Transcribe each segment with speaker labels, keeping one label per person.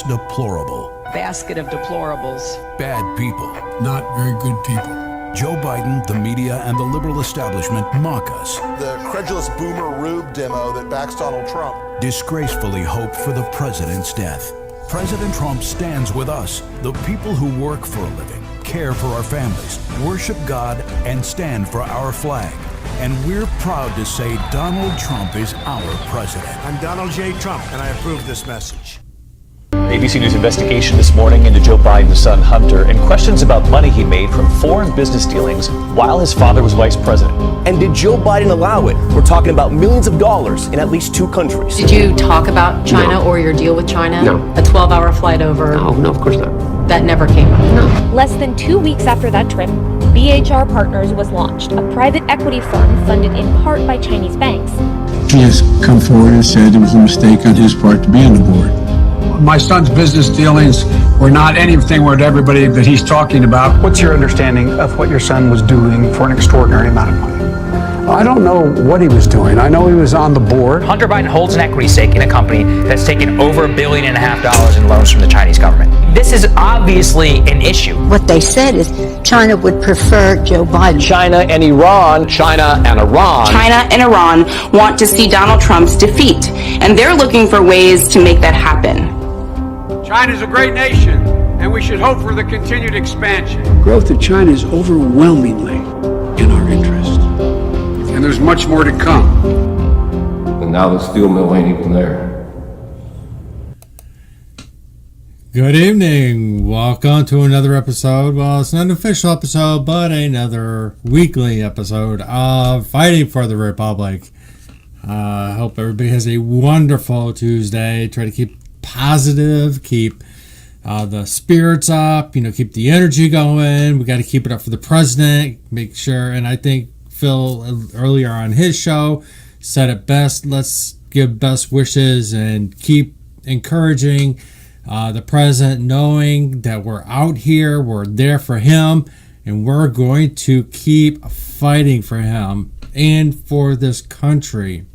Speaker 1: deplorable.
Speaker 2: Basket of deplorables.
Speaker 1: Bad people.
Speaker 3: Not very good people.
Speaker 1: Joe Biden, the media, and the liberal establishment mock us.
Speaker 4: The credulous boomer Rube demo that backs Donald Trump.
Speaker 1: Disgracefully hope for the president's death. President Trump stands with us, the people who work for a living, care for our families, worship God, and stand for our flag. And we're proud to say Donald Trump is our president.
Speaker 5: I'm Donald J. Trump, and I approve this message.
Speaker 6: ABC News investigation this morning into Joe Biden's son Hunter and questions about money he made from foreign business dealings while his father was vice president.
Speaker 7: And did Joe Biden allow it? We're talking about millions of dollars in at least 2 countries.
Speaker 8: Did you talk about China or your deal with China?
Speaker 9: No.
Speaker 8: A 12-hour flight over?
Speaker 9: No, of course not.
Speaker 8: That never came up?
Speaker 9: No.
Speaker 10: Less than 2 weeks after that trip, BHR Partners was launched, a private equity firm funded in part by Chinese banks.
Speaker 3: He has come forward and said it was a mistake on his part to be on the board. My son's business dealings were not anything with everybody that he's talking about.
Speaker 11: What's your understanding of what your son was doing for an extraordinary amount of money?
Speaker 3: I don't know what he was doing. I know he was on the board.
Speaker 12: Hunter Biden holds an equity stake in a company that's taken over $1.5 billion in loans from the Chinese government. This is obviously an issue.
Speaker 13: What they said is China would prefer Joe Biden.
Speaker 7: China and Iran. China and Iran.
Speaker 14: China and Iran want to see Donald Trump's defeat, and they're looking for ways to make that happen.
Speaker 15: China's a great nation, and we should hope for the continued expansion.
Speaker 3: Growth of China is overwhelmingly in our interest. And there's much more to come.
Speaker 16: And now the steel mill ain't even there.
Speaker 17: Good evening. Welcome to another episode. Well, it's not an official episode, but another weekly episode of Fighting for the Republic. I hope everybody has a wonderful Tuesday. Try to keep positive, keep the spirits up, keep the energy going. We got to keep it up for the president. Make sure, and I think Phil earlier on his show said it best. Let's give best wishes and keep encouraging the president, knowing that we're out here, we're there for him, and we're going to keep fighting for him and for this country.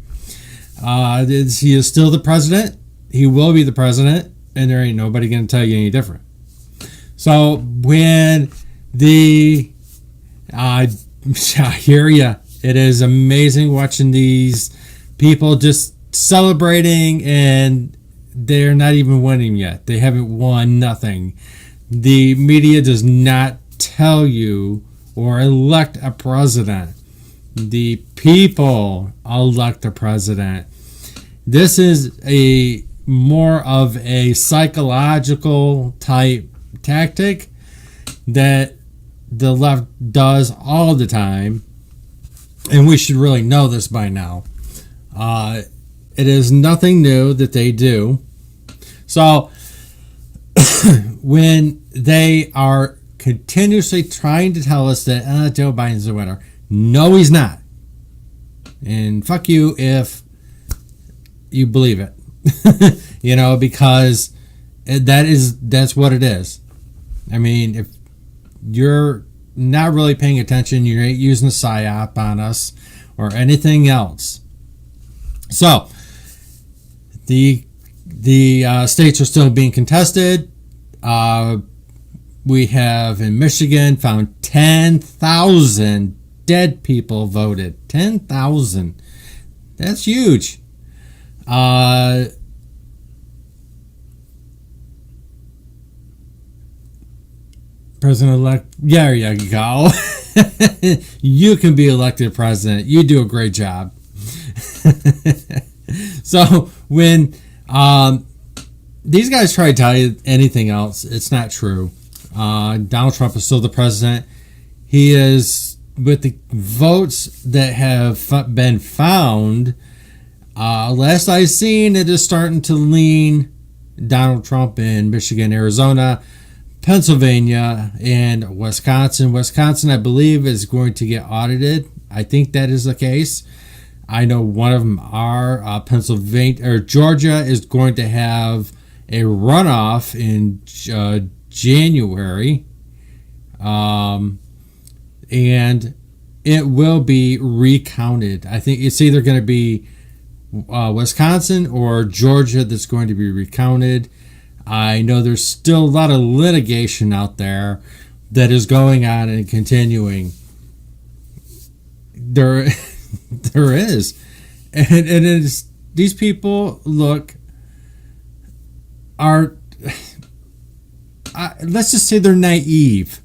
Speaker 17: He is still the president. He will be the president, and there ain't nobody going to tell you any different. So when I hear you, it is amazing watching these people just celebrating, and they're not even winning yet. They haven't won nothing. The media does not tell you or elect a president. The people elect a president. This is a more of a psychological type tactic that the left does all the time, and we should really know this by now. It is nothing new that they do. So when they are continuously trying to tell us that Joe Biden's the winner, no, he's not. And fuck you if you believe it. Because that's what it is. I mean, if you're not really paying attention, you're using a psyop on us or anything else. So the states are still being contested. We have in Michigan found 10,000 dead people voted. 10,000. That's huge. President-elect, there you go. You can be elected president. You do a great job. So when these guys try to tell you anything else, it's not true. Donald Trump is still the president. He is, with the votes that have been found, last I seen, it is starting to lean Donald Trump in Michigan, Arizona, Pennsylvania, and Wisconsin. Wisconsin, I believe, is going to get audited. I think that is the case. I know one of them are. Pennsylvania or Georgia is going to have a runoff in January, and it will be recounted. I think it's either going to be Wisconsin or Georgia that's going to be recounted. I know there's still a lot of litigation out there that is going on and continuing. There is. And it is, these people are, let's just say they're naive.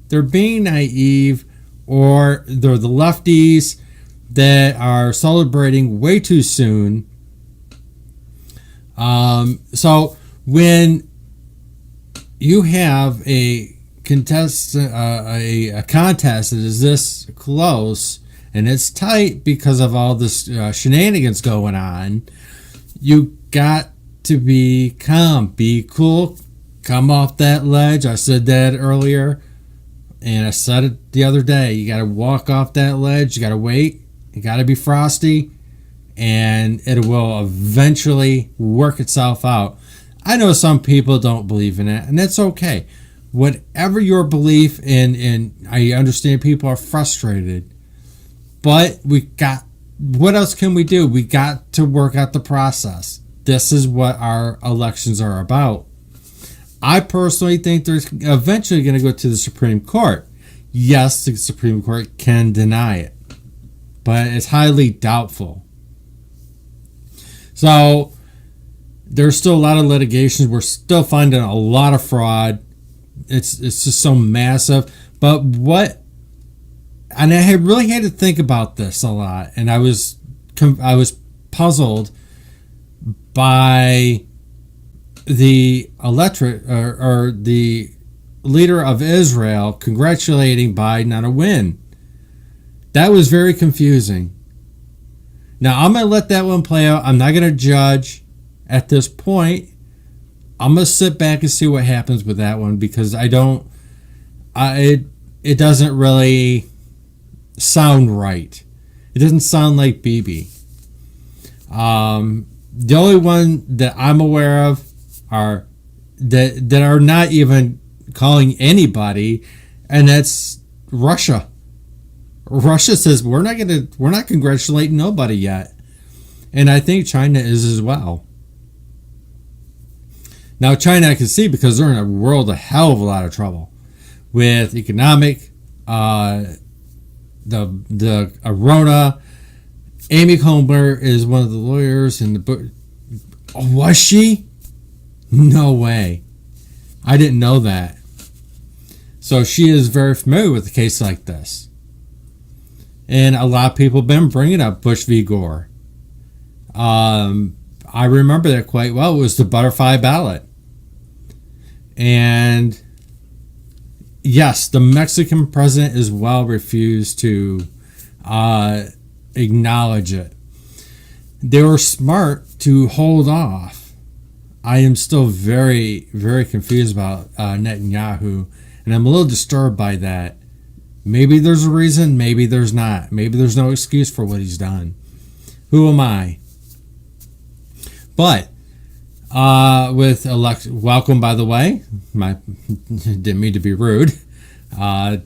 Speaker 17: They're being naive, or they're the lefties that are celebrating way too soon. So when you have a contest that is this close and it's tight because of all this shenanigans going on, you got to be calm, be cool, come off that ledge. I said that earlier, and I said it the other day. You got to walk off that ledge. You got to wait. You got to be frosty, and it will eventually work itself out. I know some people don't believe in it, and that's okay. Whatever your belief in, I understand people are frustrated, but what else can we do? We got to work out the process. This is what our elections are about. I personally think they're eventually going to go to the Supreme Court. Yes, the Supreme Court can deny it, but it's highly doubtful. So there's still a lot of litigations. We're still finding a lot of fraud. It's just so massive. But and I really had to think about this a lot, and I was puzzled by the electorate or the leader of Israel congratulating Biden on a win. That was very confusing. Now, I'm going to let that one play out. I'm not going to judge at this point. I'm going to sit back and see what happens with that one, because it doesn't really sound right. It doesn't sound like Bibi. The only one that I'm aware of are that are not even calling anybody, and that's Russia. Russia says we're not congratulating nobody yet, and I think China is as well. Now, China I can see, because they're in a world of hell of a lot of trouble with economic, the Arona. Amy Comer is one of the lawyers in the book. Oh, was she? No way. I didn't know that. So she is very familiar with a case like this. And a lot of people have been bringing up Bush v. Gore. I remember that quite well. It was the butterfly ballot. And yes, the Mexican president as well refused to acknowledge it. They were smart to hold off. I am still very, very confused about Netanyahu, and I'm a little disturbed by that. Maybe there's a reason, maybe there's not. Maybe there's no excuse for what he's done. Who am I? But welcome, by the way. Didn't mean to be rude, but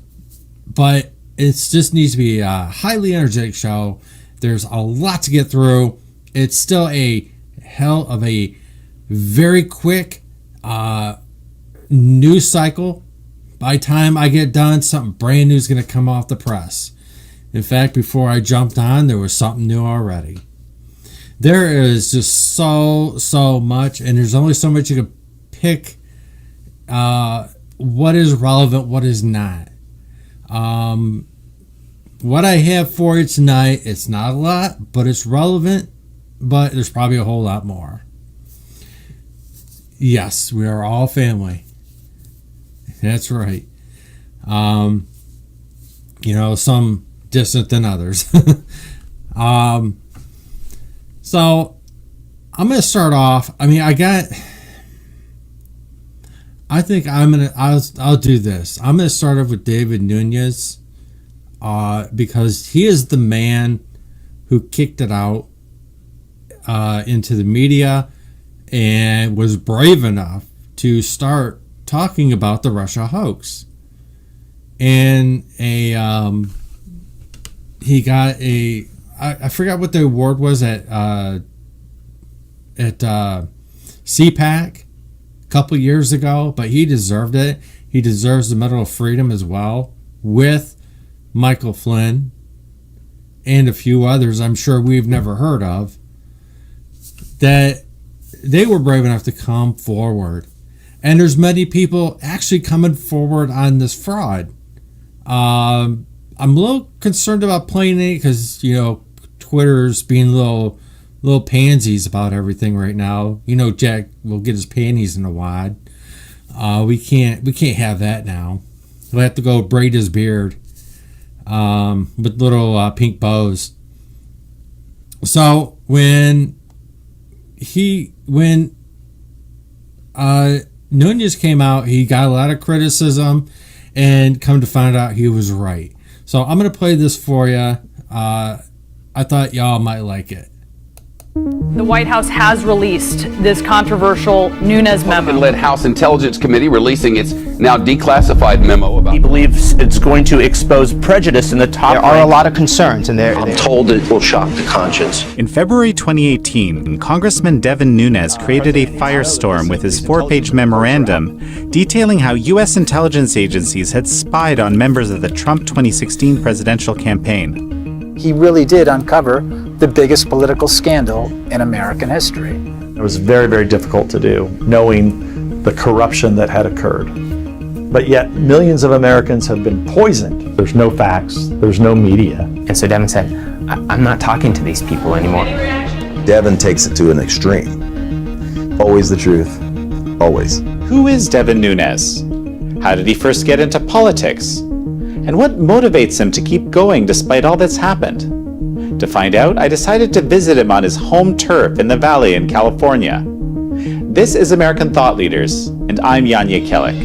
Speaker 17: it just needs to be a highly energetic show. There's a lot to get through. It's still a hell of a very quick news cycle. By the time I get done, something brand new is going to come off the press. In fact, before I jumped on, there was something new already. There is just so much, and there's only so much you can pick what is relevant, what is not. What I have for you tonight, it's not a lot, but it's relevant, but there's probably a whole lot more. Yes, we are all family. That's right. Some distant than others. So I'm going to start off. I'll do this. I'm going to start off with David Nunes, because he is the man who kicked it out into the media and was brave enough to start talking about the Russia hoax. And he got I forgot what the award was at CPAC couple years ago, but he deserved it. He deserves the Medal of Freedom as well, with Michael Flynn and a few others I'm sure we've never heard of, that they were brave enough to come forward. And there's many people actually coming forward on this fraud. I'm a little concerned about playing it because, you know, Twitter's being little pansies about everything right now. You know, Jack will get his panties in a wad. We can't have that now. We'll have to go braid his beard with little pink bows. So when Nunes came out, he got a lot of criticism, and come to find out he was right. So I'm going to play this for you. I thought y'all might like it.
Speaker 9: The White House has released this controversial Nunes memo.
Speaker 18: Led House Intelligence Committee releasing its now declassified memo about.
Speaker 7: He believes it's going to expose prejudice in the top.
Speaker 19: There are a lot of concerns, and
Speaker 20: I'm told it will shock the conscience.
Speaker 21: In February 2018, Congressman Devin Nunes created a firestorm with his 4-page memorandum detailing how U.S. intelligence agencies had spied on members of the Trump 2016 presidential campaign.
Speaker 19: He really did uncover the biggest political scandal in American history.
Speaker 22: It was very, very difficult to do, knowing the corruption that had occurred. But yet, millions of Americans have been poisoned. There's no facts, there's no media.
Speaker 12: And so Devin said, I'm not talking to these people anymore.
Speaker 23: Devin takes it to an extreme. Always the truth, always.
Speaker 24: Who is Devin Nunes? How did he first get into politics? And what motivates him to keep going despite all that's happened? To find out, I decided to visit him on his home turf in the Valley in California. This is American Thought Leaders, and I'm Yanya Kellick.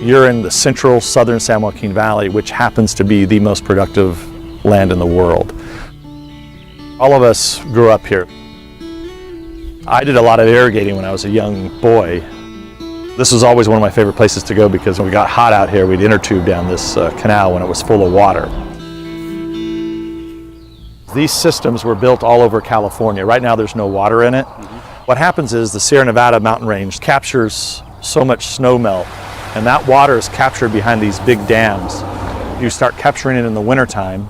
Speaker 22: You're in the central southern San Joaquin Valley, which happens to be the most productive land in the world. All of us grew up here. I did a lot of irrigating when I was a young boy. This was always one of my favorite places to go because when we got hot out here, we'd inner tube down this canal when it was full of water. These systems were built all over California. Right now there's no water in it. What happens is the Sierra Nevada mountain range captures so much snow melt, and that water is captured behind these big dams. You start capturing it in the wintertime,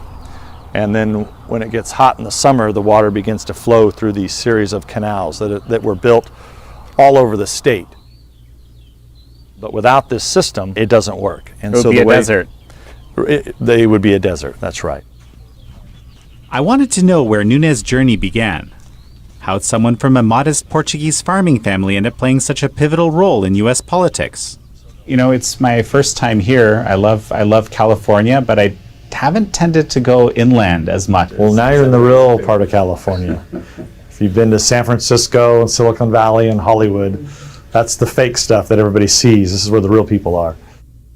Speaker 22: and then when it gets hot in the summer, the water begins to flow through these series of canals that were built all over the state. But without this system, it doesn't work.
Speaker 24: And so the desert.
Speaker 22: They would be a desert, that's right.
Speaker 24: I wanted to know where Nunes' journey began. How'd someone from a modest Portuguese farming family end up playing such a pivotal role in U.S. politics? You know, it's my first time here. I love California, but I haven't tended to go inland as much.
Speaker 22: Well, now you're in the real part of California. If you've been to San Francisco and Silicon Valley and Hollywood, that's the fake stuff that everybody sees. This is where the real people are.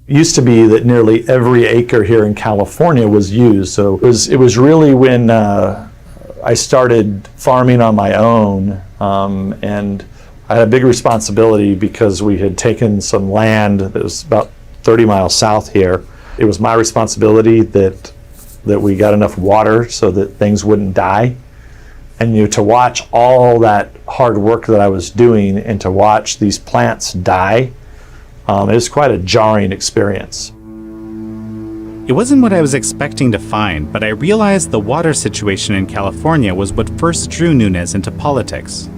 Speaker 22: It used to be that nearly every acre here in California was used. So it was really when I started farming on my own, and I had a big responsibility because we had taken some land that was about 30 miles south here. It was my responsibility that we got enough water so that things wouldn't die. And to watch all that hard work that I was doing and to watch these plants die, it was quite a jarring experience.
Speaker 24: It wasn't what I was expecting to find, but I realized the water situation in California was what first drew Nunes into politics.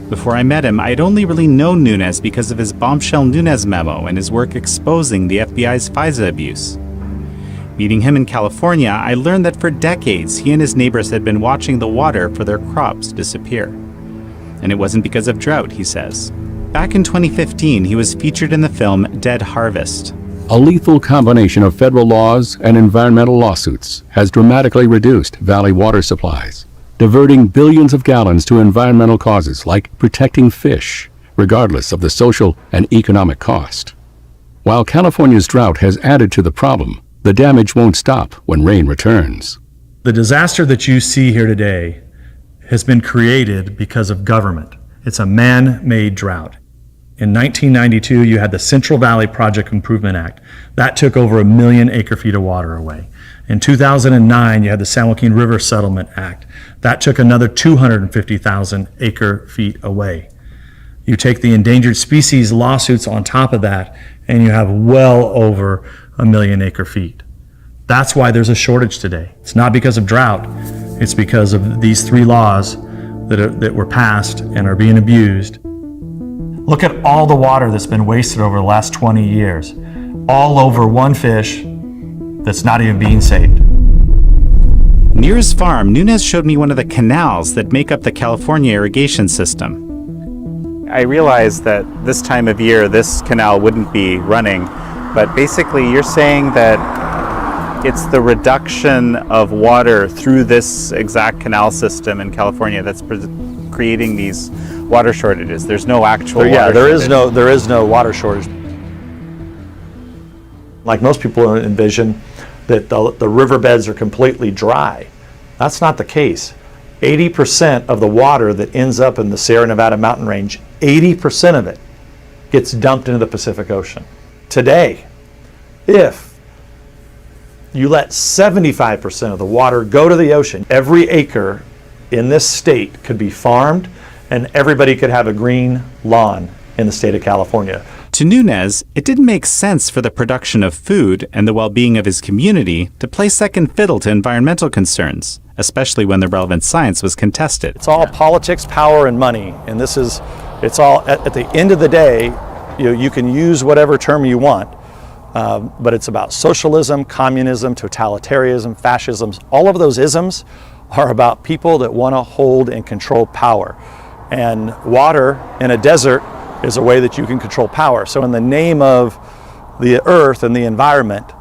Speaker 24: Before I met him, I'd only really known Nunes because of his bombshell Nunes memo and his work exposing the FBI's FISA abuse. Meeting him in California, I learned that for decades he and his neighbors had been watching the water for their crops disappear. And it wasn't because of drought, he says. Back in 2015, he was featured in the film Dead Harvest.
Speaker 25: A lethal combination of federal laws and environmental lawsuits has dramatically reduced valley water supplies, diverting billions of gallons to environmental causes like protecting fish, regardless of the social and economic cost. While California's drought has added to the problem, the damage won't stop when rain returns.
Speaker 22: The disaster that you see here today has been created because of government. It's a man-made drought.
Speaker 1: In 1992, you had the Central Valley Project Improvement Act. That took over 1 million acre-feet of water away. In 2009, you had the San Joaquin River Settlement Act. That took another 250,000 acre-feet away. You take the endangered species lawsuits on top of that, and you have well over 1 million acre-feet. That's why there's a shortage today. It's not because of drought. It's because of these 3 laws that were passed and are being abused. Look at all the water that's been wasted over the last 20 years, all over one fish that's not even being saved.
Speaker 24: Near his farm, Nunez showed me one of the canals that make up the California irrigation system. I realized that this time of year, this canal wouldn't be running, but basically you're saying that it's the reduction of water through this exact canal system in California that's creating these water shortages. There's no actual water shortage.
Speaker 22: There is no water shortage. Like most people envision that the riverbeds are completely dry. That's not the case. 80% of the water that ends up in the Sierra Nevada mountain range, 80% of it gets dumped into the Pacific Ocean. Today, if you let 75% of the water go to the ocean, every acre in this state could be farmed and everybody could have a green lawn in the state of California.
Speaker 24: To Nunez, it didn't make sense for the production of food and the well-being of his community to play second fiddle to environmental concerns, especially when the relevant science was contested.
Speaker 22: It's all politics, power, and money, and it's all, at the end of the day, you can use whatever term you want, but it's about socialism, communism, totalitarianism, fascism. All of those isms are about people that want to hold and control power. And water in a desert is a way that you can control power. So in the name of the earth and the environment,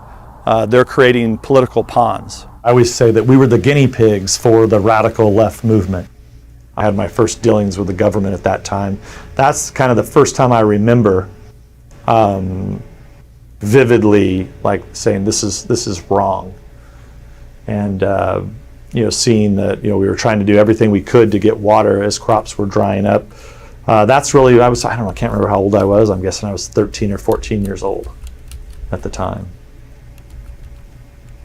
Speaker 22: they're creating political pawns. I always say that we were the guinea pigs for the radical left movement. I had my first dealings with the government at that time. That's kind of the first time I remember vividly saying this is wrong. And seeing that we were trying to do everything we could to get water as crops were drying up. That's really, I can't remember how old I was. I'm guessing I was 13 or 14 years old at the time.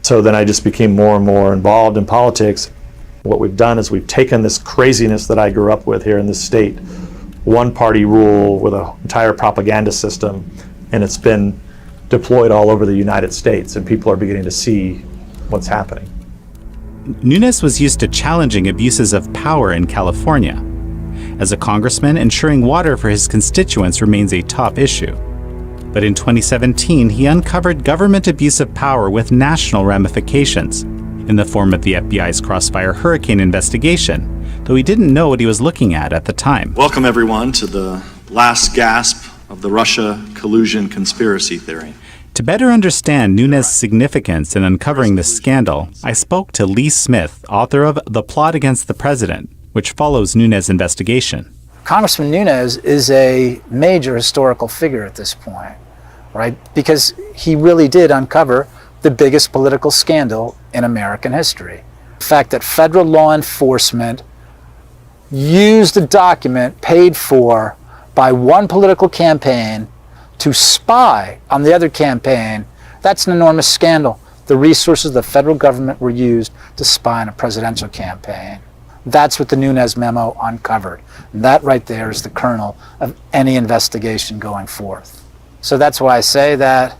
Speaker 22: So then I just became more and more involved in politics. What we've done is we've taken this craziness that I grew up with here in this state, one party rule with an entire propaganda system, and it's been deployed all over the United States, and people are beginning to see what's happening.
Speaker 24: Nunez was used to challenging abuses of power in California. As a congressman, ensuring water for his constituents remains a top issue. But in 2017, he uncovered government abuse of power with national ramifications in the form of the FBI's Crossfire Hurricane investigation, though he didn't know what he was looking at the time.
Speaker 22: Welcome everyone to the last gasp of the Russia collusion conspiracy theory.
Speaker 24: To better understand Nunez's significance in uncovering this scandal, I spoke to Lee Smith, author of The Plot Against the President, which follows Nunez's investigation.
Speaker 19: Congressman Nunez is a major historical figure at this point, right? Because he really did uncover the biggest political scandal in American history. The fact that federal law enforcement used a document paid for by one political campaign to spy on the other campaign, that's an enormous scandal. The resources of the federal government were used to spy on a presidential campaign. That's what the Nunez memo uncovered. And that right there is the kernel of any investigation going forth. So that's why I say that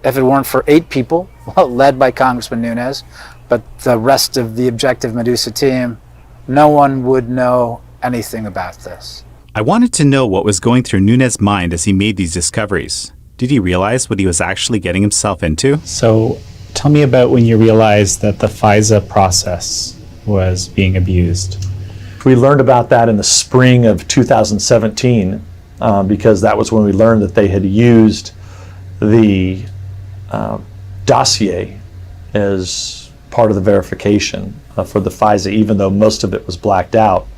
Speaker 19: if it weren't for 8 people, led by Congressman Nunez, but the rest of the Objective Medusa team, no one would know anything about this.
Speaker 24: I wanted to know what was going through Nunez's mind as he made these discoveries. Did he realize what he was actually getting himself into?
Speaker 2: So tell me about when you realized that the FISA process was being abused.
Speaker 22: We learned about that in the spring of 2017 because that was when we learned that they had used the dossier as part of the verification for the FISA, even though most of it was blacked out.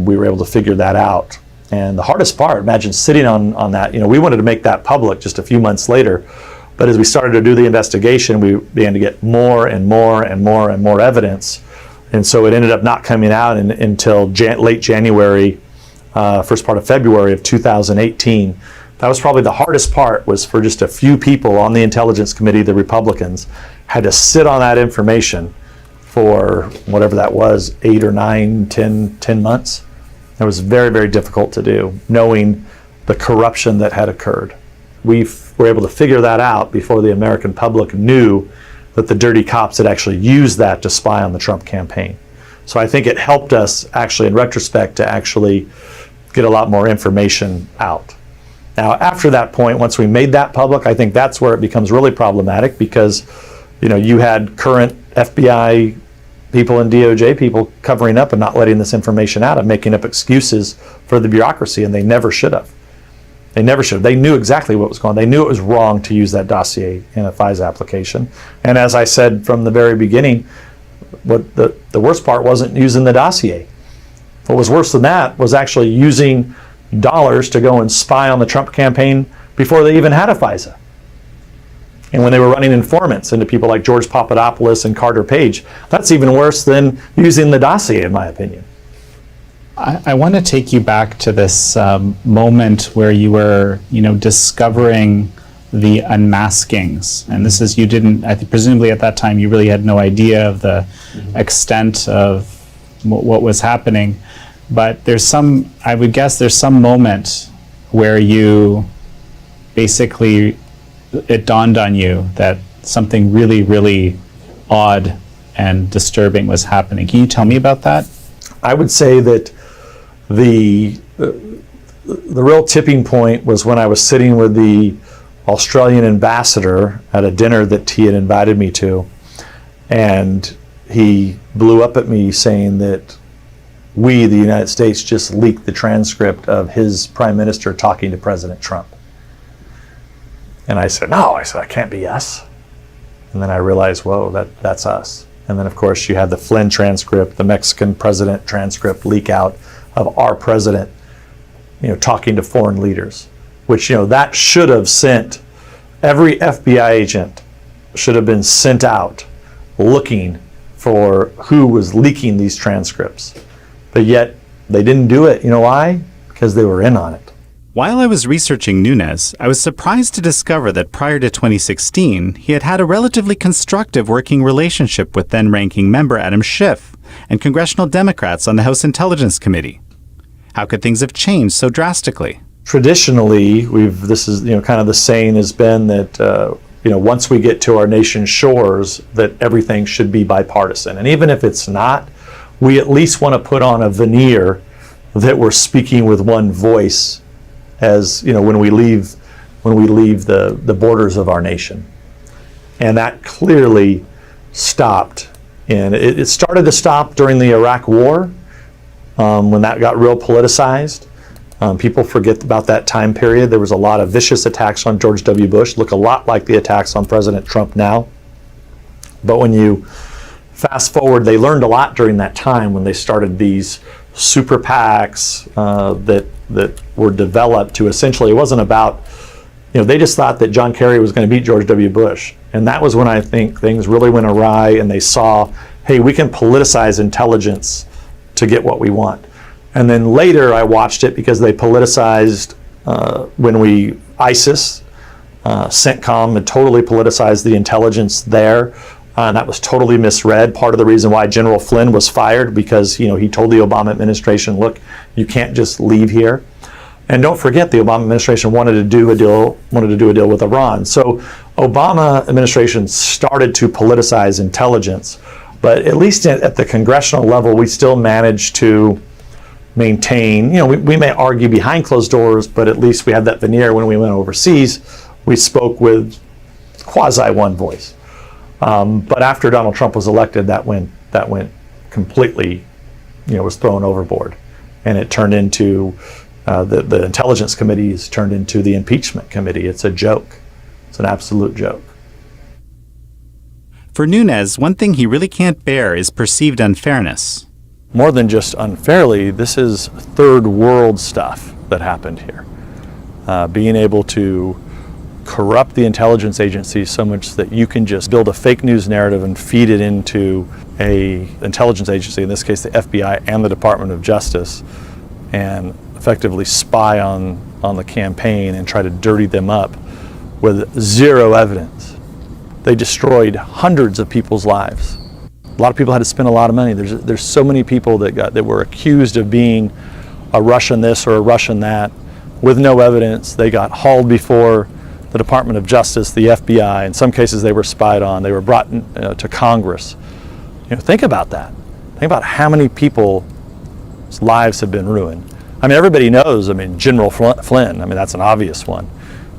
Speaker 22: We were able to figure that out. And the hardest part, imagine sitting on that, we wanted to make that public just a few months later, but as we started to do the investigation, we began to get more and more and more and more evidence. And so it ended up not coming out until late January first part of February of 2018. That was probably the hardest part, was for just a few people on the Intelligence Committee, the Republicans, had to sit on that information for whatever that was, 8 or 9, 10 months. It was very, very difficult to do, knowing the corruption that had occurred. We were able to figure that out before the American public knew that the dirty cops had actually used that to spy on the Trump campaign. So I think it helped us actually, in retrospect, to actually get a lot more information out. Now, after that point, once we made that public, I think that's where it becomes really problematic, because, you know, you had current FBI people and DOJ people covering up and not letting this information out and making up excuses for the bureaucracy, and they never should have. They never should have. They knew exactly what was going on. They knew it was wrong to use that dossier in a FISA application. And as I said from the very beginning, what the worst part wasn't using the dossier. What was worse than that was actually using dollars to go and spy on the Trump campaign before they even had a FISA. And when they were running informants into people like George Papadopoulos and Carter Page, that's even worse than using the dossier, in my opinion.
Speaker 2: I want to take you back to this moment where you were, discovering the unmaskings. And this is, you didn't, I think presumably at that time, you really had no idea of the extent of what was happening. But I would guess there's some moment where you basically, it dawned on you that something really, really odd and disturbing was happening. Can you tell me about that?
Speaker 22: I would say that the real tipping point was when I was sitting with the Australian ambassador at a dinner that he had invited me to, and he blew up at me saying that we, the United States, just leaked the transcript of his prime minister talking to President Trump. And I said, no, that can't be us. And then I realized, whoa, that's us. And then of course you had the Flynn transcript, the Mexican president transcript leak out of our president, talking to foreign leaders, which, that should have sent, every FBI agent should have been sent out looking for who was leaking these transcripts. But yet they didn't do it. You know why? Because they were in on it.
Speaker 24: While I was researching Nunes, I was surprised to discover that prior to 2016, he had had a relatively constructive working relationship with then-ranking member Adam Schiff and congressional Democrats on the House Intelligence Committee. How could things have changed so drastically?
Speaker 22: Traditionally, this is kind of the saying has been that once we get to our nation's shores, that everything should be bipartisan, and even if it's not, we at least want to put on a veneer that we're speaking with one voice, as when we leave the borders of our nation. And that clearly stopped, and it started to stop during the Iraq War, when that got real politicized. People forget about that time period. There was a lot of vicious attacks on George W. Bush, look a lot like the attacks on President Trump now. But when you fast forward, they learned a lot during that time when they started these super PACs that were developed to essentially, it wasn't about, they just thought that John Kerry was going to beat George W. Bush. And that was when I think things really went awry, and they saw, hey, we can politicize intelligence to get what we want. And then later I watched it because they politicized when ISIS, CENTCOM had totally politicized the intelligence there. And that was totally misread. Part of the reason why General Flynn was fired, because he told the Obama administration, look, you can't just leave here. And don't forget, the Obama administration wanted to do a deal with Iran. So Obama administration started to politicize intelligence, but at least at the congressional level, we still managed to maintain, we may argue behind closed doors, but at least we had that veneer. When we went overseas, we spoke with quasi one voice. But after Donald Trump was elected, that went completely, was thrown overboard, and it turned into the Intelligence Committees turned into the Impeachment Committee. It's a joke. It's an absolute joke.
Speaker 24: For Nunes, one thing he really can't bear is perceived unfairness.
Speaker 22: More than just unfairly, this is third world stuff that happened here. Being able to corrupt the intelligence agencies so much that you can just build a fake news narrative and feed it into a intelligence agency, in this case the FBI and the Department of Justice, and
Speaker 1: effectively spy on the campaign and try to dirty them up with zero evidence. They destroyed hundreds of people's lives. A lot of people had to spend a lot of money. There's so many people that were accused of being a Russian this or a Russian that with no evidence. They got hauled before the Department of Justice, the FBI. In some cases they were spied on. They were brought to Congress. Think about that. Think about how many people's lives have been ruined. I mean, everybody knows, General Flynn, that's an obvious one.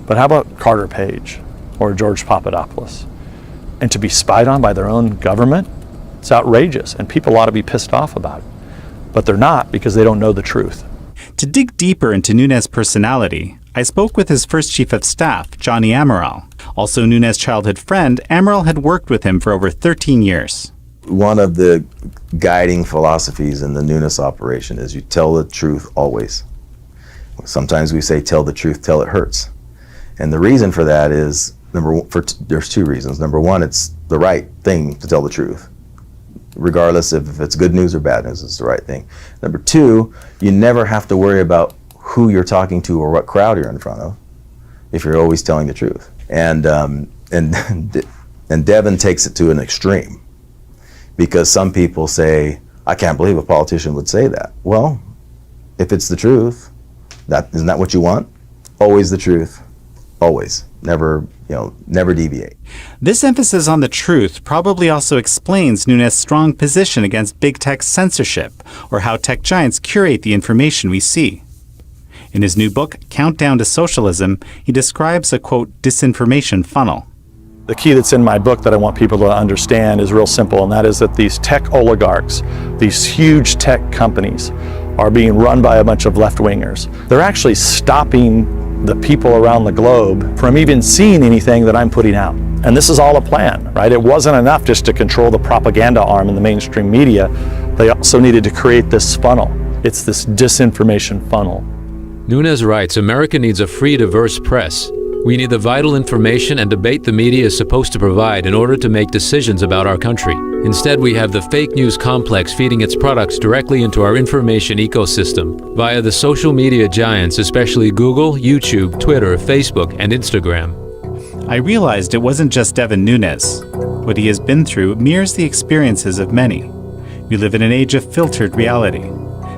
Speaker 1: But how about Carter Page or George Papadopoulos? And to be spied on by their own government? It's outrageous, and people ought to be pissed off about it. But they're not, because they don't know the truth.
Speaker 24: To dig deeper into Nunes' personality, I spoke with his first chief of staff, Johnny Amaral. Also Nunes' childhood friend, Amaral had worked with him for over 13 years.
Speaker 23: One of the guiding philosophies in the Nunes operation is you tell the truth always. Sometimes we say tell the truth till it hurts. And the reason for that is, there's two reasons. Number one, it's the right thing to tell the truth. Regardless if it's good news or bad news, it's the right thing. Number two, you never have to worry about who you're talking to or what crowd you're in front of if you're always telling the truth. And Devin takes it to an extreme, because some people say, I can't believe a politician would say that. Well, if it's the truth, isn't that what you want? Always the truth, always. Never deviate.
Speaker 24: This emphasis on the truth probably also explains Nunes' strong position against big tech censorship, or how tech giants curate the information we see. In his new book, Countdown to Socialism, he describes a, quote, disinformation funnel.
Speaker 1: The key that's in my book that I want people to understand is real simple, and that is that these tech oligarchs, these huge tech companies, are being run by a bunch of left-wingers. They're actually stopping the people around the globe from even seeing anything that I'm putting out. And this is all a plan, right? It wasn't enough just to control the propaganda arm in the mainstream media. They also needed to create this funnel. It's this disinformation funnel.
Speaker 4: Nunes writes, America needs a free, diverse press. We need the vital information and debate the media is supposed to provide in order to make decisions about our country. Instead, we have the fake news complex feeding its products directly into our information ecosystem via the social media giants, especially Google, YouTube, Twitter, Facebook, and Instagram.
Speaker 24: I realized it wasn't just Devin Nunes. What he has been through mirrors the experiences of many. We live in an age of filtered reality.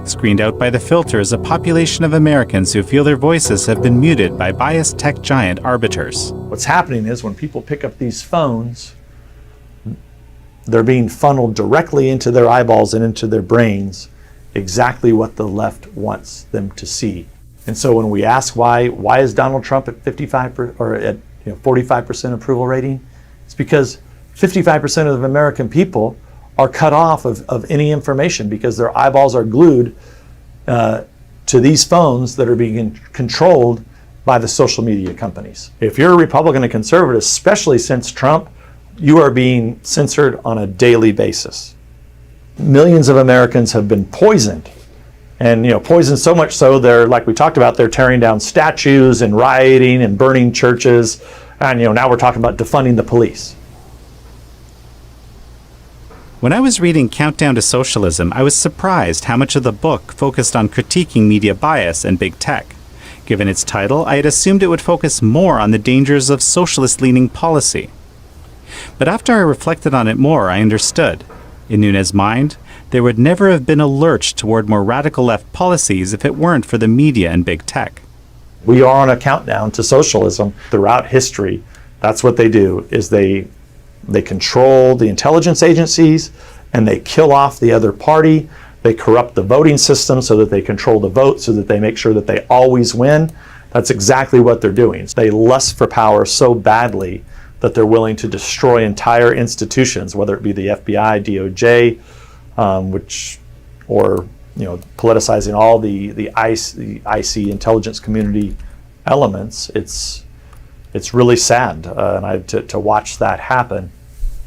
Speaker 24: Screened out by the filter is a population of Americans who feel their voices have been muted by biased tech giant arbiters.
Speaker 1: What's happening is when people pick up these phones, they're being funneled directly into their eyeballs and into their brains exactly what the left wants them to see. And so when we ask why is Donald Trump at 55% or at 45% approval rating, it's because 55% of American people are cut off of any information because their eyeballs are glued to these phones that are being controlled by the social media companies. If you're a Republican and conservative, especially since Trump, you are being censored on a daily basis. Millions of Americans have been poisoned, and poisoned so much so they're, like we talked about, they're tearing down statues and rioting and burning churches, and now we're talking about defunding the police.
Speaker 24: When I was reading Countdown to Socialism, I was surprised how much of the book focused on critiquing media bias and big tech. Given its title, I had assumed it would focus more on the dangers of socialist-leaning policy. But after I reflected on it more, I understood. In Nunes' mind, there would never have been a lurch toward more radical left policies if it weren't for the media and big tech.
Speaker 1: We are on a countdown to socialism throughout history. That's what they do, is they control the intelligence agencies and they kill off the other party. They corrupt the voting system so that they control the vote, so that they make sure that they always win. That's exactly what they're doing. They lust for power so badly that they're willing to destroy entire institutions, whether it be the FBI, DOJ, or politicizing all the IC intelligence community elements. It's really sad, and to watch that happen.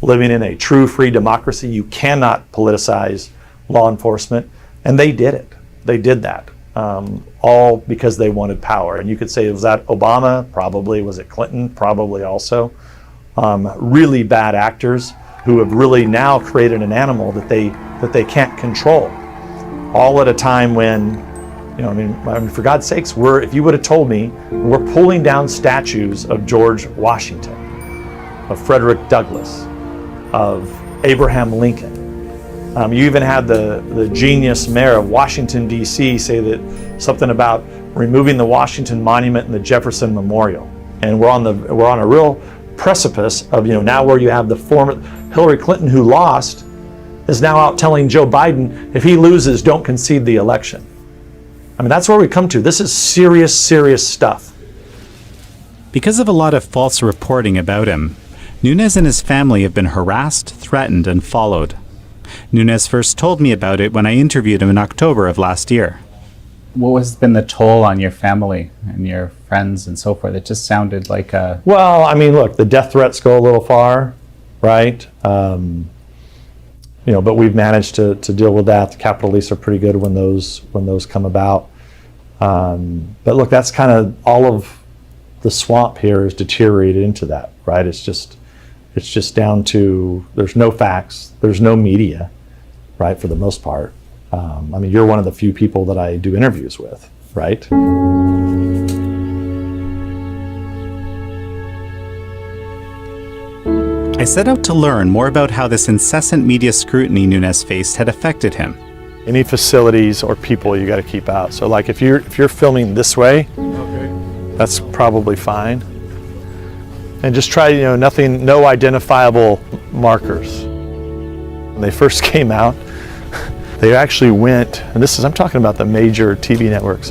Speaker 1: Living in a true free democracy, you cannot politicize law enforcement, and they did it. They did that, all because they wanted power. And you could say, was that Obama? Probably. Was it Clinton? Probably also. Really bad actors who have really now created an animal that they can't control. All at a time when
Speaker 22: I mean, for God's sakes, if you would have told me we're pulling down statues of George Washington, of Frederick Douglass, of Abraham Lincoln. You even had the genius mayor of Washington, D.C. say that something about removing the Washington Monument and the Jefferson Memorial. And we're on a real precipice of, now where you have the former Hillary Clinton, who lost, is now out telling Joe Biden, if he loses, don't concede the election. I mean, that's where we come to. This is serious, serious stuff.
Speaker 24: Because of a lot of false reporting about him, Nunes and his family have been harassed, threatened, and followed. Nunes first told me about it when I interviewed him in October of last year.
Speaker 2: What has been the toll on your family and your friends and so forth? It just sounded like a...
Speaker 22: Well, I mean, look, the death threats go a little far, right? But we've managed to deal with that. The Capitol Police are pretty good when those come about. But look, that's kind of all of the swamp here is deteriorated into that, right? It's just down to, there's no facts, there's no media, right, for the most part. I mean, you're one of the few people that I do interviews with, right?
Speaker 24: I set out to learn more about how this incessant media scrutiny Nunes faced had affected him.
Speaker 22: Any facilities or people you got to keep out. So like if you're filming this way, that's probably fine. And just try, no identifiable markers. When they first came out, they actually went, and I'm talking about the major TV networks,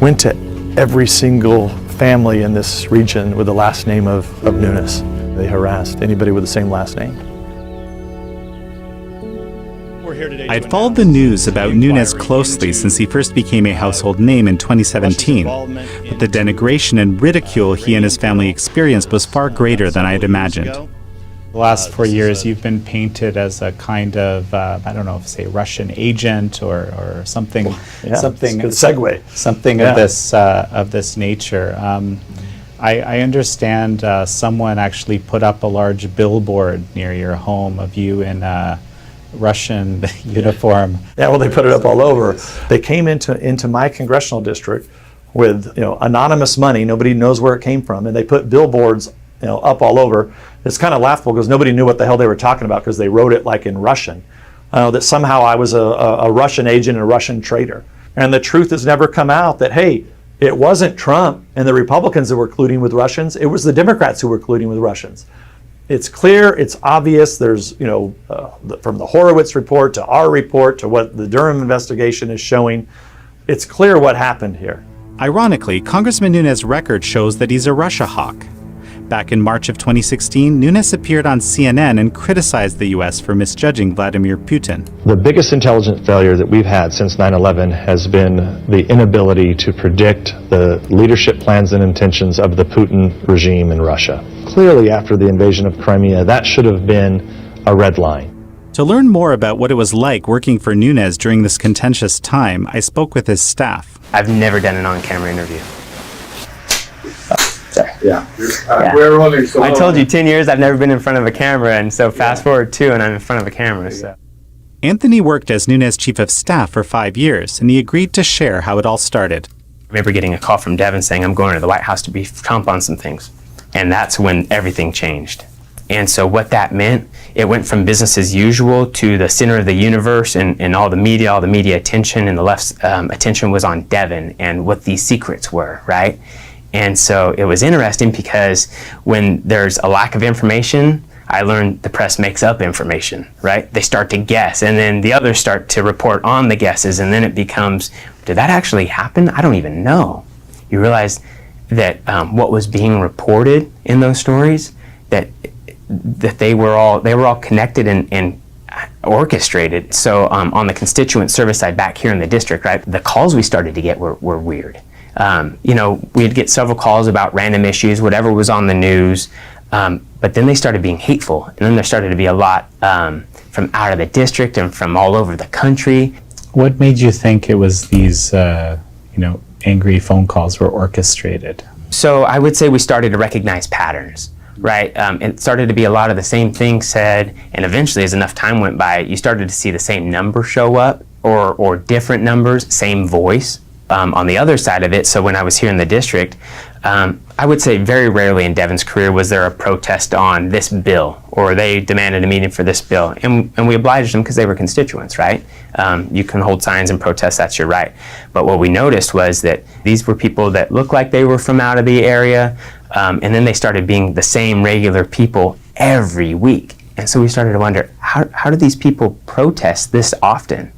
Speaker 22: went to every single family in this region with the last name of Nunes. They harassed anybody with the same last name.
Speaker 24: I'd followed the news about Nunes closely since he first became a household name in 2017, but the denigration and ridicule he and his family experienced was far greater than I had imagined.
Speaker 2: The last 4 years, you've been painted as a kind of, I don't know if say Russian agent or something.
Speaker 22: Yeah,
Speaker 2: something.
Speaker 22: Good segue.
Speaker 2: Something of this nature. I understand someone actually put up a large billboard near your home of you in Russian uniform.
Speaker 22: Yeah, well, they put it up all over. They came into my congressional district with anonymous money. Nobody knows where it came from, and they put billboards up all over. It's kind of laughable because nobody knew what the hell they were talking about because they wrote it like in Russian. That somehow I was a Russian agent and a Russian traitor. And the truth has never come out that, hey, it wasn't Trump and the Republicans that were colluding with Russians. It was the Democrats who were colluding with Russians. It's clear, it's obvious. There's, from the Horowitz report to our report to what the Durham investigation is showing, it's clear what happened here.
Speaker 24: Ironically, Congressman Nunes' record shows that he's a Russia hawk. Back in March of 2016, Nunes appeared on CNN and criticized the U.S. for misjudging Vladimir Putin.
Speaker 22: The biggest intelligence failure that we've had since 9/11 has been the inability to predict the leadership plans and intentions of the Putin regime in Russia. Clearly, after the invasion of Crimea, that should have been a red line.
Speaker 24: To learn more about what it was like working for Nunes during this contentious time, I spoke with his staff.
Speaker 12: I've never done an on-camera interview.
Speaker 22: Yeah.
Speaker 12: We're rolling so I told you 10 years I've never been in front of a camera, and so fast forward 2 and I'm in front of a camera. So.
Speaker 24: Anthony worked as Nunes' chief of staff for 5 years, and he agreed to share how it all started.
Speaker 12: I remember getting a call from Devin saying, I'm going to the White House to brief Trump on some things. And that's when everything changed. And so what that meant, it went from business as usual to the center of the universe, and all the media attention, and the left's attention was on Devin and what these secrets were, right? And so it was interesting because when there's a lack of information, I learned the press makes up information, right? They start to guess, and then the others start to report on the guesses, and then it becomes, did that actually happen? I don't even know. You realize that what was being reported in those stories, that they were all connected and orchestrated. So on the constituent service side back here in the district, right, the calls we started to get were weird. We'd get several calls about random issues, whatever was on the news, but then they started being hateful, and then there started to be a lot from out of the district and from all over the country.
Speaker 2: What made you think it was these, angry phone calls were orchestrated?
Speaker 12: So I would say we started to recognize patterns, right? It started to be a lot of the same things said, and eventually, as enough time went by, you started to see the same number show up, or different numbers, same voice. on the other side of it, so when I was here in the district, I would say very rarely in Devin's career was there a protest on this bill, or they demanded a meeting for this bill, and we obliged them because they were constituents, right? You can hold signs and protest, that's your right. But what we noticed was that these were people that looked like they were from out of the area, and then they started being the same regular people every week. And so we started to wonder, how do these people protest this often?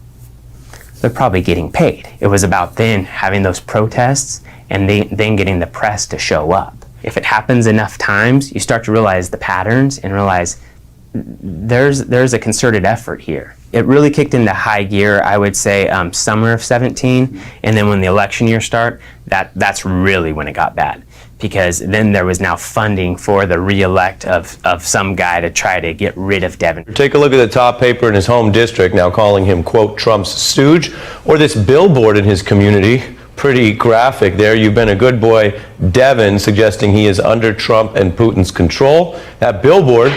Speaker 12: They're probably getting paid. It was about then having those protests and then getting the press to show up. If it happens enough times, you start to realize the patterns and realize there's a concerted effort here. It really kicked into high gear, I would say, summer of 17, and then when the election year started, that's really when it got bad. Because then there was now funding for the re-elect of some guy to try to get rid of Devin.
Speaker 5: Take a look at the top paper in his home district, now calling him, quote, Trump's stooge, or this billboard in his community. Pretty graphic there. You've been a good boy, Devin, suggesting he is under Trump and Putin's control. That billboard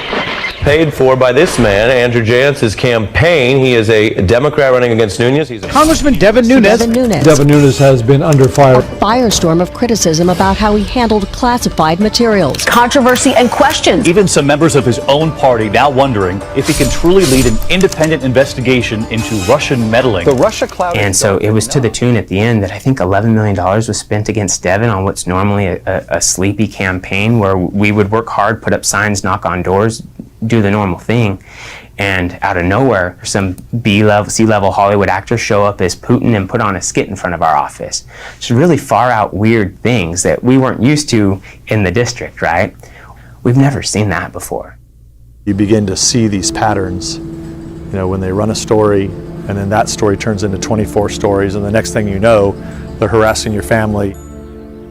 Speaker 5: paid for by this man, Andrew Jance's campaign. He is a Democrat running against Nunes. He's
Speaker 6: Congressman Devin Nunes.
Speaker 8: Devin Nunes has been under fire.
Speaker 6: A firestorm of criticism about how he handled classified materials.
Speaker 10: Controversy and questions.
Speaker 11: Even some members of his own party now wondering if he can truly lead an independent investigation into Russian meddling.
Speaker 6: The Russia cloud.
Speaker 12: And so it was to the tune at the end that I think $11 million was spent against Devin on what's normally a sleepy campaign where we would work hard, put up signs, knock on doors, do the normal thing, and out of nowhere some B-level, C-level Hollywood actors show up as Putin and put on a skit in front of our office. It's really far out weird things that we weren't used to in the district, right? We've never seen that before.
Speaker 22: You begin to see these patterns, you know, when they run a story and then that story turns into 24 stories, and the next thing you know, they're harassing your family.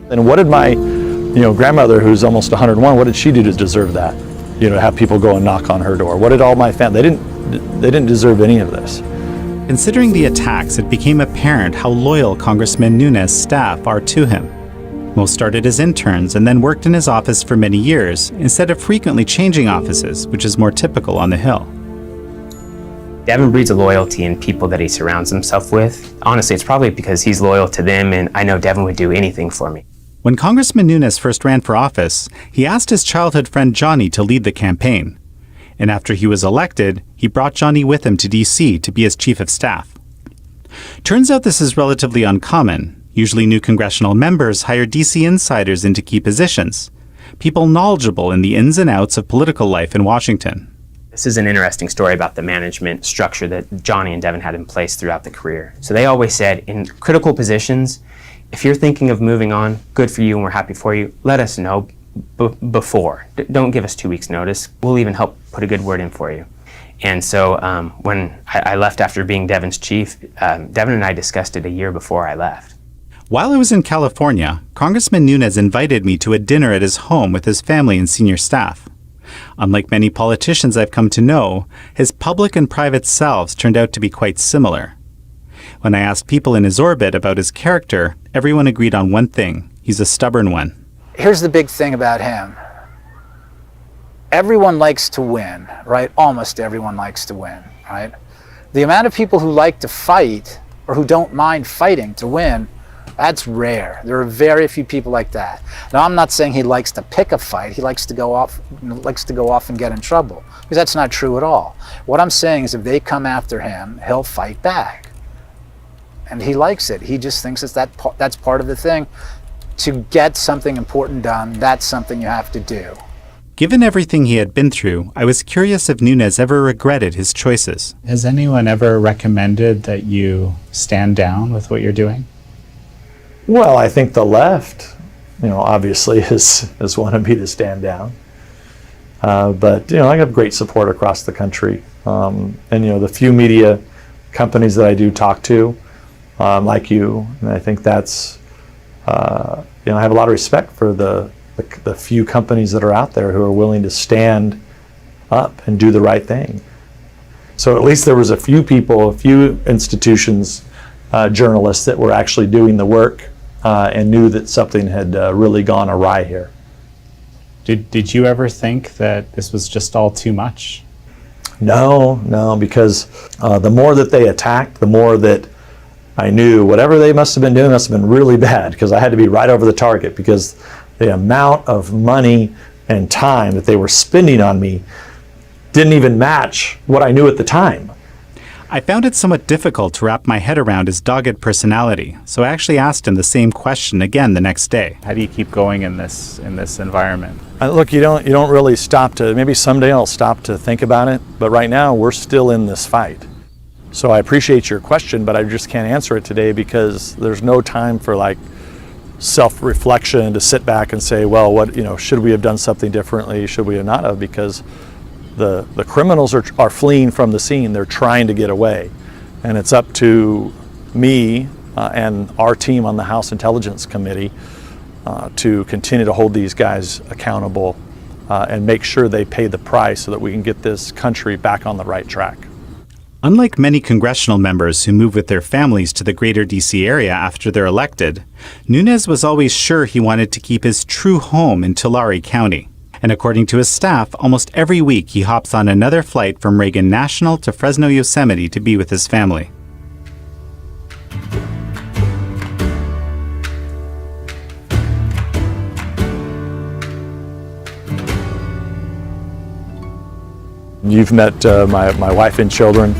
Speaker 22: And what did my, grandmother, who's almost 101, what did she do to deserve that? Have people go and knock on her door. What did all my family? They didn't deserve any of this.
Speaker 21: Considering the attacks, it became apparent how loyal Congressman Nunes' staff are to him. Most started as interns and then worked in his office for many years, instead of frequently changing offices, which is more typical on the Hill.
Speaker 12: Devin breeds a loyalty in people that he surrounds himself with. Honestly, it's probably because he's loyal to them, and I know Devin would do anything for me.
Speaker 21: When Congressman Nunes first ran for office, he asked his childhood friend Johnny to lead the campaign. And after he was elected, he brought Johnny with him to D.C. to be his chief of staff. Turns out this is relatively uncommon. Usually new congressional members hire D.C. insiders into key positions, people knowledgeable in the ins and outs of political life in Washington.
Speaker 12: This is an interesting story about the management structure that Johnny and Devin had in place throughout the career. So they always said, in critical positions, if you're thinking of moving on, good for you and we're happy for you, let us know before. Don't give us 2 weeks notice. We'll even help put a good word in for you. And so when I left after being Devin's chief, Devin and I discussed it a year before I left.
Speaker 21: While I was in California, Congressman Nunes invited me to a dinner at his home with his family and senior staff. Unlike many politicians I've come to know, his public and private selves turned out to be quite similar. When I asked people in his orbit about his character, everyone agreed on one thing: he's a stubborn one.
Speaker 19: Here's the big thing about him. Everyone likes to win, right? Almost everyone likes to win, right? The amount of people who like to fight or who don't mind fighting to win, that's rare. There are very few people like that. Now, I'm not saying he likes to pick a fight. He likes to go off and get in trouble, because that's not true at all. What I'm saying is if they come after him, he'll fight back. And he likes it. He just thinks that's part of the thing. To get something important done, that's something you have to do.
Speaker 21: Given everything he had been through, I was curious if Nunes ever regretted his choices.
Speaker 2: Has anyone ever recommended that you stand down with what you're doing?
Speaker 22: Well, I think the left, obviously has wanted me to stand down. But I have great support across the country. And the few media companies that I do talk to, like you, and I think that's, I have a lot of respect for the few companies that are out there who are willing to stand up and do the right thing. So at least there was a few people, a few institutions, journalists that were actually doing the work and knew that something had really gone awry here.
Speaker 2: Did you ever think that this was just all too much?
Speaker 22: No, because the more that they attacked, the more that I knew whatever they must have been doing must have been really bad, because I had to be right over the target, because the amount of money and time that they were spending on me didn't even match what I knew at the time.
Speaker 24: I found it somewhat difficult to wrap my head around his dogged personality, so I actually asked him the same question again the next day.
Speaker 2: How do you keep going in this environment?
Speaker 22: Look, you don't really stop to, maybe someday I'll stop to think about it, but right now we're still in this fight. So I appreciate your question, but I just can't answer it today, because there's no time for like self-reflection to sit back and say, well, what, should we have done something differently? Should we have not have? Because the criminals are fleeing from the scene. They're trying to get away. And it's up to me and our team on the House Intelligence Committee to continue to hold these guys accountable and make sure they pay the price so that we can get this country back on the right track.
Speaker 24: Unlike many congressional members who move with their families to the greater D.C. area after they're elected, Nunes was always sure he wanted to keep his true home in Tulare County. And according to his staff, almost every week he hops on another flight from Reagan National to Fresno Yosemite to be with his family.
Speaker 22: You've met my wife and children.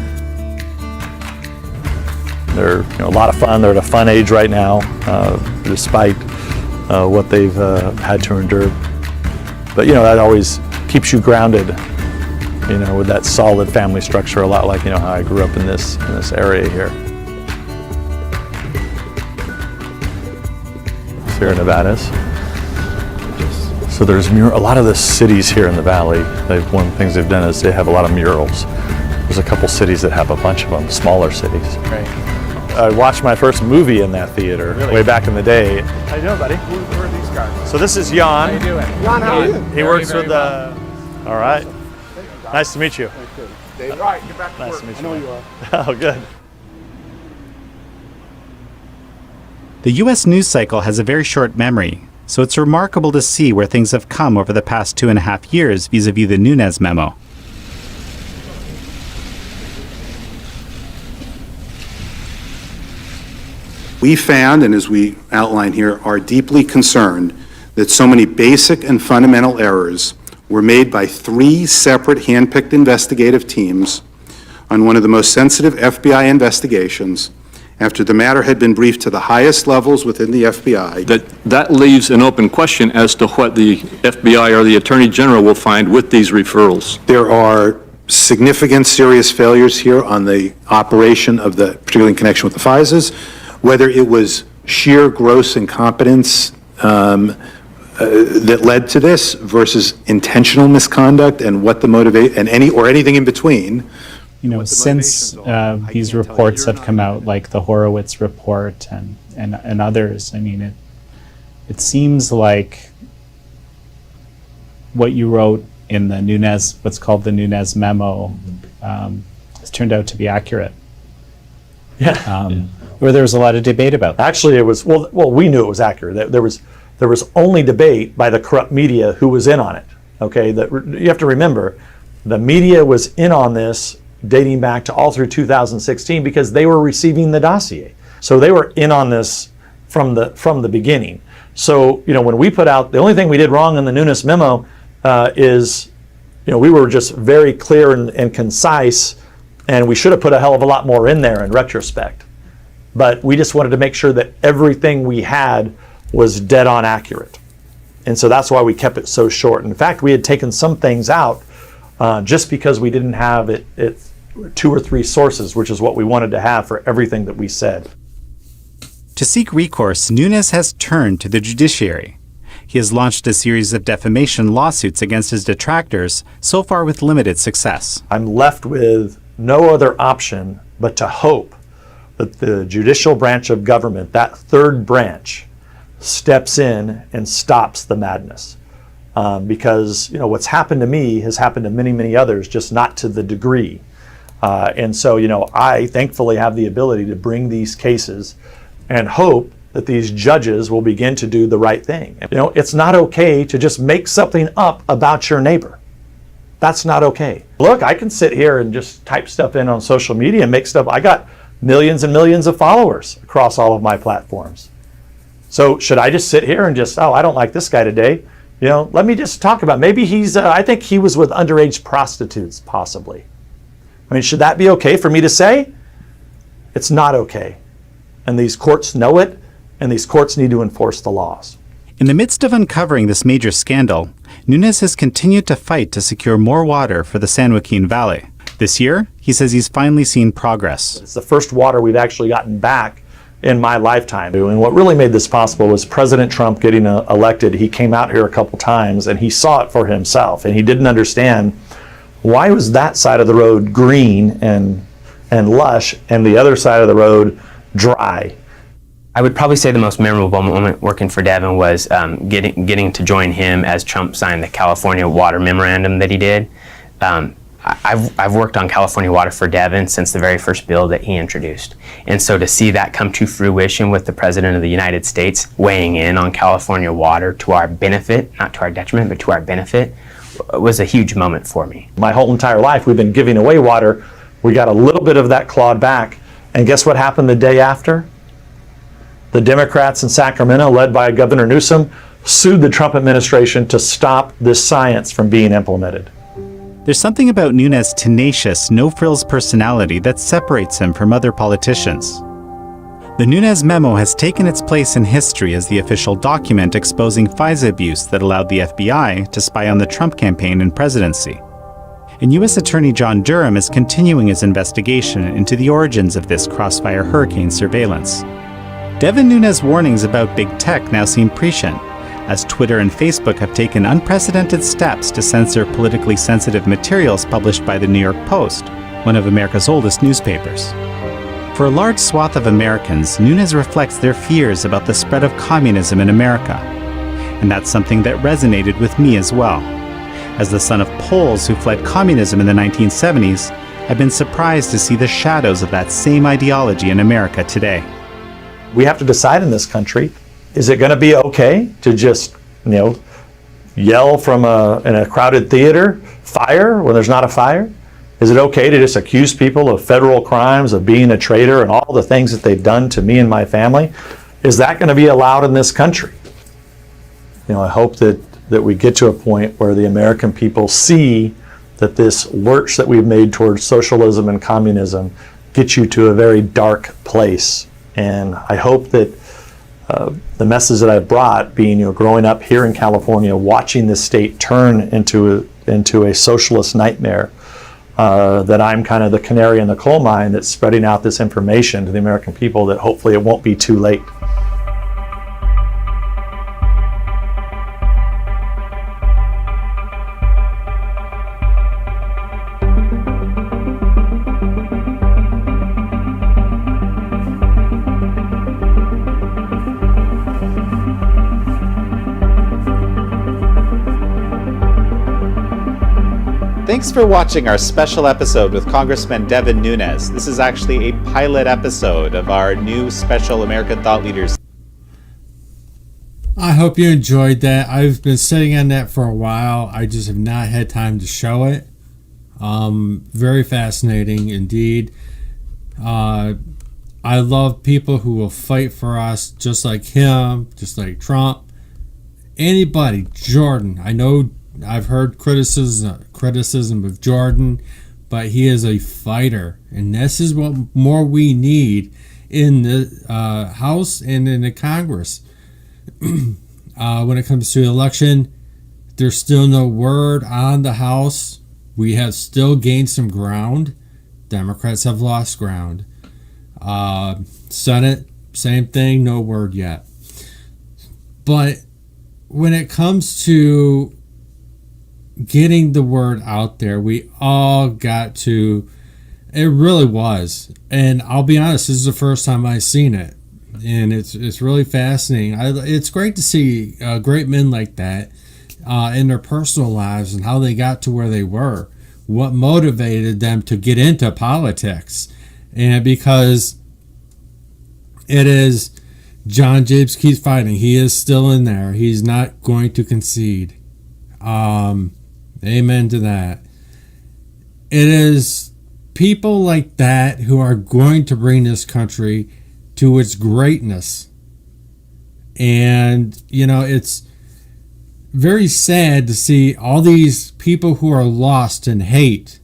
Speaker 22: They're a lot of fun. They're at a fun age right now, despite what they've had to endure. But that always keeps you grounded, with that solid family structure, a lot like how I grew up in this area here. Sierra Nevadas. So there's a lot of the cities here in the valley. One of the things they've done is they have a lot of murals. There's a couple cities that have a bunch of them, smaller cities.
Speaker 2: Right.
Speaker 22: I watched my first movie in that theater way back in the day. How you doing, buddy?
Speaker 3: Who are these guys?
Speaker 22: So this is Jan.
Speaker 3: How you doing? Jan, how are you?
Speaker 22: He works with the. All right. Nice to meet you.
Speaker 3: All right, get back to
Speaker 22: Nice
Speaker 3: work.
Speaker 22: to meet
Speaker 3: I
Speaker 22: you.
Speaker 3: know you are.
Speaker 22: Oh, good.
Speaker 24: The U.S. news cycle has a very short memory, so it's remarkable to see where things have come over the past 2.5 years vis-a-vis the Nunes memo.
Speaker 3: We found, and as we outline here, are deeply concerned that so many basic and fundamental errors were made by 3 separate hand-picked investigative teams on one of the most sensitive FBI investigations after the matter had been briefed to the highest levels within the FBI.
Speaker 13: That leaves an open question as to what the FBI or the Attorney General will find with these referrals.
Speaker 3: There are significant serious failures here on the operation of particularly in connection with the FISAs, whether it was sheer gross incompetence that led to this versus intentional misconduct and what the motivate, and anything in between.
Speaker 2: Since these reports have come out, like the Horowitz report and others, I mean, it seems like what you wrote in the Nunes, what's called the Nunes memo, has turned out to be accurate.
Speaker 22: Yeah.
Speaker 2: Where there was a lot of debate about that.
Speaker 22: Actually, it was well. We knew it was accurate. There was only debate by the corrupt media who was in on it. Okay, you have to remember, the media was in on this dating back to all through 2016 because they were receiving the dossier. So they were in on this from the beginning. So when we put out, the only thing we did wrong in the Nunes memo is we were just very clear and concise, and we should have put a hell of a lot more in there in retrospect. But we just wanted to make sure that everything we had was dead on accurate. And so that's why we kept it so short. In fact, we had taken some things out just because we didn't have it 2 or 3 sources, which is what we wanted to have for everything that we said.
Speaker 24: To seek recourse, Nunes has turned to the judiciary. He has launched a series of defamation lawsuits against his detractors, so far with limited success.
Speaker 22: I'm left with no other option but to hope that the judicial branch of government, that third branch, steps in and stops the madness. Because what's happened to me has happened to many, many others, just not to the degree. And so I thankfully have the ability to bring these cases and hope that these judges will begin to do the right thing. It's not okay to just make something up about your neighbor. That's not okay. Look, I can sit here and just type stuff in on social media and make stuff. I got millions and millions of followers across all of my platforms. So should I just sit here and just, I don't like this guy today. Let me just talk about, maybe I think he was with underage prostitutes, possibly. I mean, should that be okay for me to say? It's not okay. And these courts know it, and these courts need to enforce the laws.
Speaker 24: In the midst of uncovering this major scandal, Nunes has continued to fight to secure more water for the San Joaquin Valley. This year, he says he's finally seen progress.
Speaker 22: It's the first water we've actually gotten back in my lifetime. And what really made this possible was President Trump getting elected. He came out here a couple times and he saw it for himself, and he didn't understand why was that side of the road green and lush and the other side of the road dry.
Speaker 12: I would probably say the most memorable moment working for Devin was getting to join him as Trump signed the California water memorandum that he did. I've worked on California water for Devin since the very first bill that he introduced. And so to see that come to fruition with the President of the United States weighing in on California water to our benefit, not to our detriment, but to our benefit, was a huge moment for me.
Speaker 22: My whole entire life, we've been giving away water. We got a little bit of that clawed back. And guess what happened the day after? The Democrats in Sacramento, led by Governor Newsom, sued the Trump administration to stop this science from being implemented.
Speaker 24: There's something about Nunes' tenacious, no-frills personality that separates him from other politicians. The Nunes memo has taken its place in history as the official document exposing FISA abuse that allowed the FBI to spy on the Trump campaign and presidency. And U.S. Attorney John Durham is continuing his investigation into the origins of this crossfire hurricane surveillance. Devin Nunes' warnings about big tech now seem prescient, as Twitter and Facebook have taken unprecedented steps to censor politically sensitive materials published by the New York Post, one of America's oldest newspapers. For a large swath of Americans, Nunes reflects their fears about the spread of communism in America. And that's something that resonated with me as well. As the son of Poles who fled communism in the 1970s, I've been surprised to see the shadows of that same ideology in America today.
Speaker 22: We have to decide in this country, is it going to be okay to just, yell from in a crowded theater, fire, when there's not a fire? Is it okay to just accuse people of federal crimes, of being a traitor, and all the things that they've done to me and my family? Is that going to be allowed in this country? I hope that we get to a point where the American people see that this lurch that we've made towards socialism and communism gets you to a very dark place. And I hope that the message that I've brought, being growing up here in California, watching this state turn into a socialist nightmare, that I'm kind of the canary in the coal mine that's spreading out this information to the American people, that hopefully it won't be too late.
Speaker 24: Thanks for watching our special episode with Congressman Devin Nunes. This is actually a pilot episode of our new special American Thought Leaders.
Speaker 9: I hope you enjoyed that. I've been sitting on that for a while. I just have not had time to show it. Very fascinating indeed. I love people who will fight for us, just like him, just like Trump. Anybody, Jordan. I know I've heard criticism of Jordan, but he is a fighter, and this is what more we need in the House and in the Congress. When it comes to the election, there's still no word on the House. We have still gained some ground. Democrats have lost ground. Senate, same thing, no word yet. But when it comes to getting the word out there, we all got to, it really was. And I'll be honest, this is the first time I've seen it. And it's really fascinating. It's great to see great men like that in their personal lives and how they got to where they were. What motivated them to get into politics. And because it is, John Jacobs keeps fighting. He is still in there. He's not going to concede. Amen to that. It has people like that who are going to bring this country to its greatness. And, it's very sad to see all these people who are lost in hate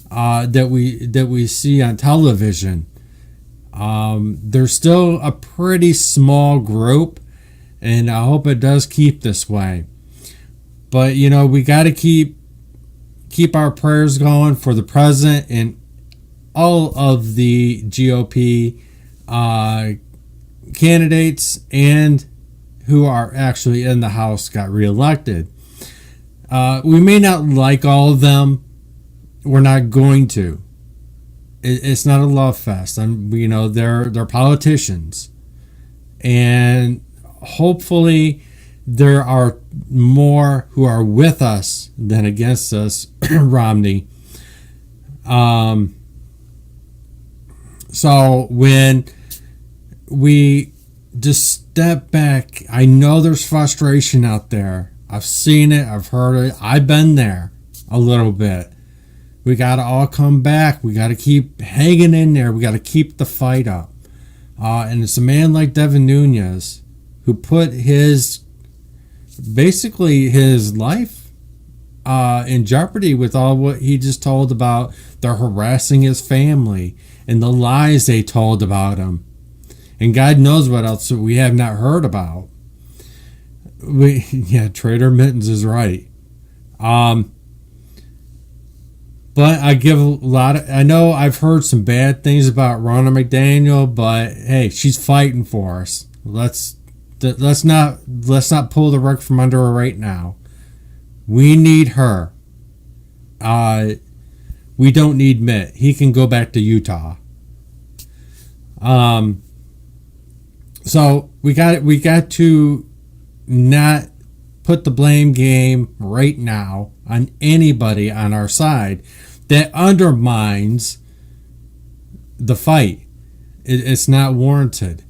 Speaker 9: that we see on television. They're still a pretty small group, and I hope it does keep this way. But we got to keep our prayers going for the president and all of the GOP candidates and who are actually in the House got reelected. We may not like all of them. We're not going to. It's not a love fest. They're politicians, and hopefully there are more who are with us than against us. Romney. So when we just step back, I know there's frustration out there. I've seen it. I've heard it. I've been there a little bit. We got to all come back. We got to keep hanging in there. We got to keep the fight up. And it's a man like Devin Nunes who put his life in jeopardy with all what he just told about. They're harassing his family and the lies they told about him. And God knows what else we have not heard about. Trader Mittens is right. But I give I know I've heard some bad things about Ronna McDaniel, but hey, she's fighting for us. Let's not pull the rug from under her right now. We need her. We don't need Mitt. He can go back to Utah. So we got to not put the blame game right now on anybody on our side that undermines the fight. It's not warranted.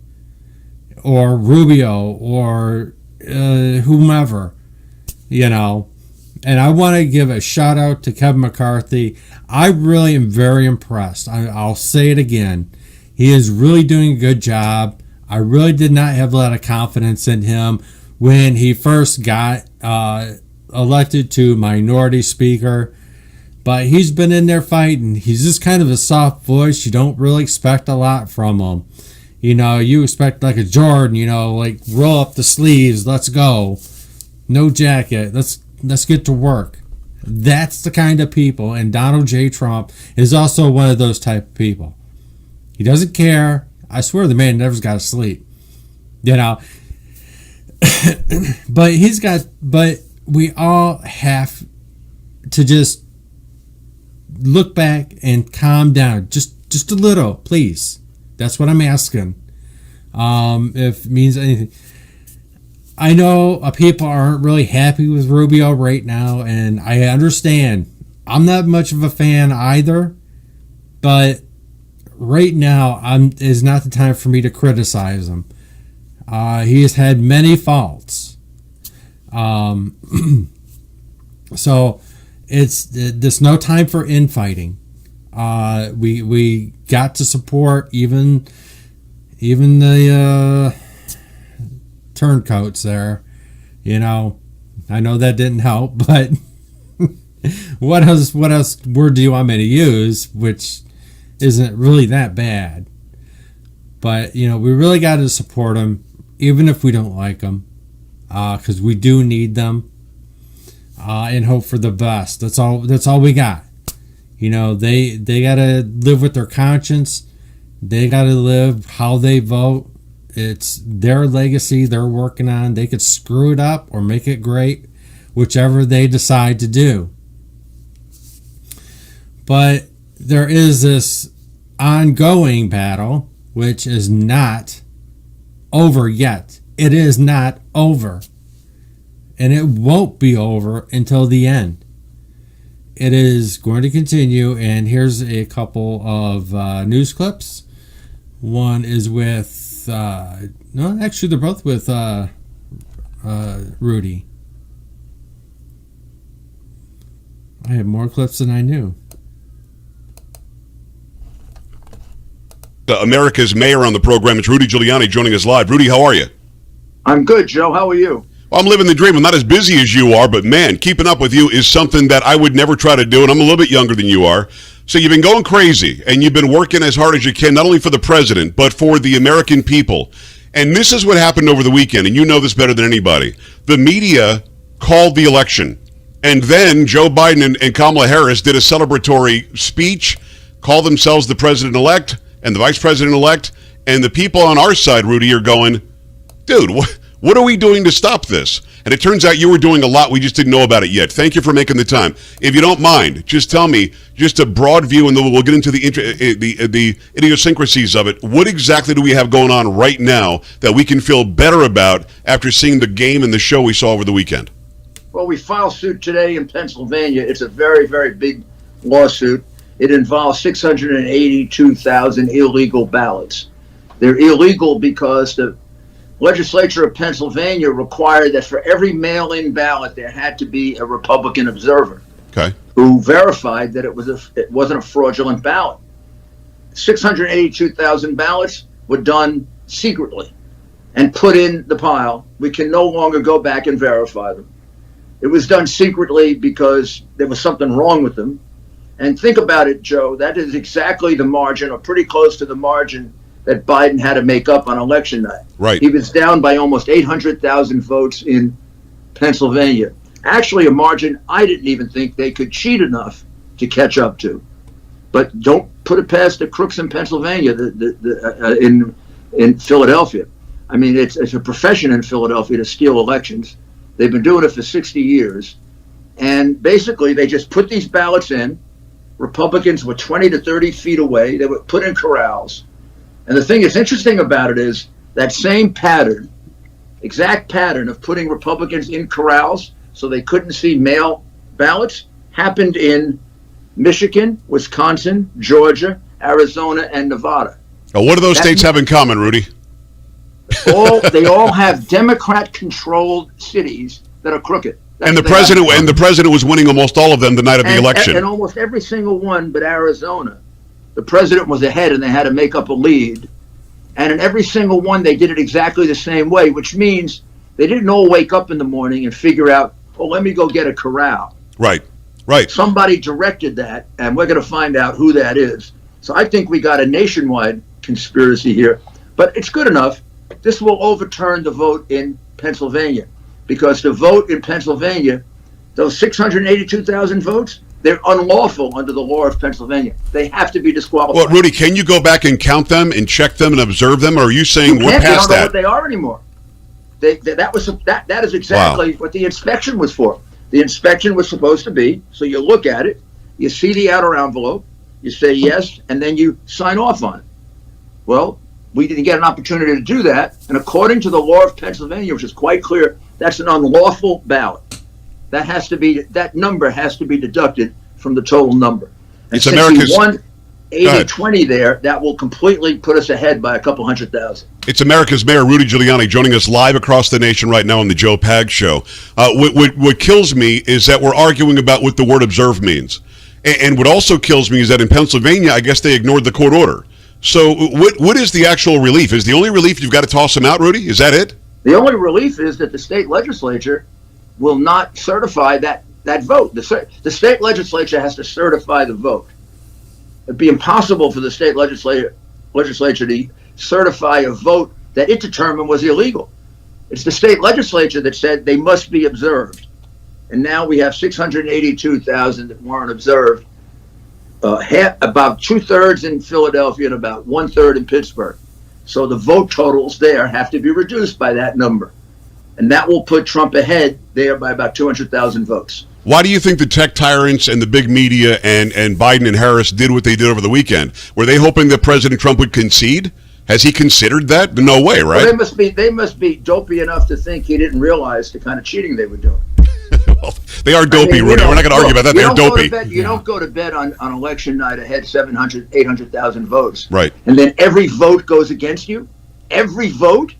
Speaker 9: Or Rubio or whomever, And I want to give a shout out to Kevin McCarthy. I really am very impressed. I'll say it again. He is really doing a good job. I really did not have a lot of confidence in him when he first got elected to minority speaker. But he's been in there fighting. He's just kind of a soft voice. You don't really expect a lot from him. You expect like a Jordan, like roll up the sleeves, let's go. No jacket, let's get to work. That's the kind of people, and Donald J. Trump is also one of those type of people. He doesn't care. I swear the man never's got to sleep. But we all have to just look back and calm down. Just a little, please. That's what I'm asking. If it means anything. I know people aren't really happy with Rubio right now, and I understand. I'm not much of a fan either, but right now is not the time for me to criticize him. He has had many faults. So there's no time for infighting. We got to support even the turncoats there. I know that didn't help, but what else word do you want me to use, which isn't really that bad? But we really got to support them, even if we don't like them, because we do need them, and hope for the best. That's all we got. They got to live with their conscience. They got to live how they vote. It's their legacy they're working on. They could screw it up or make it great, whichever they decide to do. But there is this ongoing battle, which is not over yet. It is not over. And it won't be over until the end. It is going to continue, and here's a couple of news clips. One is with, no, actually they're both with Rudy. I have more clips than I knew.
Speaker 14: America's mayor on the program. It's Rudy Giuliani joining us live. Rudy, how are you?
Speaker 15: I'm good, Joe. How are you?
Speaker 14: Well, I'm living the dream. I'm not as busy as you are, but man, keeping up with you is something that I would never try to do, and I'm a little bit younger than you are. So you've been going crazy, and you've been working as hard as you can, not only for the president, but for the American people. And this is what happened over the weekend, and you know this better than anybody. The media called the election, and then Joe Biden and Kamala Harris did a celebratory speech, called themselves the president-elect and the vice president-elect, and the people on our side, Rudy, are going, dude, what are we doing to stop this? And it turns out you were doing a lot. We just didn't know about it yet. Thank you for making the time. If you don't mind, just tell me, just a broad view, and then we'll get into the idiosyncrasies of it. What exactly do we have going on right now that we can feel better about after seeing the game and the show we saw over the weekend?
Speaker 15: Well, we filed suit today in Pennsylvania. It's a very, very big lawsuit. It involves 682,000 illegal ballots. They're illegal because the legislature of Pennsylvania required that for every mail-in ballot there had to be a Republican observer who verified that it wasn't a fraudulent ballot. 682,000 ballots were done secretly and put in the pile. We can no longer go back and verify them. It was done secretly because there was something wrong with them. And think about it, Joe, that is exactly the margin, or pretty close to the margin, that Biden had to make up on election night.
Speaker 14: Right.
Speaker 15: He was down by almost 800,000 votes in Pennsylvania. Actually, a margin I didn't even think they could cheat enough to catch up to. But don't put it past the crooks in Pennsylvania, in Philadelphia. I mean, it's a profession in Philadelphia to steal elections. They've been doing it for 60 years. And basically, they just put these ballots in. Republicans were 20 to 30 feet away. They were put in corrals. And the thing that's interesting about it is that same pattern, exact pattern of putting Republicans in corrals so they couldn't see mail ballots, happened in Michigan, Wisconsin, Georgia, Arizona, and Nevada.
Speaker 14: Now, what do those states have in common, Rudy?
Speaker 15: They all have Democrat-controlled cities that are crooked.
Speaker 14: And the president was winning almost all of them the night of the election.
Speaker 15: And almost every single one but Arizona, the president was ahead and they had to make up a lead. And in every single one, they did it exactly the same way, which means they didn't all wake up in the morning and figure out, oh, let me go get a corral.
Speaker 14: Right, right.
Speaker 15: Somebody directed that, and we're going to find out who that is. So I think we got a nationwide conspiracy here. But it's good enough. This will overturn the vote in Pennsylvania, because the vote in Pennsylvania, those 682,000 votes, they're unlawful under the law of Pennsylvania. They have to be disqualified.
Speaker 14: Well, Rudy, can you go back and count them and check them and observe them, or are you saying we're past that?
Speaker 15: They don't know what they are anymore. That is exactly what the inspection was for. The inspection was supposed to be, so you look at it, you see the outer envelope, you say yes, and then you sign off on it. Well, we didn't get an opportunity to do that, and according to the law of Pennsylvania, which is quite clear, that's an unlawful ballot. That number has to be deducted from the total number. And
Speaker 14: it's America's
Speaker 15: 80-20 there, that will completely put us ahead by a couple 100,000.
Speaker 14: It's America's Mayor Rudy Giuliani joining us live across the nation right now on the Joe Pag Show. What kills me is that we're arguing about what the word observe means. And what also kills me is that in Pennsylvania, I guess they ignored the court order. So what is the actual relief? Is the only relief you've got to toss them out, Rudy? Is that it?
Speaker 15: The only relief is that the state legislature will not certify that vote. The state legislature has to certify the vote. It'd be impossible for the state legislature to certify a vote that it determined was illegal. It's the state legislature that said they must be observed. And now we have 682,000 that weren't observed. About 2/3 in Philadelphia and about 1/3 in Pittsburgh. So the vote totals there have to be reduced by that number. And that will put Trump ahead there by about 200,000 votes.
Speaker 14: Why do you think the tech tyrants and the big media and Biden and Harris did what they did over the weekend? Were they hoping that President Trump would concede? Has he considered that? No way, right?
Speaker 15: Well, they must be dopey enough to think he didn't realize the kind of cheating they were doing.
Speaker 14: Well, they are dopey, Rudy. We're not going to argue about that. They're dopey.
Speaker 15: You don't go to bed on election night ahead 700, 800,000 votes.
Speaker 14: Right.
Speaker 15: And then every vote goes against you? Every vote?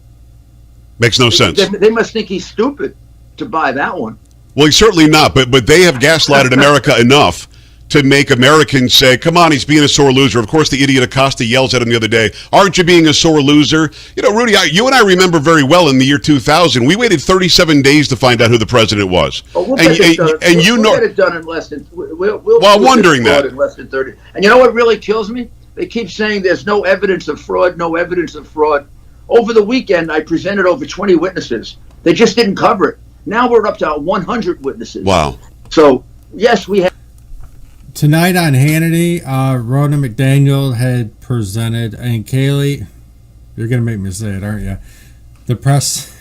Speaker 14: Makes no sense.
Speaker 15: They must think he's stupid to buy that one.
Speaker 14: Well, he's certainly not, but they have gaslighted America enough to make Americans say, come on, he's being a sore loser. Of course, the idiot Acosta yells at him the other day, aren't you being a sore loser? You know, Rudy, you and I remember very well in the year 2000, we waited 37 days to find out who the president was.
Speaker 15: We'll get it done in less than, I'm
Speaker 14: wondering that.
Speaker 15: In less than 30. And you know what really kills me? They keep saying there's no evidence of fraud, no evidence of fraud. Over the weekend, I presented over 20 witnesses. They just didn't cover it. Now we're up to 100 witnesses.
Speaker 14: Wow.
Speaker 15: So, yes, we have.
Speaker 9: Tonight on Hannity, Rhoda McDaniel had presented, and Kaylee, you're going to make me say it, aren't you? The press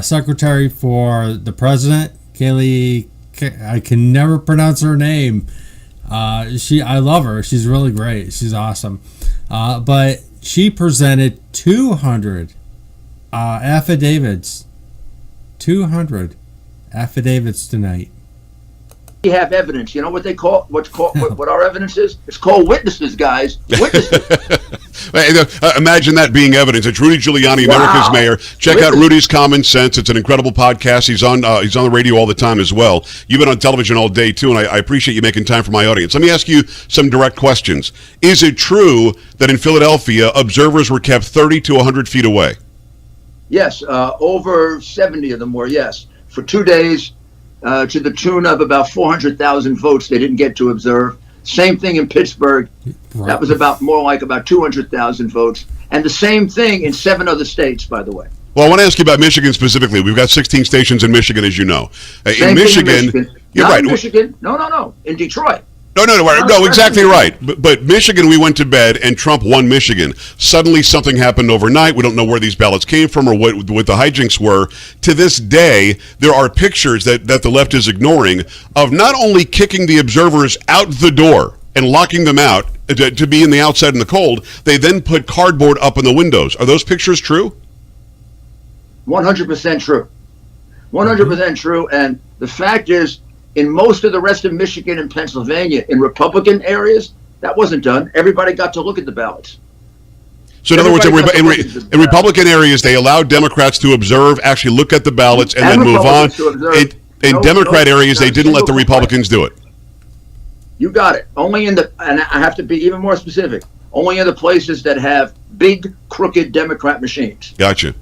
Speaker 9: secretary for the president, Kaylee, I can never pronounce her name. I love her. She's really great. She's awesome. But she presented 200 affidavits. 200 affidavits tonight.
Speaker 15: We have evidence. You know what they call what our evidence is? It's called witnesses, guys. Witnesses.
Speaker 14: Imagine that being evidence. It's Rudy Giuliani, America's mayor. Check out Rudy's Common Sense. It's an incredible podcast. He's on the radio all the time as well. You've been on television all day too, and I appreciate you making time for my audience. Let me ask you some direct questions. Is it true that in Philadelphia, observers were kept 30 to 100 feet away?
Speaker 15: Yes, over 70 of them were, yes. For 2 days, to the tune of about 400,000 votes they didn't get to observe. Same thing in Pittsburgh.
Speaker 9: Right.
Speaker 15: That was about 200,000 votes. And the same thing in 7 other states, by the way.
Speaker 14: Well, I want to ask you about Michigan specifically. We've got 16 stations in Michigan, as you know.
Speaker 15: In Michigan.
Speaker 14: You're
Speaker 15: Not
Speaker 14: right.
Speaker 15: in Michigan. No. In Detroit.
Speaker 14: No, exactly right. But Michigan, we went to bed, and Trump won Michigan. Suddenly, something happened overnight. We don't know where these ballots came from or what the hijinks were. To this day, there are pictures that the left is ignoring of not only kicking the observers out the door and locking them out to be in the outside in the cold, they then put cardboard up in the windows. Are those pictures true?
Speaker 15: 100% true. 100% true. And the fact is, in most of the rest of Michigan and Pennsylvania, in Republican areas, that wasn't done. Everybody got to look at the ballots.
Speaker 14: So in other words, in Republican areas, they allowed Democrats to observe, actually look at the ballots, and then move on. In Democrat areas, they didn't let the Republicans do it.
Speaker 15: You got it. Only and I have to be even more specific, only in the places that have big, crooked Democrat machines.
Speaker 14: Gotcha.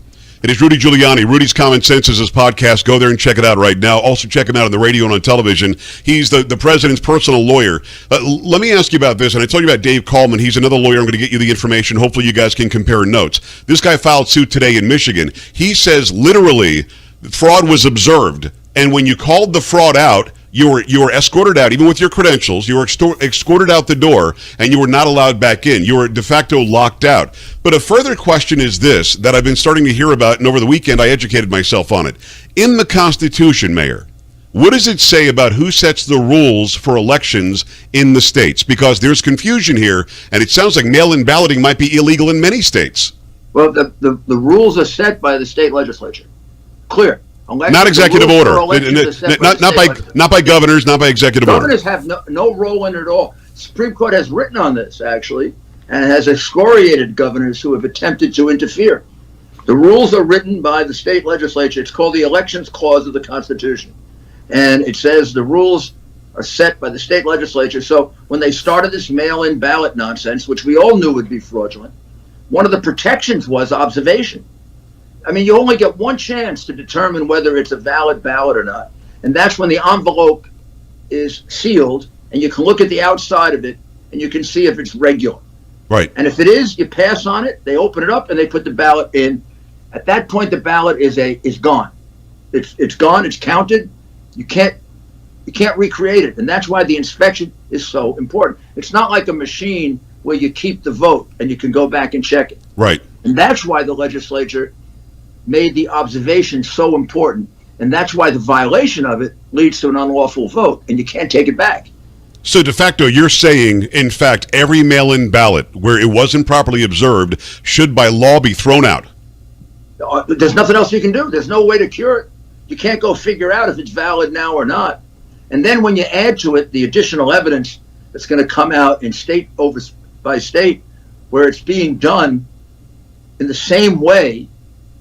Speaker 14: It is Rudy Giuliani. Rudy's Common Sense is his podcast. Go there and check it out right now. Also check him out on the radio and on television. He's the president's personal lawyer. Let me ask you about this, and I told you about Dave Coleman. He's another lawyer. I'm going to get you the information. Hopefully you guys can compare notes. This guy filed suit today in Michigan. He says literally fraud was observed, and when you called the fraud out, you were escorted out, even with your credentials. You were escorted out the door, and you were not allowed back in. You were de facto locked out. But a further question is this, that I've been starting to hear about, and over the weekend I educated myself on it. In the Constitution, Mayor, what does it say about who sets the rules for elections in the states? Because there's confusion here, and it sounds like mail-in balloting might be illegal in many states.
Speaker 15: Well, the rules are set by the state legislature. Clear.
Speaker 14: Not executive order. Not by governors, not by executive order.
Speaker 15: Governors have no role in it at all. Supreme Court has written on this, actually, and has excoriated governors who have attempted to interfere. The rules are written by the state legislature. It's called the Elections Clause of the Constitution. And it says the rules are set by the state legislature. So when they started this mail-in ballot nonsense, which we all knew would be fraudulent, one of the protections was observation. I mean, you only get one chance to determine whether it's a valid ballot or not. And that's when the envelope is sealed, and you can look at the outside of it, and you can see if it's regular.
Speaker 14: Right.
Speaker 15: And if it is, you pass on it, they open it up, and they put the ballot in. At that point, the ballot is gone. It's gone, it's counted. You can't recreate it. And that's why the inspection is so important. It's not like a machine where you keep the vote, and you can go back and check it.
Speaker 14: Right.
Speaker 15: And that's why the legislature made the observation so important, and that's why the violation of it leads to an unlawful vote, and you can't take it back.
Speaker 14: So de facto, you're saying, in fact, every mail-in ballot where it wasn't properly observed should by law be thrown out?
Speaker 15: There's nothing else you can do. There's no way to cure it. You can't go figure out if it's valid now or not. And then when you add to it the additional evidence that's going to come out in state by state, where it's being done in the same way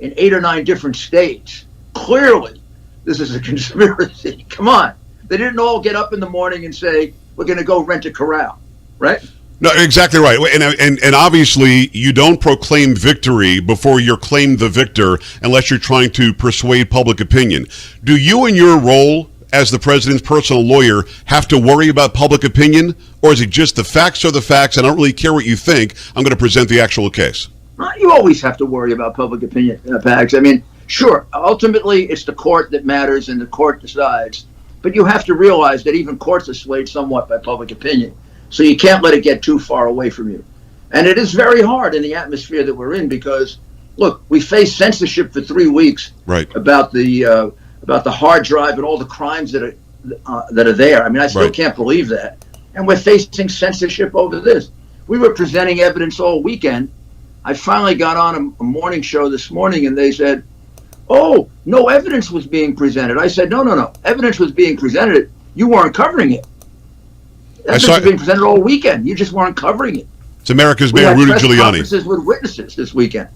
Speaker 15: in 8 or 9 different states, clearly this is a conspiracy. Come on. They didn't all get up in the morning and say, we're going to go rent a corral, right?
Speaker 14: No, exactly right. And obviously, you don't proclaim victory before you're claimed the victor unless you're trying to persuade public opinion. Do you, in your role as the president's personal lawyer, have to worry about public opinion? Or is it just the facts are the facts, and I don't really care what you think, I'm going to present the actual case?
Speaker 15: You always have to worry about public opinion, Pags. I mean, sure, ultimately it's the court that matters and the court decides. But you have to realize that even courts are swayed somewhat by public opinion. So you can't let it get too far away from you. And it is very hard in the atmosphere that we're in because, look, we faced censorship for 3 weeks about the hard drive and all the crimes that are there. I mean, I still can't believe that. And we're facing censorship over this. We were presenting evidence all weekend. I finally got on a morning show this morning and they said, oh, no evidence was being presented. I said, no. Evidence was being presented. You weren't covering it. Evidence was being presented all weekend. You just weren't covering it.
Speaker 14: It's America's Mayor Rudy Giuliani.
Speaker 15: Conferences with witnesses this weekend.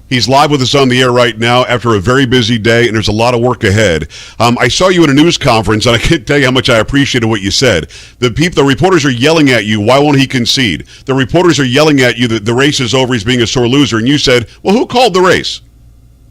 Speaker 14: He's live with us on the air right now after a very busy day, and there's a lot of work ahead. I saw you at a news conference, and I can't tell you how much I appreciated what you said. The reporters are yelling at you, why won't he concede? The reporters are yelling at you that the race is over, he's being a sore loser, and you said, well, who called the race?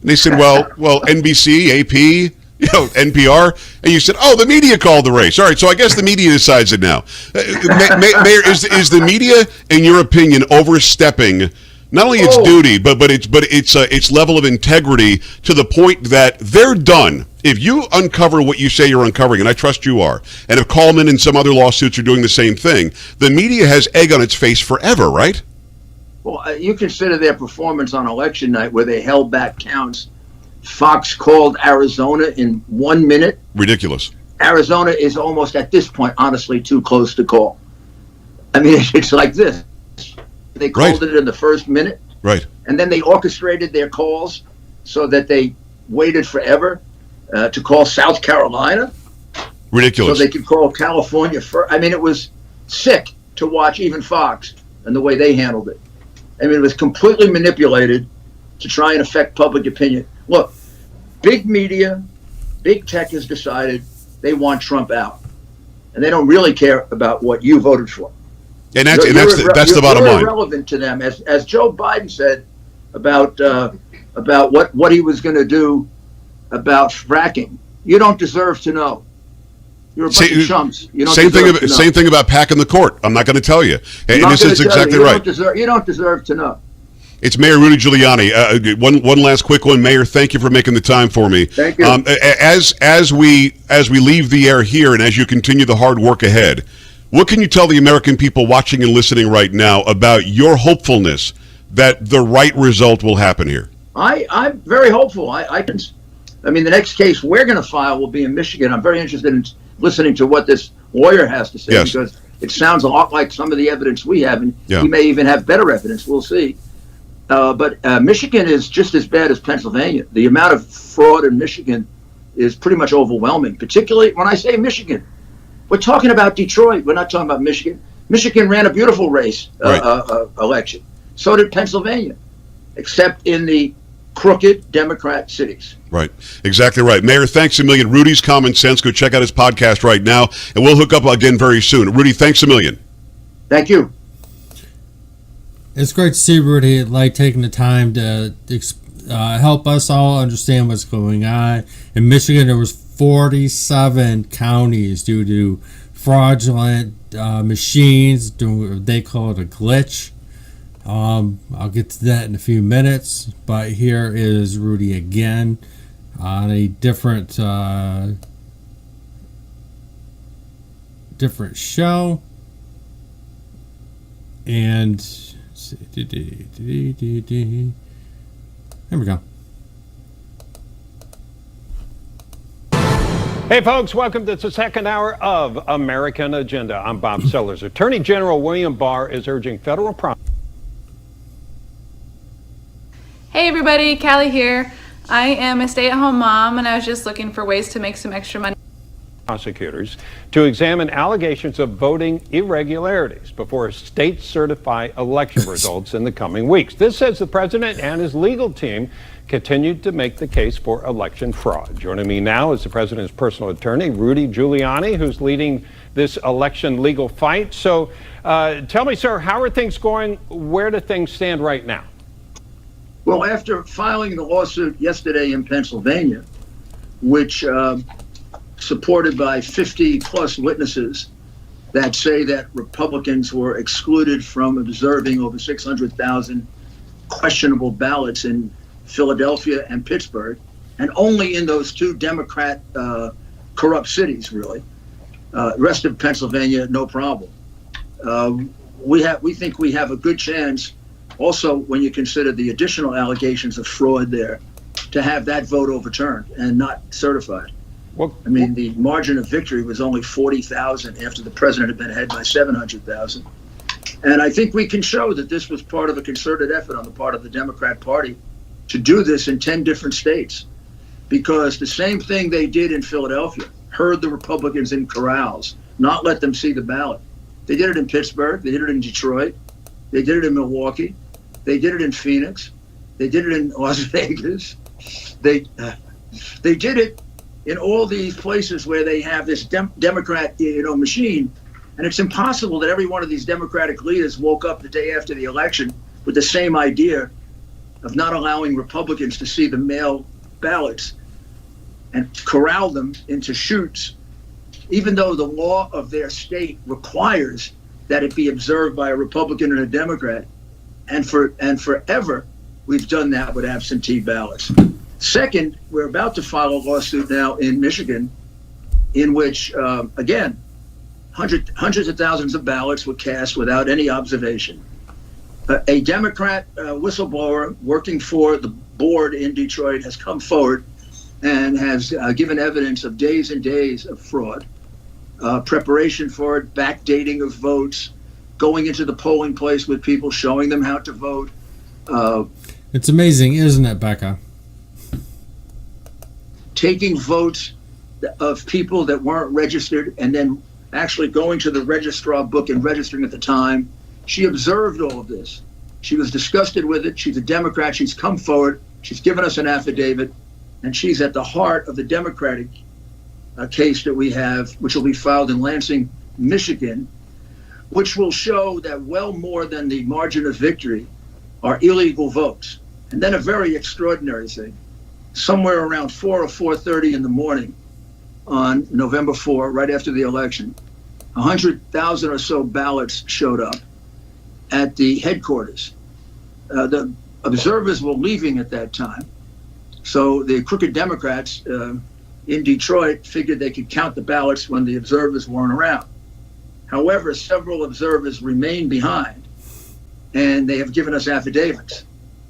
Speaker 14: And they said, well, NBC, AP, NPR, and you said, oh, the media called the race. All right, so I guess the media decides it now. Mayor, is the media, in your opinion, overstepping not only its duty, but its level of integrity to the point that they're done? If you uncover what you say you're uncovering, and I trust you are, and if Coleman and some other lawsuits are doing the same thing, the media has egg on its face forever, right?
Speaker 15: Well, you consider their performance on election night where they held back counts. Fox called Arizona in 1 minute.
Speaker 14: Ridiculous.
Speaker 15: Arizona is almost at this point, honestly, too close to call. I mean, it's like this. They called it in the first minute.
Speaker 14: Right.
Speaker 15: And then they orchestrated their calls so that they waited forever to call South Carolina.
Speaker 14: Ridiculous.
Speaker 15: So they could call California first. I mean, it was sick to watch even Fox and the way they handled it. I mean, it was completely manipulated to try and affect public opinion. Look, big media, big tech has decided they want Trump out. And they don't really care about what you voted for.
Speaker 14: And that's the bottom line.
Speaker 15: You're irrelevant to them. As Joe Biden said about what he was going to do about fracking, you don't deserve to know. You're a bunch of chumps. You don't
Speaker 14: same thing about packing the court. I'm not going to tell you. And this is exactly right.
Speaker 15: You don't deserve to know.
Speaker 14: It's Mayor Rudy Giuliani. One last quick one, Mayor. Thank you for making the time for me.
Speaker 15: Thank you.
Speaker 14: As we leave the air here, and as you continue the hard work ahead, what can you tell the American people watching and listening right now about your hopefulness that the right result will happen here?
Speaker 15: I'm very hopeful. I mean, the next case we're going to file will be in Michigan. I'm very interested in listening to what this lawyer has to say because it sounds a lot like some of the evidence we have, and he may even have better evidence. We'll see. But Michigan is just as bad as Pennsylvania. The amount of fraud in Michigan is pretty much overwhelming, particularly when I say Michigan. We're talking about Detroit. We're not talking about Michigan. Michigan ran a beautiful race election. So did Pennsylvania, except in the crooked Democrat cities.
Speaker 14: Right. Exactly right. Mayor, thanks a million. Rudy's Common Sense. Go check out his podcast right now, and we'll hook up again very soon. Rudy, thanks a million.
Speaker 15: Thank you.
Speaker 9: It's great to see Rudy taking the time to help us all understand what's going on. In Michigan, there was 47 counties due to fraudulent machines. They call it a glitch. I'll get to that in a few minutes. But here is Rudy again on a different show. And there we go.
Speaker 7: Hey folks, welcome to the second hour of American Agenda. I'm Bob Sellers. Attorney General William Barr is urging federal
Speaker 16: Hey everybody, Callie here. I am a stay-at-home mom and I was just looking for ways to make some extra money.
Speaker 7: prosecutors to examine allegations of voting irregularities before states certify election results in the coming weeks. This says the president and his legal team continued to make the case for election fraud. Joining me now is the president's personal attorney, Rudy Giuliani, who's leading this election legal fight. So tell me, sir, how are things going? Where do things stand right now?
Speaker 15: Well, after filing the lawsuit yesterday in Pennsylvania, which supported by 50 plus witnesses that say that Republicans were excluded from observing over 600,000 questionable ballots in Philadelphia and Pittsburgh, and only in those two Democrat corrupt cities, really. Rest of Pennsylvania, no problem. We think we have a good chance, also when you consider the additional allegations of fraud there, to have that vote overturned and not certified. I mean, the margin of victory was only 40,000 after the president had been ahead by 700,000. And I think we can show that this was part of a concerted effort on the part of the Democrat Party to do this in 10 different states. Because the same thing they did in Philadelphia, herd the Republicans in corrals, not let them see the ballot. They did it in Pittsburgh, they did it in Detroit, they did it in Milwaukee, they did it in Phoenix, they did it in Las Vegas. They did it in all these places where they have this Democrat, machine, and it's impossible that every one of these Democratic leaders woke up the day after the election with the same idea of not allowing Republicans to see the mail ballots and corral them into chutes, even though the law of their state requires that it be observed by a Republican and a Democrat, and forever we've done that with absentee ballots. Second, we're about to file a lawsuit now in Michigan in which, again, hundreds of thousands of ballots were cast without any observation. A Democrat whistleblower working for the board in Detroit has come forward and has given evidence of days and days of fraud, preparation for it, backdating of votes, going into the polling place with people, showing them how to vote.
Speaker 9: It's amazing, isn't it, Becca?
Speaker 15: Taking votes of people that weren't registered and then actually going to the registrar book and registering at the time. She observed all of this. She was disgusted with it. She's a Democrat. She's come forward. She's given us an affidavit, and she's at the heart of the Democratic case that we have, which will be filed in Lansing, Michigan, which will show that well more than the margin of victory are illegal votes. And then a very extraordinary thing. Somewhere around 4 or 4:30 in the morning on November 4, right after the election, 100,000 or so ballots showed up at the headquarters. The observers were leaving at that time. So the crooked Democrats in Detroit figured they could count the ballots when the observers weren't around. However, several observers remained behind, and they have given us affidavits.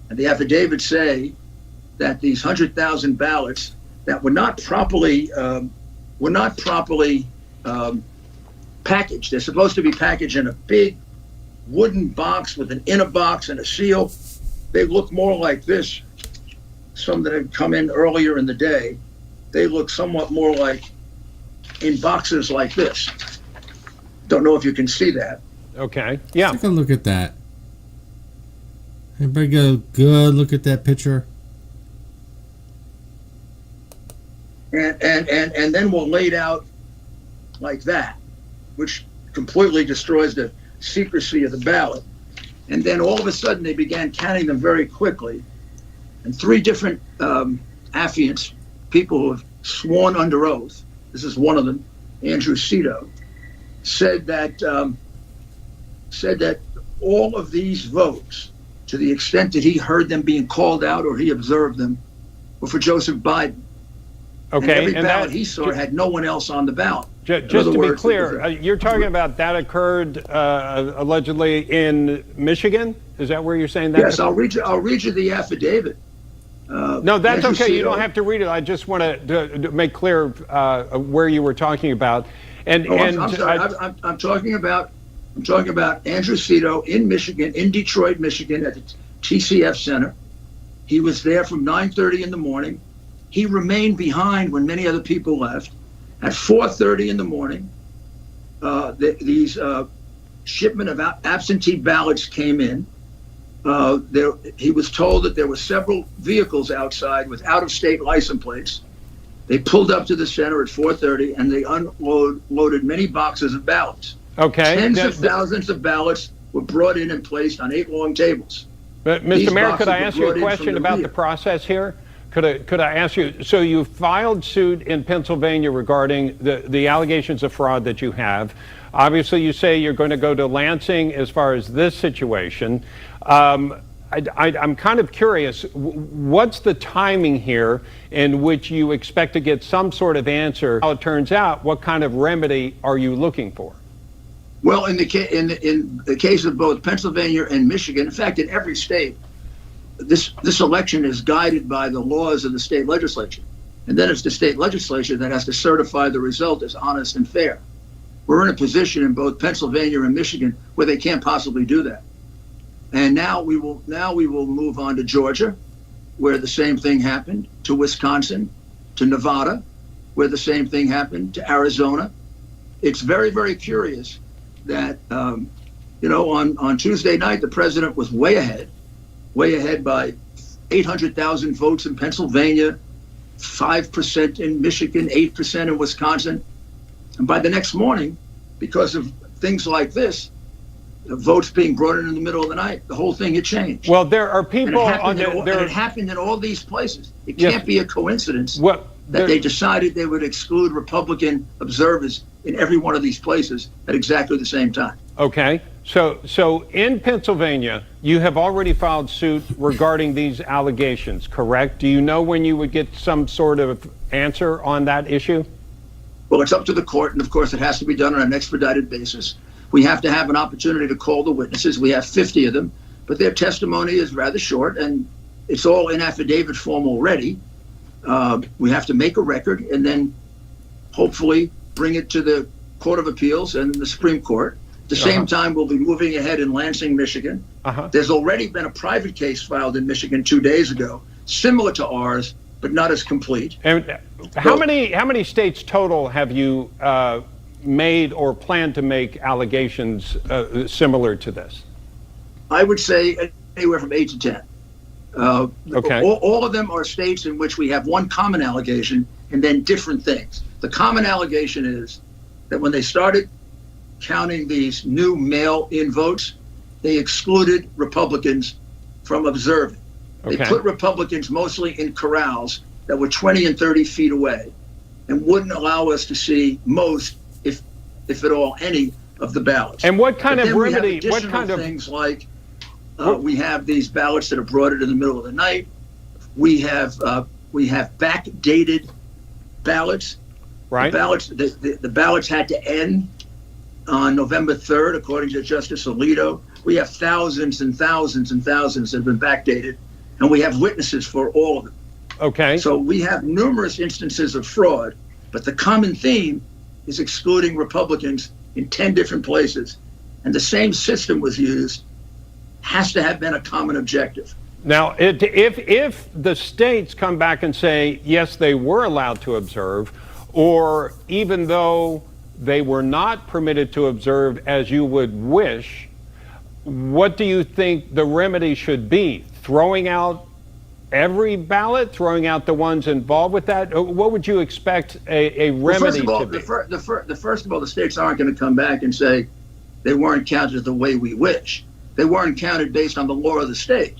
Speaker 15: And the affidavits say that these 100,000 ballots that were not properly packaged. They're supposed to be packaged in a big wooden box with an inner box and a seal. They look more like this. Some that had come in earlier in the day, they look somewhat more like in boxes like this. Don't know if you can see that.
Speaker 7: Okay, yeah.
Speaker 9: Take a look at that. Everybody get a good look at that picture.
Speaker 15: And then we're laid out like that, which completely destroys the secrecy of the ballot. And then all of a sudden they began counting them very quickly. And three different affiants, people who have sworn under oath, this is one of them, Andrew Cito, said that all of these votes, to the extent that he heard them being called out or he observed them, were for Joseph Biden.
Speaker 7: Okay,
Speaker 15: and every ballot he saw had no one else on the ballot.
Speaker 7: Just to be clear, you're talking about that occurred allegedly in Michigan? Is that where you're saying that?
Speaker 15: Yes, I'll read you the affidavit.
Speaker 7: No, that's
Speaker 15: Andrew
Speaker 7: okay.
Speaker 15: Cito.
Speaker 7: You don't have to read it. I just want to make clear where you were talking about.
Speaker 15: I'm sorry. I'm talking about Andrew Cito in Michigan, in Detroit, Michigan, at the TCF Center. He was there from 9:30 in the morning. He remained behind when many other people left. At 4:30 in the morning, these shipment of absentee ballots came in. He was told that there were several vehicles outside with out-of-state license plates. They pulled up to the center at 4:30 and they unloaded many boxes of ballots.
Speaker 7: Okay.
Speaker 15: Tens of thousands of ballots were brought in and placed on 8 long tables.
Speaker 7: But Mr. Mayor, could I ask you a question about the process here? Could I ask you, so you filed suit in Pennsylvania regarding the allegations of fraud that you have. Obviously, you say you're going to go to Lansing as far as this situation. I'm kind of curious, what's the timing here in which you expect to get some sort of answer? How it turns out, what kind of remedy are you looking for?
Speaker 15: Well, in the case of both Pennsylvania and Michigan, in fact, in every state, this election is guided by the laws of the state legislature. And then it's the state legislature that has to certify the result as honest and fair. We're in a position in both Pennsylvania and Michigan where they can't possibly do that. And now we will move on to Georgia, where the same thing happened, to Wisconsin, to Nevada, where the same thing happened, to Arizona. It's very, very curious that, on Tuesday night, the president was way ahead by 800,000 votes in Pennsylvania, 5% in Michigan, 8% in Wisconsin. And by the next morning, because of things like this, the votes being brought in the middle of the night, the whole thing had changed.
Speaker 7: Well, there are people
Speaker 15: it happened in all these places. It can't be a coincidence that they decided they would exclude Republican observers in every one of these places at exactly the same time.
Speaker 7: Okay, so in Pennsylvania, you have already filed suit regarding these allegations, correct? Do you know when you would get some sort of answer on that issue?
Speaker 15: Well, it's up to the court, and of course it has to be done on an expedited basis. We have to have an opportunity to call the witnesses. We have 50 of them, but their testimony is rather short, and it's all in affidavit form already. We have to make a record and then hopefully bring it to the Court of Appeals and the Supreme Court. At the same time, we'll be moving ahead in Lansing, Michigan. There's already been a private case filed in Michigan 2 days ago, similar to ours, but not as complete.
Speaker 7: And how many states total have you made or plan to make allegations similar to this?
Speaker 15: I would say anywhere from 8 to 10.
Speaker 7: Okay.
Speaker 15: All of them are states in which we have one common allegation and then different things. The common allegation is that when they started counting these new mail-in votes, they excluded Republicans from observing. They put Republicans mostly in corrals that were 20 and 30 feet away and wouldn't allow us to see most, if at all, any of the ballots.
Speaker 7: And what kind of remedy?
Speaker 15: What kind of things like we have these ballots that are brought in the middle of the night. We have backdated ballots.
Speaker 7: Right.
Speaker 15: The ballots had to end on November 3rd, according to Justice Alito. We have thousands and thousands and thousands that have been backdated, and we have witnesses for all of them.
Speaker 7: Okay.
Speaker 15: So we have numerous instances of fraud, but the common theme is excluding Republicans in 10 different places. And the same system was used, has to have been a common objective.
Speaker 7: Now, if the states come back and say, yes, they were allowed to observe, or even though they were not permitted to observe as you would wish, what do you think the remedy should be? Throwing out every ballot, throwing out the ones involved with that? What would you expect a remedy to be?
Speaker 15: First of all, the states aren't going to come back and say they weren't counted the way we wish. They weren't counted based on the law of the state.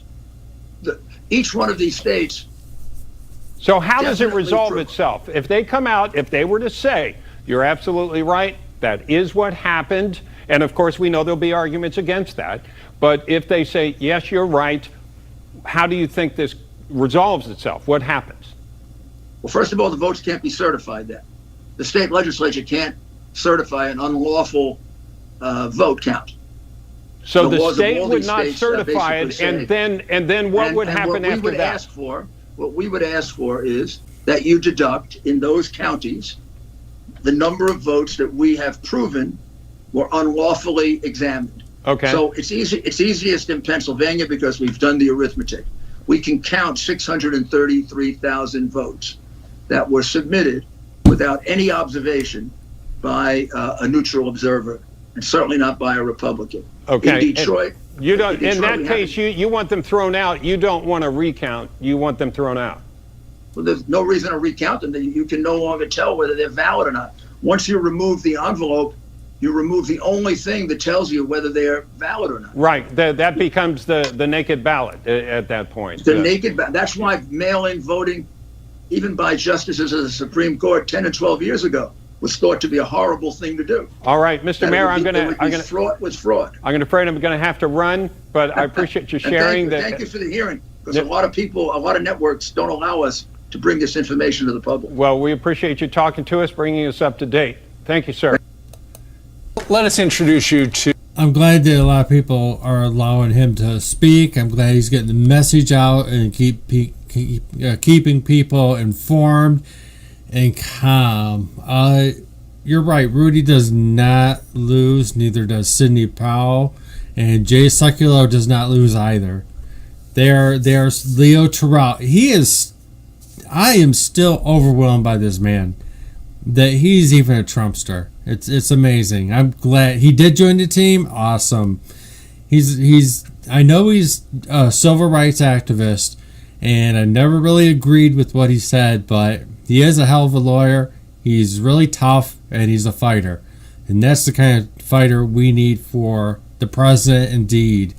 Speaker 15: Each one of these states.
Speaker 7: So how does it resolve itself? If they come out, if they were to say, you're absolutely right, that is what happened, and of course we know there'll be arguments against that, but if they say, yes, you're right, how do you think this resolves itself? What happens?
Speaker 15: Well, first of all, the votes can't be certified then. The state legislature can't certify an unlawful vote count.
Speaker 7: So the state would not certify it, and then what would happen after that?
Speaker 15: What we would ask for is that you deduct in those counties the number of votes that we have proven were unlawfully examined.
Speaker 7: Okay.
Speaker 15: So it's easiest in Pennsylvania because we've done the arithmetic. We can count 633,000 votes that were submitted with without any observation by a neutral observer, and certainly not by a Republican.
Speaker 7: Okay.
Speaker 15: In Detroit,
Speaker 7: You don't. In that
Speaker 15: we
Speaker 7: case, you want them thrown out. You don't want a recount. You want them thrown out.
Speaker 15: well, there's no reason to recount them. You can no longer tell whether they're valid or not. Once you remove the envelope, you remove the only thing that tells you whether they're valid or not.
Speaker 7: Right. That becomes the naked ballot at that point.
Speaker 15: The naked ballot. That's why mail-in voting, even by justices of the Supreme Court 10 and 12 years ago, was thought to be a horrible thing to do.
Speaker 7: All right, Mr. Mayor, I'm gonna
Speaker 15: fraud was fraud.
Speaker 7: I'm afraid I'm gonna have to run, but I appreciate you sharing that.
Speaker 15: Thank you for the hearing, because a lot of people, a lot of networks don't allow us to bring this information to the public.
Speaker 7: Well, we appreciate you talking to us, bringing us up to date. Thank you, sir.
Speaker 17: Let us introduce you to.
Speaker 9: I'm glad that a lot of people are allowing him to speak. I'm glad he's getting the message out and keeping people informed and calm. You're right. Rudy does not lose. Neither does Sidney Powell, and Jay Sekulow does not lose either. There's Leo Terrell. I am still overwhelmed by this man, that he's even a Trumpster. It's amazing. I'm glad he did join the team. Awesome. I know he's a civil rights activist, and I never really agreed with what he said, but he is a hell of a lawyer. He's really tough, and he's a fighter. And that's the kind of fighter we need for the president, indeed.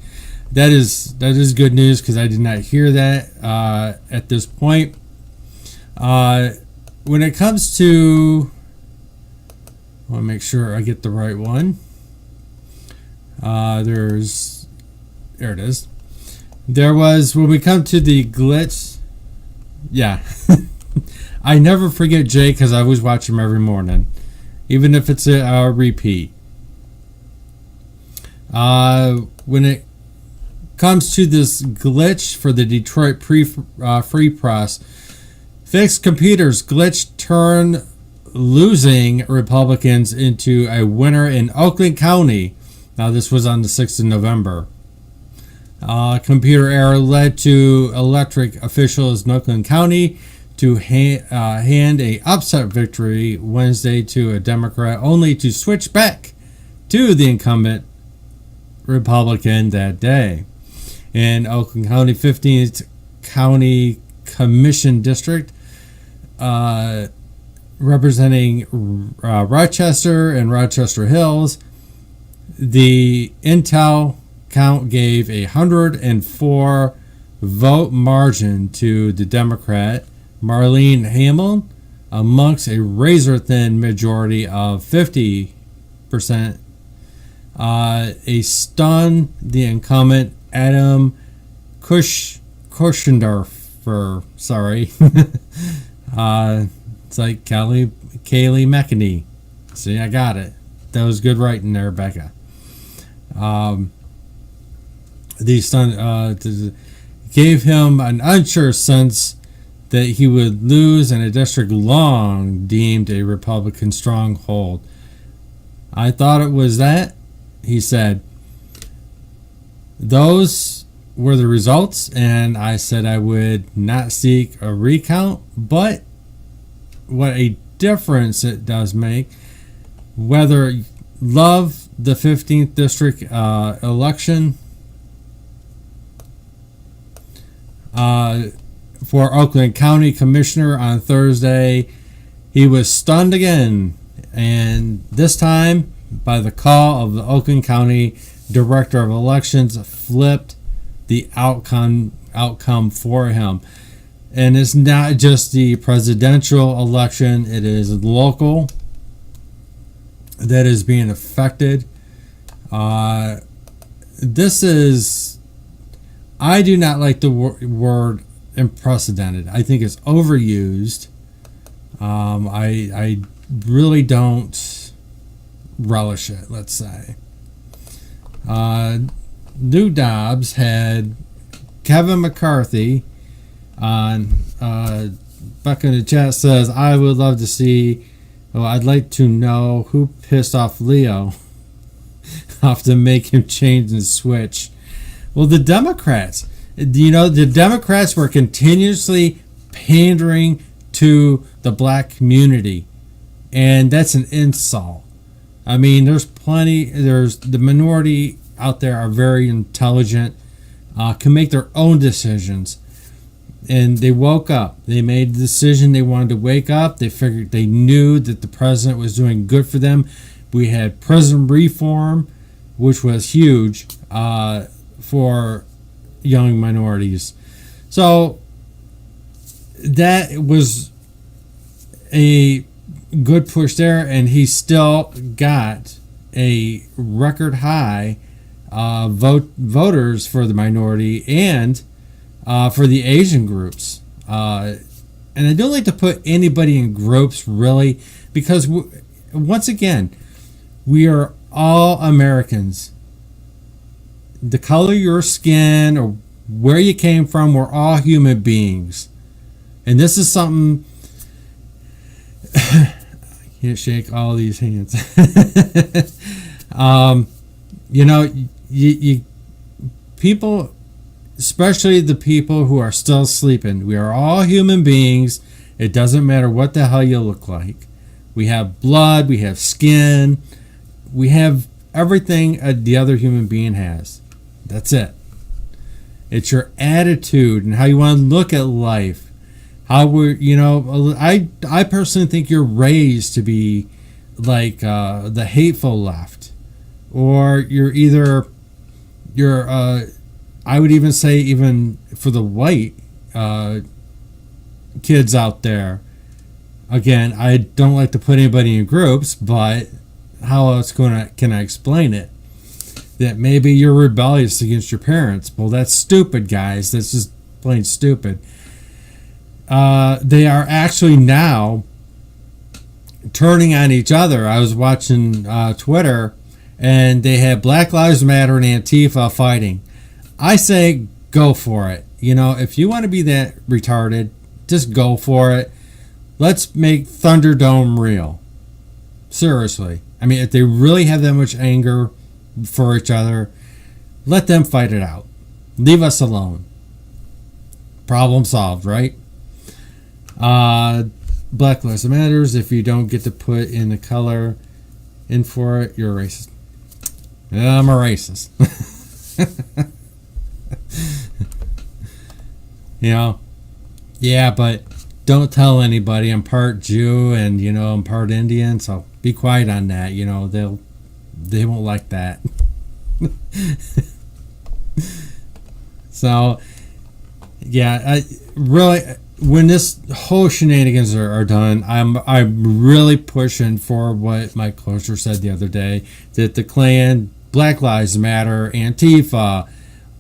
Speaker 9: That is good news, because I did not hear that at this point. When it comes to... I want to make sure I get the right one. There it is. There was, when we come to the glitch... Yeah. I never forget Jay, because I always watch him every morning, even if it's a repeat. When it comes to this glitch for the Detroit Free Press, fixed computers glitch turn losing Republicans into a winner in Oakland County. Now, this was on the 6th of November. Computer error led to electric officials in Oakland County to hand a upset victory Wednesday to a Democrat, only to switch back to the incumbent Republican that day. In Oakland County, 15th County Commission District, representing Rochester and Rochester Hills, the Intel count gave a 104 vote margin to the Democrat Marlene Hamill, amongst a razor-thin majority of 50%. A stun the incumbent Adam Kushendorfer. Sorry. It's like Kaylee McEnany. See, I got it. That was good writing there, Becca. The stun gave him an unsure sense that he would lose in a district long deemed a Republican stronghold. I thought it was that, he said. Those were the results, and I said I would not seek a recount, but what a difference it does make whether love the 15th district election for Oakland County Commissioner on Thursday. He was stunned again, and this time by the call of the Oakland County Director of Elections flipped the outcome for him. And it's not just the presidential election, it is local that is being affected. This is, I do not like the word unprecedented. I think it's overused. I really don't relish it, let's say. Lou Dobbs had Kevin McCarthy on. Back in the chat says, I would love to see, I'd like to know who pissed off Leo off to make him change and switch. Well, the Democrats. The Democrats were continuously pandering to the black community. And that's an insult. I mean, there's the minority out there are very intelligent, can make their own decisions. And they woke up. They made the decision they wanted to wake up. They knew that the president was doing good for them. We had prison reform, which was huge for young minorities. So that was a good push there, and he still got a record high voters for the minority and for the Asian groups. And I don't like to put anybody in groups, really, because once again, we are all Americans. The color of your skin or where you came from, we're all human beings. And this is something... I can't shake all these hands. You people, especially the people who are still sleeping, we are all human beings. It doesn't matter what the hell you look like. We have blood, we have skin, we have everything the other human being has. That's it. It's your attitude and how you want to look at life. How I personally think you're raised to be like the hateful left, or I would even say, even for the white kids out there. Again, I don't like to put anybody in groups, but how else can I explain it? That maybe you're rebellious against your parents. Well, that's stupid, guys. That's just plain stupid. They are actually now turning on each other. I was watching Twitter, and they had Black Lives Matter and Antifa fighting. I say go for it. If you want to be that retarded, just go for it. Let's make Thunderdome real. Seriously. I mean, if they really have that much anger for each other, let them fight it out. Leave us alone. Problem solved, right? Black Lives Matters. If you don't get to put in the color in for it, you're a racist. I'm a racist. Yeah, but don't tell anybody. I'm part Jew and I'm part Indian, so be quiet on that. They won't like that. So yeah, I really, when this whole shenanigans are done, I'm really pushing for what Mike Kloser said the other day, that the Klan, Black Lives Matter, Antifa,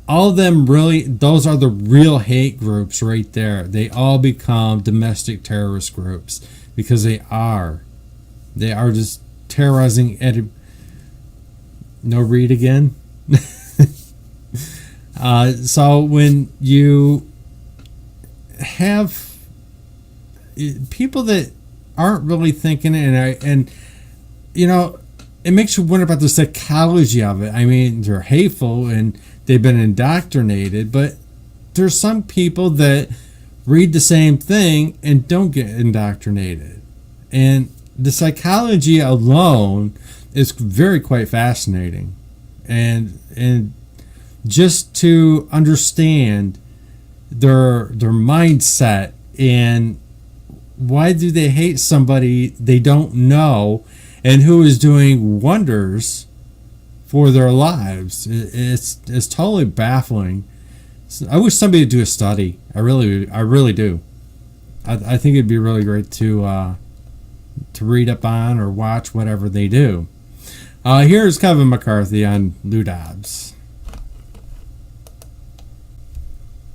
Speaker 9: all of them, really, those are the real hate groups right there. They all become domestic terrorist groups because they are just terrorizing. No read again. So when you have people that aren't really thinking, and it makes you wonder about the psychology of it. I mean, they're hateful and they've been indoctrinated, but there's some people that read the same thing and don't get indoctrinated. And the psychology alone is quite fascinating. And just to understand their mindset and why do they hate somebody they don't know and who is doing wonders for their lives. It's totally baffling. I wish somebody would do a study. I really do. I think it'd be really great to read up on or watch whatever they do. Here's Kevin McCarthy on Lou Dobbs.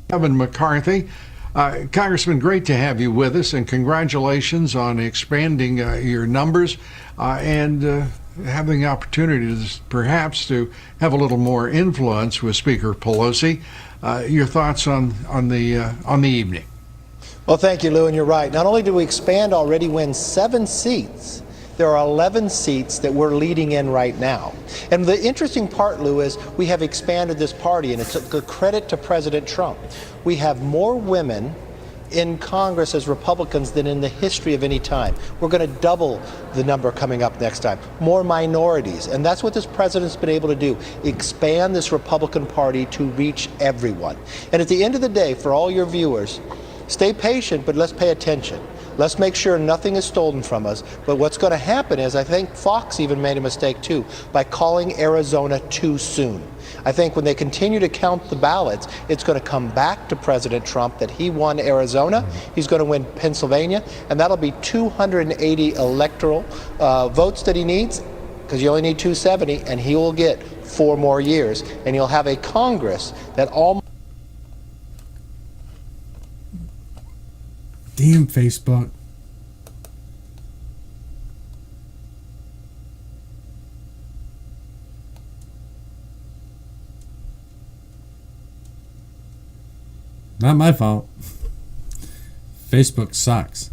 Speaker 4: Kevin McCarthy. Congressman, great to have you with us, and congratulations on expanding your numbers and having the opportunity perhaps to have a little more influence with Speaker Pelosi. Your thoughts on the evening?
Speaker 18: Well, thank you, Lou, and you're right. Not only do we expand already, win 7 seats, there are 11 seats that we're leading in right now. And the interesting part, Lou, is we have expanded this party, and it's a credit to President Trump. We have more women in Congress as Republicans than in the history of any time. We're going to double the number coming up next time. More minorities. And that's what this president's been able to do. Expand this Republican Party to reach everyone. And at the end of the day, for all your viewers, stay patient, but let's pay attention. Let's make sure nothing is stolen from us. But what's going to happen is, I think Fox even made a mistake too by calling Arizona too soon. I think when they continue to count the ballots, it's going to come back to President Trump that he won Arizona, he's going to win Pennsylvania, and that'll be 280 electoral votes that he needs, because you only need 270, and he will get 4 more years, and you'll have a Congress that all...
Speaker 9: Damn Facebook. Not my fault. Facebook sucks.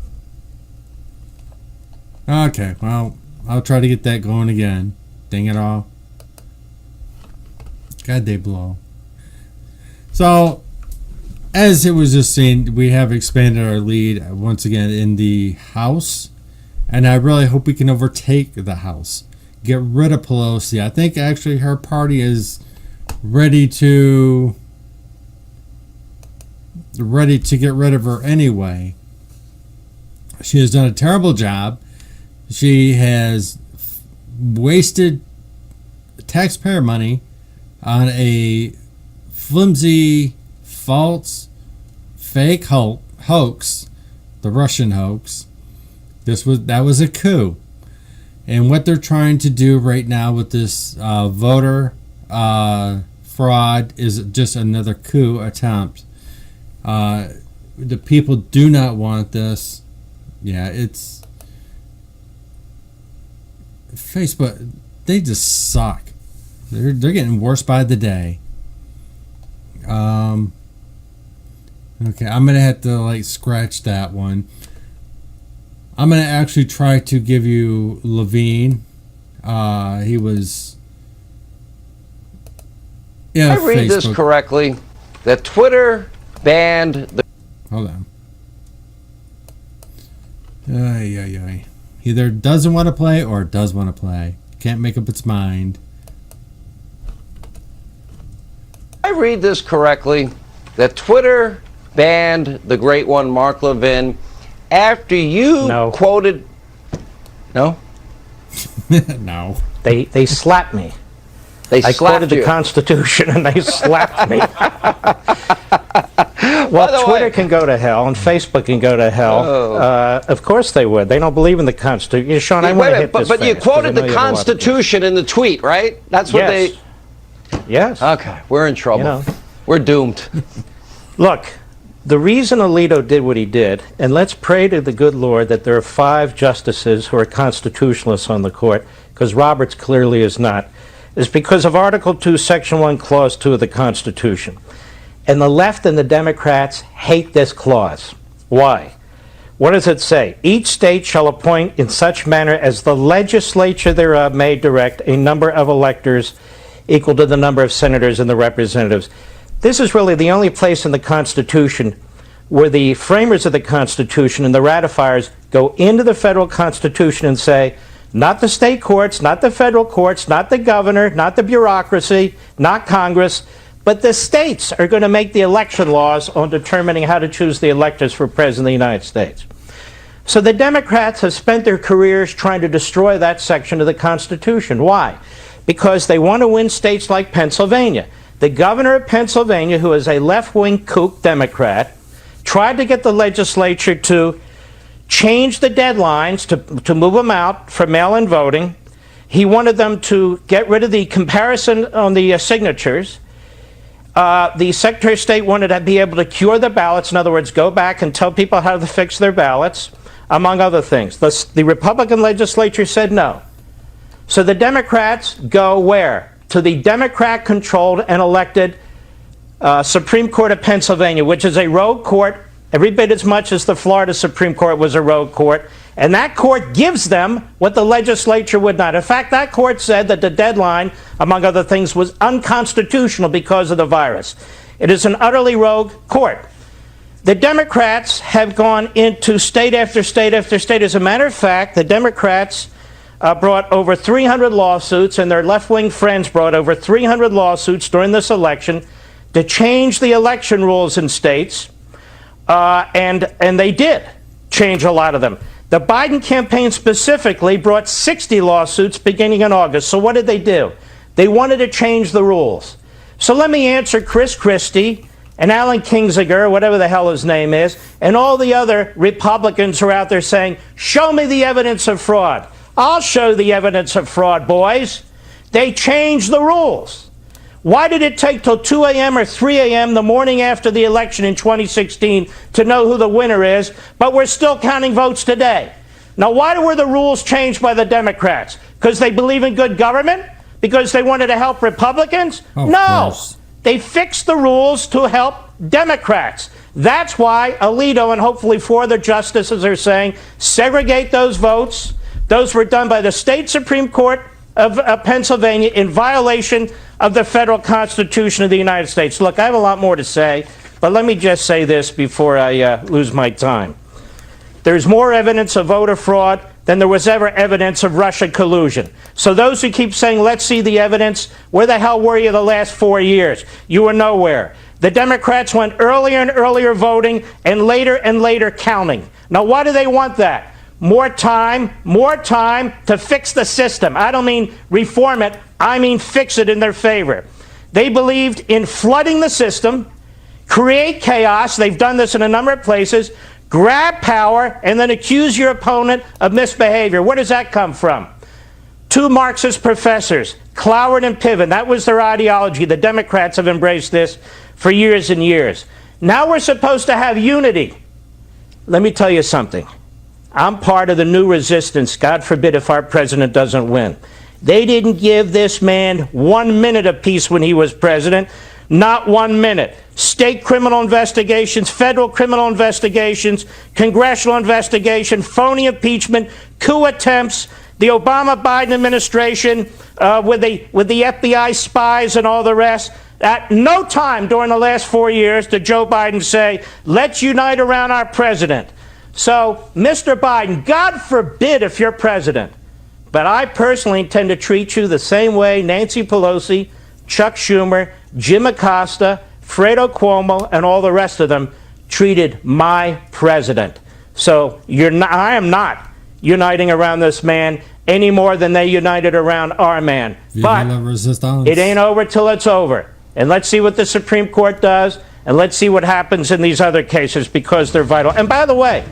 Speaker 9: Okay, well, I'll try to get that going again. Dang it all. God, they blow. So, as it was just seen, we have expanded our lead once again in the House. And I really hope we can overtake the House. Get rid of Pelosi. I think actually her party is ready to get rid of her anyway. She has done a terrible job. She has wasted taxpayer money on a flimsy, false, fake hoax, the Russian hoax. That was a coup. And what they're trying to do right now with this voter fraud is just another coup attempt. The people do not want this. Yeah, it's Facebook. They just suck. They're getting worse by the day. Okay, I'm gonna have to scratch that one. I'm gonna actually try to give you Levine. He was. Yeah,
Speaker 1: I read this
Speaker 9: Facebook.
Speaker 1: correctly, that Twitter banned the...
Speaker 9: Hold on. Either doesn't want to play or does want to play. Can't make up its mind.
Speaker 1: I read this correctly, that Twitter banned the great one, Mark Levin, after you quoted... No?
Speaker 9: No.
Speaker 5: They slapped me.
Speaker 1: They
Speaker 5: I
Speaker 1: slapped
Speaker 5: quoted the
Speaker 1: you.
Speaker 5: Constitution and they slapped me. Well, Twitter can go to hell and Facebook can go to hell. Of course they would. They don't believe in the Constitution. Sean, I want to hit this
Speaker 1: But you
Speaker 5: fast, 'cause I
Speaker 1: quoted
Speaker 5: know
Speaker 1: the
Speaker 5: you have a lot to do.
Speaker 1: Constitution in the tweet, right? That's what
Speaker 5: Yes. Yes.
Speaker 1: Okay, we're in trouble. We're doomed.
Speaker 5: Look, the reason Alito did what he did, and let's pray to the good Lord that there are 5 justices who are constitutionalists on the court, because Roberts clearly is not, is because of Article 2, Section 1, Clause 2 of the Constitution. And the left and the Democrats hate this clause. Why? What does it say? Each state shall appoint in such manner as the legislature thereof may direct a number of electors equal to the number of senators and the representatives. This is really the only place in the Constitution where the framers of the Constitution and the ratifiers go into the federal Constitution and say, not the state courts, not the federal courts, not the governor, not the bureaucracy, not Congress, but the states are going to make the election laws on determining how to choose the electors for President of the United States. So the Democrats have spent their careers trying to destroy that section of the Constitution. Why? Because they want to win states like Pennsylvania. The governor of Pennsylvania, who is a left-wing kook Democrat, tried to get the legislature to change the deadlines to move them out for mail-in voting. He wanted them to get rid of the comparison on the signatures. The Secretary of State wanted to be able to cure the ballots, in other words, go back and tell people how to fix their ballots, among other things. The Republican legislature said no. So the Democrats go where? To the Democrat-controlled and elected Supreme Court of Pennsylvania, which is a rogue court, every bit as much as the Florida Supreme Court was a rogue court. And that court gives them what the legislature would not. In fact, that court said that the deadline, among other things, was unconstitutional because of the virus. It is an utterly rogue court. The Democrats have gone into state after state after state. As a matter of fact, the Democrats brought over 300 lawsuits, and their left-wing friends brought over 300 lawsuits during this election to change the election rules in states, and they did change a lot of them. The Biden campaign specifically brought 60 lawsuits beginning in August. So what did they do? They wanted to change the rules. So let me answer Chris Christie and Alan Kinzinger, whatever the hell his name is, and all the other Republicans who are out there saying, show me the evidence of fraud. I'll show the evidence of fraud, boys. They changed the rules. Why did it take till 2 a.m. or 3 a.m. the morning after the election in 2016 to know who the winner is, but we're still counting votes today? Now, why were the rules changed by the Democrats? Because they believe in good government? Because they wanted to help Republicans? No. They fixed the rules to help Democrats. That's why Alito and hopefully 4 other justices are saying segregate those votes. Those were done by the state Supreme Court of Pennsylvania in violation of the federal Constitution of the United States. Look, I have a lot more to say, but let me just say this before I lose my time. There's more evidence of voter fraud than there was ever evidence of Russia collusion. So those who keep saying, let's see the evidence, where the hell were you the last 4 years? You were nowhere. The Democrats went earlier and earlier voting and later counting. Now, why do they want that? More time to fix the system. I don't mean reform it, I mean fix it in their favor. They believed in flooding the system, create chaos. They've done this in a number of places. Grab power and then accuse your opponent of misbehavior. Where does that come from? 2 Marxist professors, Cloward and Piven. That was their ideology. The Democrats have embraced this for years and years. Now we're supposed to have unity. Let me tell you something. I'm part of the new resistance, God forbid if our president doesn't win. They didn't give this man 1 minute of peace when he was president. Not 1 minute. State criminal investigations, federal criminal investigations, congressional investigation, phony impeachment, coup attempts, the Obama-Biden administration with the FBI spies and all the rest. At no time during the last 4 years did Joe Biden say, let's unite around our president. So, Mr. Biden, God forbid if you're president, but I personally intend to treat you the same way Nancy Pelosi, Chuck Schumer, Jim Acosta, Fredo Cuomo, and all the rest of them treated my president. So I am not uniting around this man any more than they united around our man. But it ain't over till it's over. And let's see what the Supreme Court does, and let's see what happens in these other cases because they're vital. And by the way,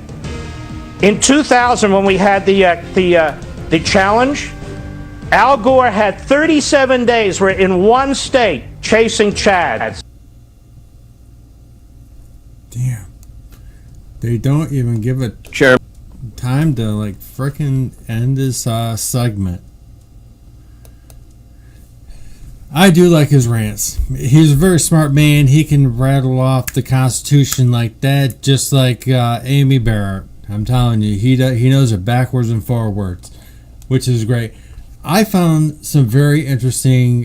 Speaker 5: in 2000 when we had the challenge, Al Gore had 37 days where in one state chasing Chads.
Speaker 9: Damn. They don't even give it time to like frickin' end this segment. I do like his rants. He's a very smart man. He can rattle off the Constitution like that, just like Amy Barrett. I'm telling you, he knows it backwards and forwards, which is great. I found some very interesting,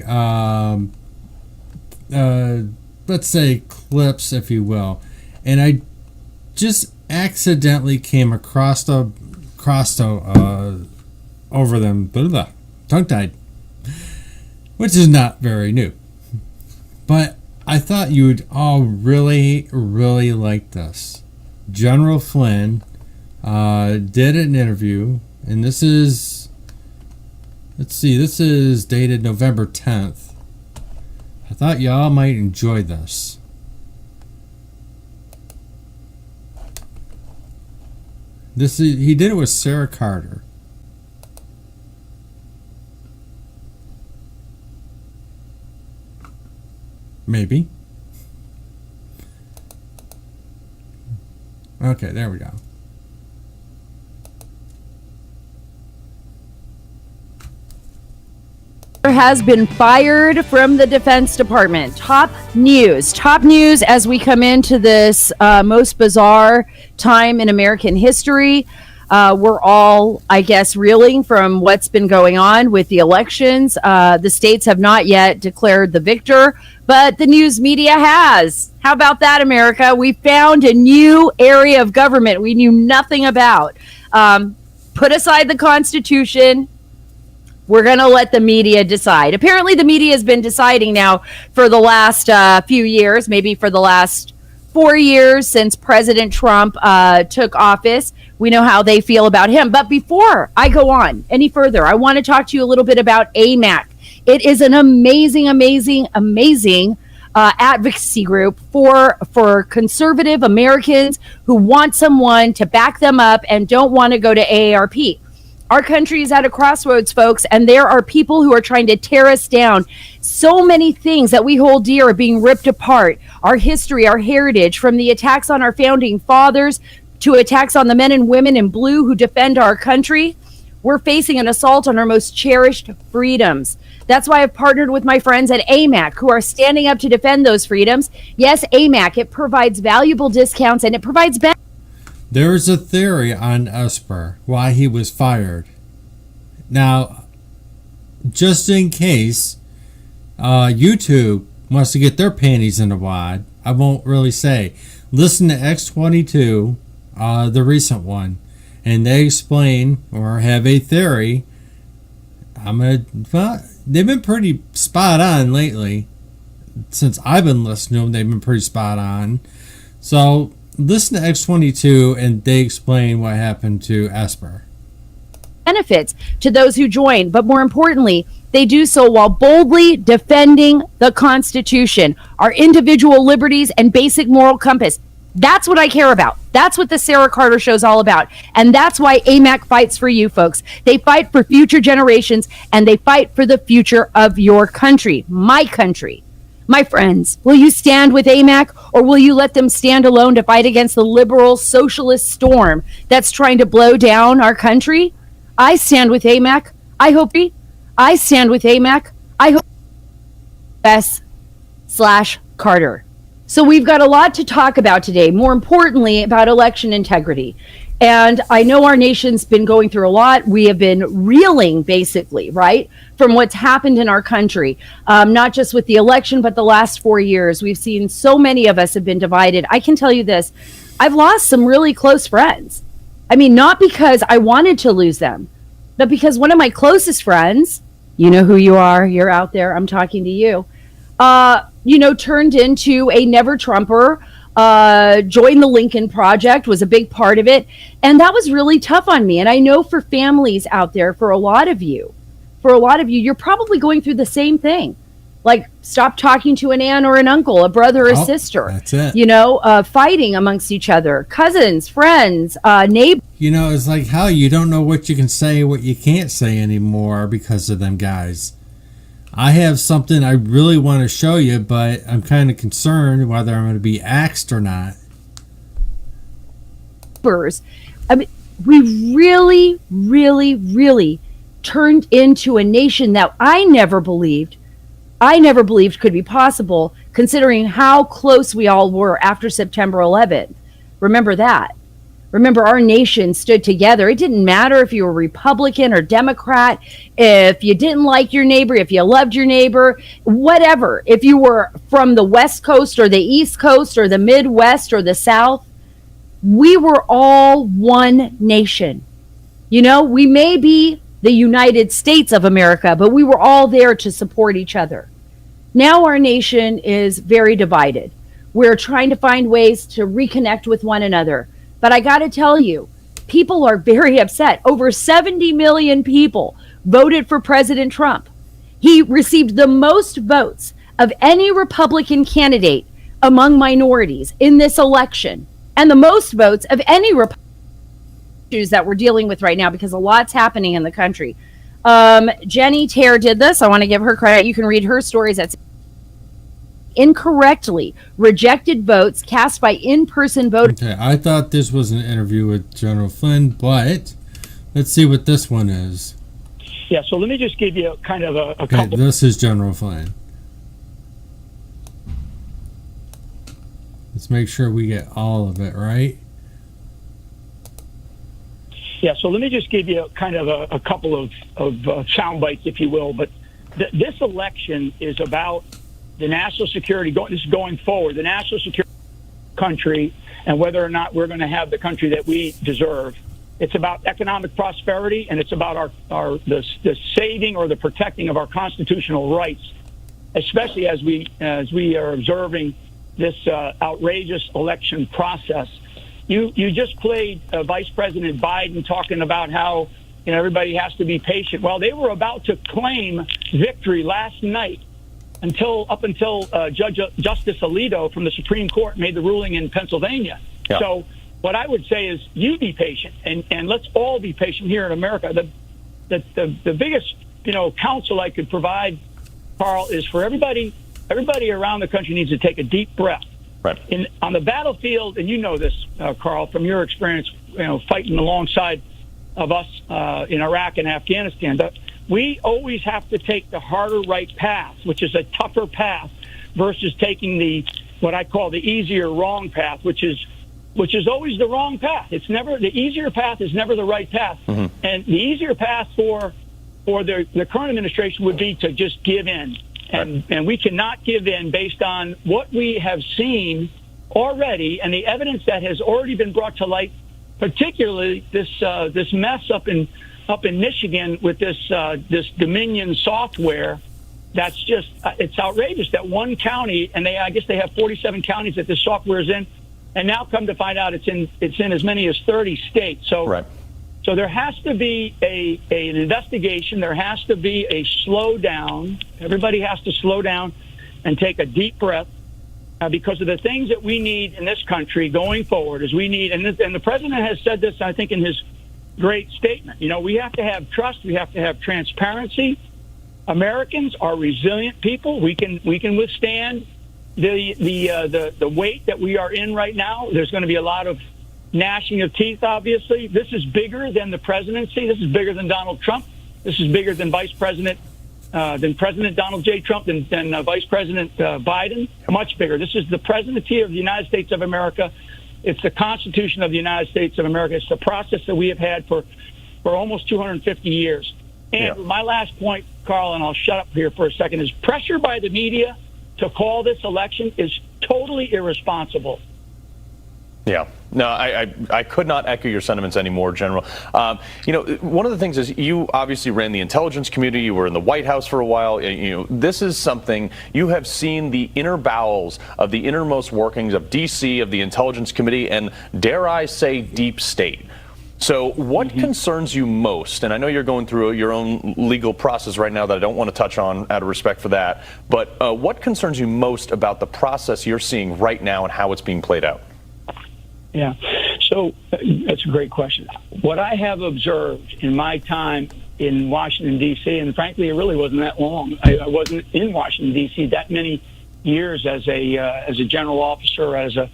Speaker 9: let's say, clips, if you will, and I just accidentally came across over them, tongue-tied, which is not very new. But I thought you would all really, really like this. General Flynn did an interview, and this is, let's see, this is dated November 10th. I thought y'all might enjoy this. He did it with Sarah Carter. Maybe. Okay, there we go.
Speaker 8: Has been fired from the Defense Department. Top news as we come into this most bizarre time in American history. We're all, I guess, reeling from what's been going on with the elections. The states have not yet declared the victor, but the news media has. How about that, America? We found a new area of government we knew nothing about. Put aside the Constitution. We're going to let the media decide. Apparently, the media has been deciding now for the last few years, maybe for the last 4 years since President Trump took office. We know how they feel about him. But before I go on any further, I want to talk to you a little bit about AMAC. It is an amazing, amazing, amazing advocacy group for conservative Americans who want someone to back them up and don't want to go to AARP. Our country is at a crossroads, folks, and there are people who are trying to tear us down. So many things that we hold dear are being ripped apart. Our history, our heritage, from the attacks on our founding fathers to attacks on the men and women in blue who defend our country. We're facing an assault on our most cherished freedoms. That's why I've partnered with my friends at AMAC who are standing up to defend those freedoms. Yes, AMAC, it provides valuable discounts and it provides benefits.
Speaker 9: There's a theory on Esper, why he was fired. Now, just in case YouTube wants to get their panties in a wad, I won't really say. Listen to X22, the recent one, and they explain or have a theory. They've been pretty spot on lately. Since I've been listening to them, they've been pretty spot on. So listen to X22 and they explain what happened to Esper.
Speaker 8: Benefits to those who join, but more importantly, they do so while boldly defending the Constitution, our individual liberties and basic moral compass. That's what I care about. That's what the Sarah Carter Show is all about. And that's why AMAC fights for you folks. They fight for future generations and they fight for the future of your country, my country. My friends, will you stand with AMAC or will you let them stand alone to fight against the liberal socialist storm that's trying to blow down our country? I stand with AMAC. I stand with AMAC. I hope S/Carter. So we've got a lot to talk about today, more importantly about election integrity. And I know our nation's been going through a lot. We have been reeling, basically, right, from what's happened in our country, not just with the election, but the last 4 years. We've seen so many of us have been divided. I can tell you this. I've lost some really close friends. I mean, not because I wanted to lose them, but because one of my closest friends, you know who you are, you're out there, I'm talking to you, turned into a never Trumper, joined the Lincoln Project, was a big part of it. And that was really tough on me. And I know for families out there, for a lot of you, you're probably going through the same thing. Like, stop talking to an aunt or an uncle, a brother or a sister.
Speaker 9: That's it.
Speaker 8: Fighting amongst each other, cousins, friends, neighbors.
Speaker 9: It's like how you don't know what you can say, what you can't say anymore because of them guys. I have something I really want to show you, but I'm kind of concerned whether I'm going to be axed or not.
Speaker 8: I mean, we really, really, really turned into a nation that I never believed could be possible, considering how close we all were after September 11th. Remember that. Remember, our nation stood together. It didn't matter if you were Republican or Democrat, if you didn't like your neighbor, if you loved your neighbor, whatever. If you were from the West Coast or the East Coast or the Midwest or the South, we were all one nation. We may be the United States of America, but we were all there to support each other. Now our nation is very divided. We're trying to find ways to reconnect with one another. But I got to tell you, people are very upset. Over 70 million people voted for President Trump. He received the most votes of any Republican candidate among minorities in this election, and the most votes of any Republican issues that we're dealing with right now, because a lot's happening in the country. Jenny Tare did this. I want to give her credit. You can read her stories at incorrectly rejected votes cast by in-person voters.
Speaker 9: Okay, I thought this was an interview with General Flynn, but let's see what this one is.
Speaker 10: Yeah, so let me just give you kind of a couple.
Speaker 9: This is General Flynn. Let's make sure we get all of it right.
Speaker 10: Yeah, so let me just give you kind of a couple of sound bites, if you will. But this election is about the national security. This is going forward, the national security country, and whether or not we're going to have the country that we deserve. It's about economic prosperity, and it's about the saving or the protecting of our constitutional rights, especially as we are observing this outrageous election process. You just played Vice President Biden talking about how everybody has to be patient. Well, they were about to claim victory last night up until Justice Alito from the Supreme Court made the ruling in Pennsylvania.
Speaker 6: Yeah.
Speaker 10: So what I would say is you be patient, and let's all be patient here in America. The biggest counsel I could provide, Carl, is for everybody around the country needs to take a deep breath.
Speaker 6: Right.
Speaker 10: On the battlefield, and you know this, Carl, from your experience, fighting alongside of us in Iraq and Afghanistan, but we always have to take the harder right path, which is a tougher path, versus taking what I call the easier wrong path, which is always the wrong path. It's never the easier path is never the right path, and the easier path for the current administration would be to just give in. And we cannot give in based on what we have seen already and the evidence that has already been brought to light, particularly this mess up in Michigan with this Dominion software. That's just it's outrageous that one county, and I guess they have 47 counties that this software is in, and now come to find out it's in as many as 30 states. So So there has to be an investigation. There has to be a slowdown. Everybody has to slow down and take a deep breath because of the things that we need in this country going forward. And the president has said this, I think, in his great statement. We have to have trust. We have to have transparency. Americans are resilient people. We can withstand the weight that we are in right now. There's going to be a lot of gnashing of teeth, obviously. This is bigger than the presidency. This is bigger than Donald Trump. This is bigger than President Donald J. Trump, than Vice President Biden. Much bigger. This is the presidency of the United States of America. It's the Constitution of the United States of America. It's the process that we have had for almost 250 years. And my last point, Carl, and I'll shut up here for a second, is pressure by the media to call this election is totally irresponsible.
Speaker 6: Yeah. No, I could not echo your sentiments anymore, General. One of the things is you obviously ran the intelligence community. You were in the White House for a while. This is something you have seen the inner bowels of the innermost workings of D.C., of the intelligence committee, and dare I say deep state. So what concerns you most? And I know you're going through your own legal process right now that I don't want to touch on out of respect for that. But what concerns you most about the process you're seeing right now and how it's being played out?
Speaker 10: Yeah, so that's a great question. What I have observed in my time in Washington, D.C., and frankly, it really wasn't that long. I wasn't in Washington, D.C. that many years as a general officer, as a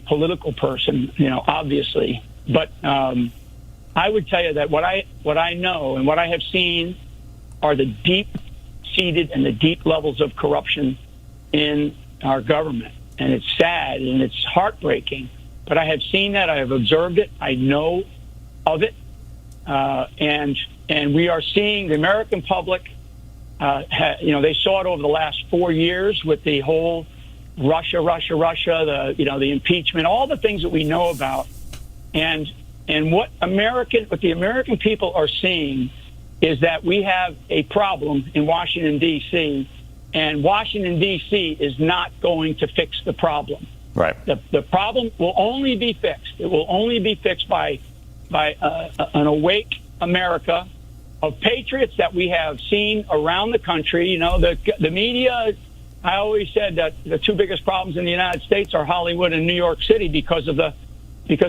Speaker 10: political person, obviously. But I would tell you that what I know and what I have seen are the deep-seated and the deep levels of corruption in our government. And it's sad and it's heartbreaking, but I have seen that. I have observed it. I know of it, and we are seeing the American public. They saw it over the last 4 years with the whole Russia, the impeachment, all the things that we know about, and what the American people are seeing is that we have a problem in Washington, D.C., and Washington, D.C. is not going to fix the problem.
Speaker 6: Right.
Speaker 10: The problem will only be fixed. It will only be fixed by an awake America of patriots that we have seen around the country. The media, I always said that the two biggest problems in the United States are Hollywood and New York City because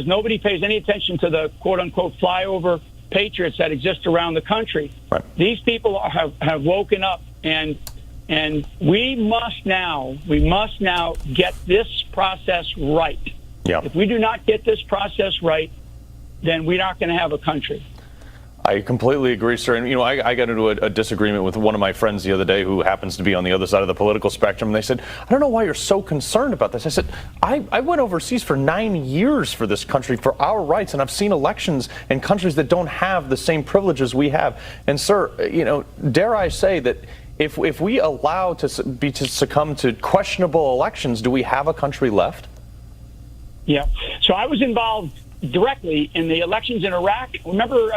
Speaker 10: nobody pays any attention to the quote-unquote flyover patriots that exist around the country.
Speaker 6: Right.
Speaker 10: These people have woken up, and we must now get this process right.
Speaker 6: Yeah.
Speaker 10: If we do not get this process right, then we're not going to have a country.
Speaker 6: I completely agree, sir. And, I got into a disagreement with one of my friends the other day who happens to be on the other side of the political spectrum. And they said, I don't know why you're so concerned about this. I said, I went overseas for 9 years for this country, for our rights. And I've seen elections in countries that don't have the same privileges we have. And, sir, dare I say that if we allow to succumb to questionable elections, do we have a country left?
Speaker 10: Yeah. So I was involved directly in the elections in Iraq. Remember,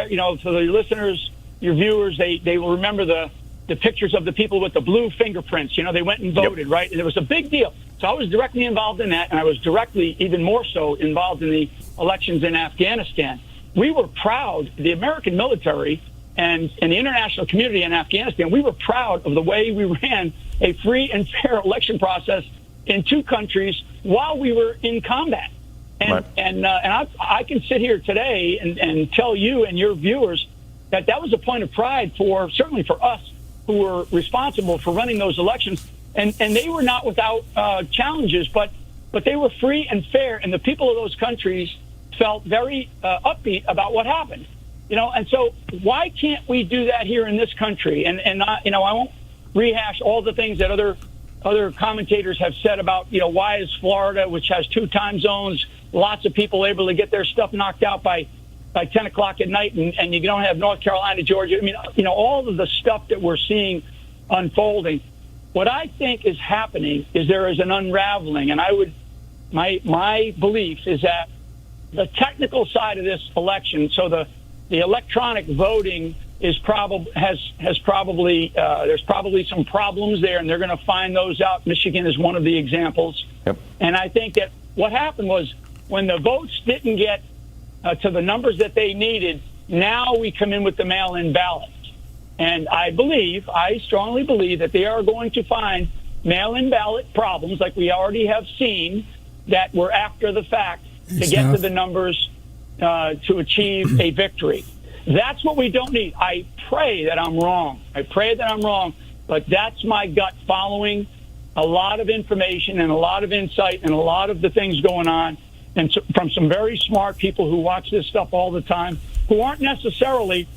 Speaker 10: for the listeners, your viewers, they will remember the pictures of the people with the blue fingerprints. They went and voted, right? And it was a big deal. So I was directly involved in that, and I was directly, even more so, involved in the elections in Afghanistan. We were proud, the American military and the international community in Afghanistan, we were proud of the way we ran a free and fair election process in 2 countries while we were in combat. And I can sit here today and tell you and your viewers that was a point of pride certainly for us who were responsible for running those elections. And they were not without challenges, but they were free and fair. And the people of those countries felt very upbeat about what happened. And so why can't we do that here in this country? And I won't rehash all the things that other commentators have said about, why is Florida, which has 2 time zones, lots of people able to get their stuff knocked out by 10 o'clock at night, and you don't have North Carolina, Georgia. I mean, all of the stuff that we're seeing unfolding. What I think is happening is there is an unraveling, and my belief is that the technical side of this election, so the electronic voting is there's probably some problems there, and they're going to find those out. Michigan is one of the examples.
Speaker 6: Yep.
Speaker 10: And I think that what happened was when the votes didn't get to the numbers that they needed, now we come in with the mail-in ballots. And I strongly believe that they are going to find mail-in ballot problems like we already have seen that were after the fact to get to the numbers to achieve a victory. That's what we don't need. I pray that I'm wrong. But that's my gut following a lot of information and a lot of insight and a lot of the things going on, and from some very smart people who watch this stuff all the time, who aren't necessarily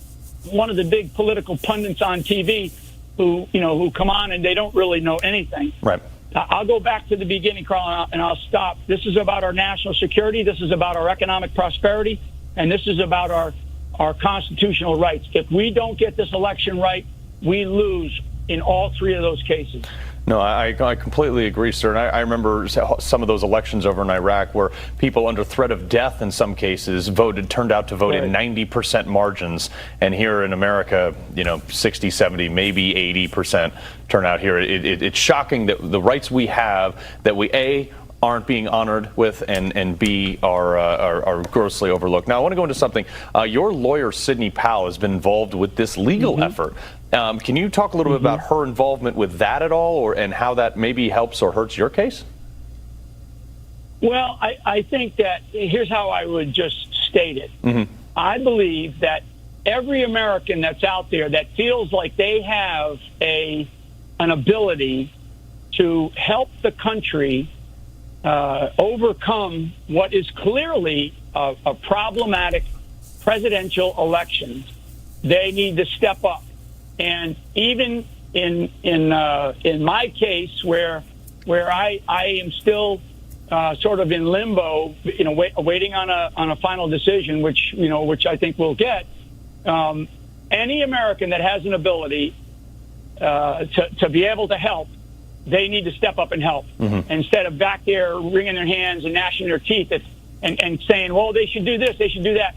Speaker 10: one of the big political pundits on TV who come on and they don't really know anything.
Speaker 6: Right.
Speaker 10: I'll go back to the beginning, Carl, and I'll stop. This is about our national security. This is about our economic prosperity. And this is about our constitutional rights. If we don't get this election right, we lose in all 3 of those cases.
Speaker 6: No, I completely agree, sir. And I remember some of those elections over in Iraq where people under threat of death in some cases turned out to vote in 90% margins. And here in America, 60, 70, maybe 80% turnout here. It's shocking that the rights we have, that we, A, aren't being honored with, and B, are grossly overlooked. Now, I want to go into something. Your lawyer, Sidney Powell, has been involved with this legal effort. Can you talk a little bit about her involvement with that at all, and how that maybe helps or hurts your case?
Speaker 10: Well, I think that here's how I would just state it. I believe that every American that's out there that feels like they have an ability to help the country overcome what is clearly a problematic presidential election, they need to step up. And even in my case, where I am still sort of in limbo, waiting on a final decision, which I think we'll get. Any American that has an ability to be able to help, they need to step up and help, instead of back there wringing their hands and gnashing their teeth and saying, well, they should do this, they should do that.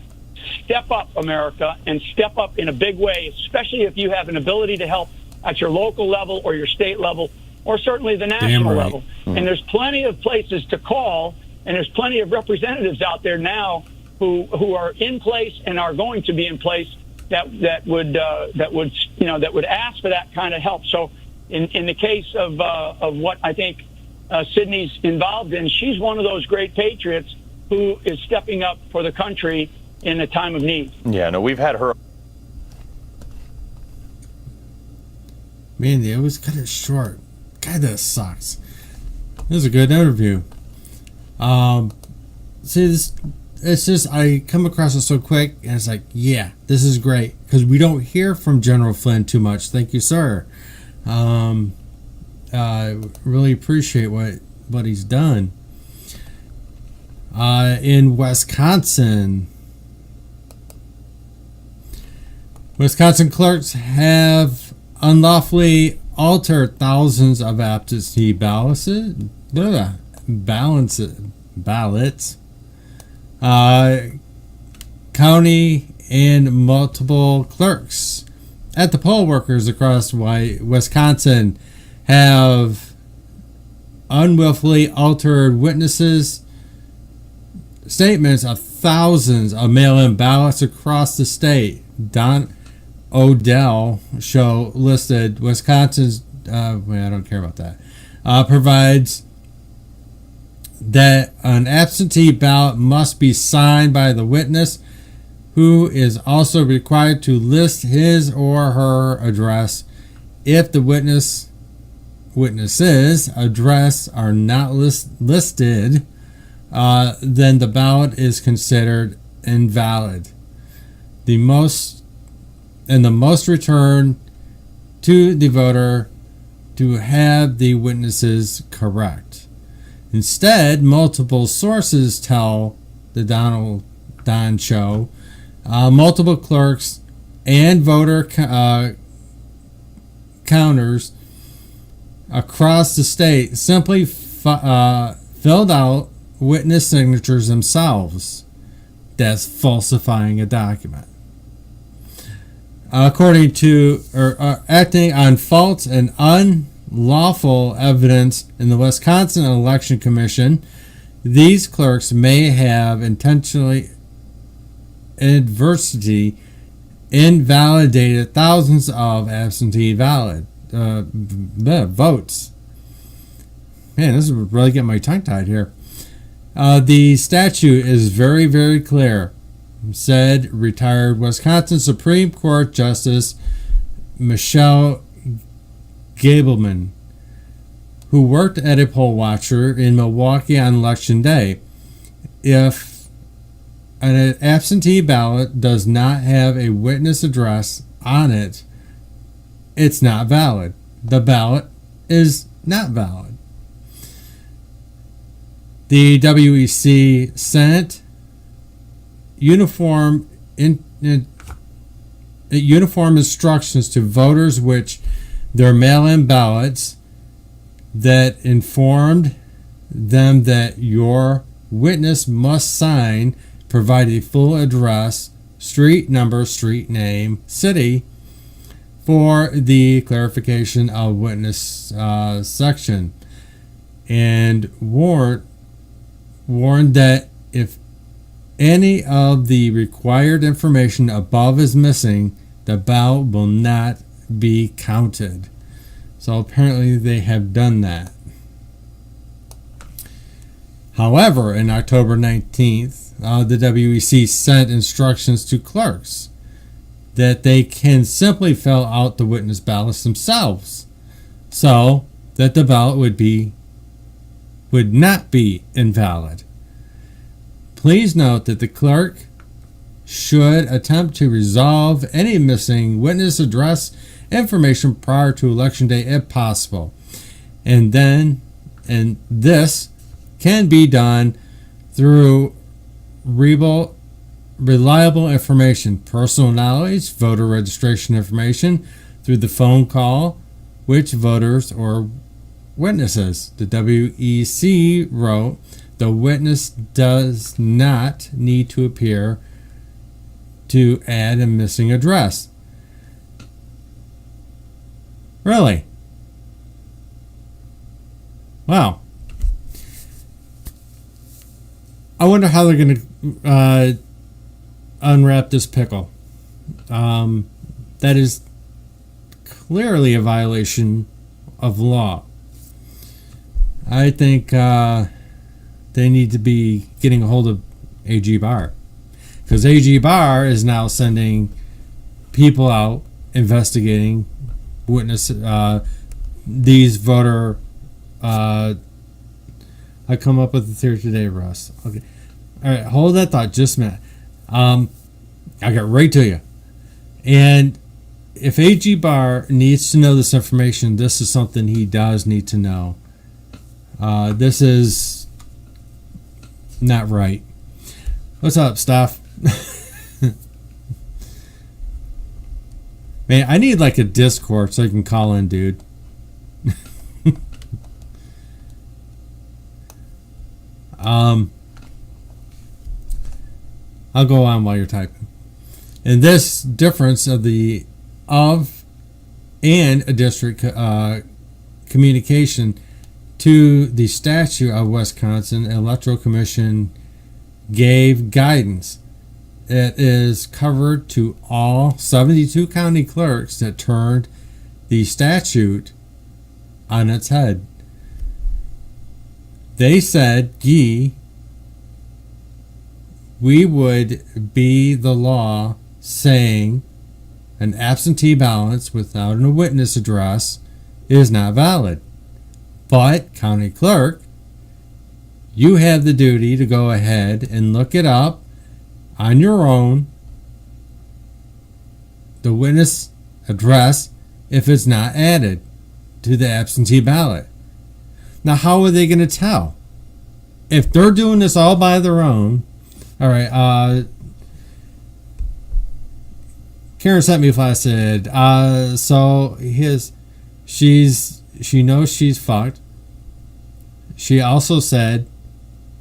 Speaker 10: Step up, America, and step up in a big way, especially if you have an ability to help at your local level or your state level or certainly the national level. And there's plenty of places to call, and there's plenty of representatives out there now who are in place and are going to be in place that would ask for that kind of help. So in the case of what I think Sydney's involved in, she's one of those great patriots who is stepping up for the country in a time of need.
Speaker 6: Yeah, no, we've had her.
Speaker 9: Man, it was kind of short. God, that sucks. It was a good interview. See, it's just I come across it so quick, and it's like, yeah, this is great because we don't hear from General Flynn too much. Thank you, sir. Really appreciate what he's done. In Wisconsin, clerks have unlawfully altered thousands of absentee ballots. County and multiple clerks at the poll workers across Wisconsin have unwillfully altered witnesses' statements of thousands of mail-in ballots across the state. Don Odell show listed Wisconsin's I don't care about that provides that an absentee ballot must be signed by the witness, who is also required to list his or her address. If the witness's address are not listed, then the ballot is considered invalid. The most returned to the voter to have the witnesses correct. Instead, multiple sources tell the Don Show multiple clerks and voter counters across the state simply filled out witness signatures themselves. That's falsifying a document. According to acting on false and unlawful evidence in the Wisconsin Election Commission, these clerks may have intentionally adversity invalidated thousands of absentee votes. Man, this is really getting my tongue tied here. The statute is very, very clear, said retired Wisconsin Supreme Court Justice Michelle Gableman, who worked at a poll watcher in Milwaukee on Election Day. If an absentee ballot does not have a witness address on it, it's not valid. The ballot is not valid. The WEC sent uniform instructions to voters which their mail-in ballots that informed them that your witness must sign, provide a full address, street number, street name, city for the clarification of witness section, and warned that if any of the required information above is missing, the ballot will not be counted. So apparently they have done that. However, on October 19th, the WEC sent instructions to clerks that they can simply fill out the witness ballots themselves, so that the ballot would not be invalid. Please note that the clerk should attempt to resolve any missing witness address information prior to Election Day if possible. And this can be done through reliable information, personal knowledge, voter registration information, through the phone call, which voters or witnesses. The WEC wrote, the witness does not need to appear to add a missing address. Really? Wow. I wonder how they're going to unwrap this pickle. That is clearly a violation of law. I think they need to be getting a hold of AG Barr, because AG Barr is now sending people out investigating these voter. I come up with the theory today, Russ. Okay, All right, hold that thought just a minute. I'll get right to you. And if AG Barr needs to know this information, this is something he does need to know. This is not right. What's up, Steph? Man, I need like a Discord so I can call in, dude. I'll go on while you're typing. And this difference of the of and a district communication to the statute of Wisconsin Electoral Commission gave guidance. It is covered to all 72 county clerks that turned the statute on its head. They said, we would be the law saying an absentee ballot without a witness address is not valid. But, county clerk, you have the duty to go ahead and look it up on your own, the witness address, if it's not added to the absentee ballot. Now, how are they going to tell? If they're doing this all by their own, all right, Karen sent me a flash, said, so she knows she's fucked. She also said,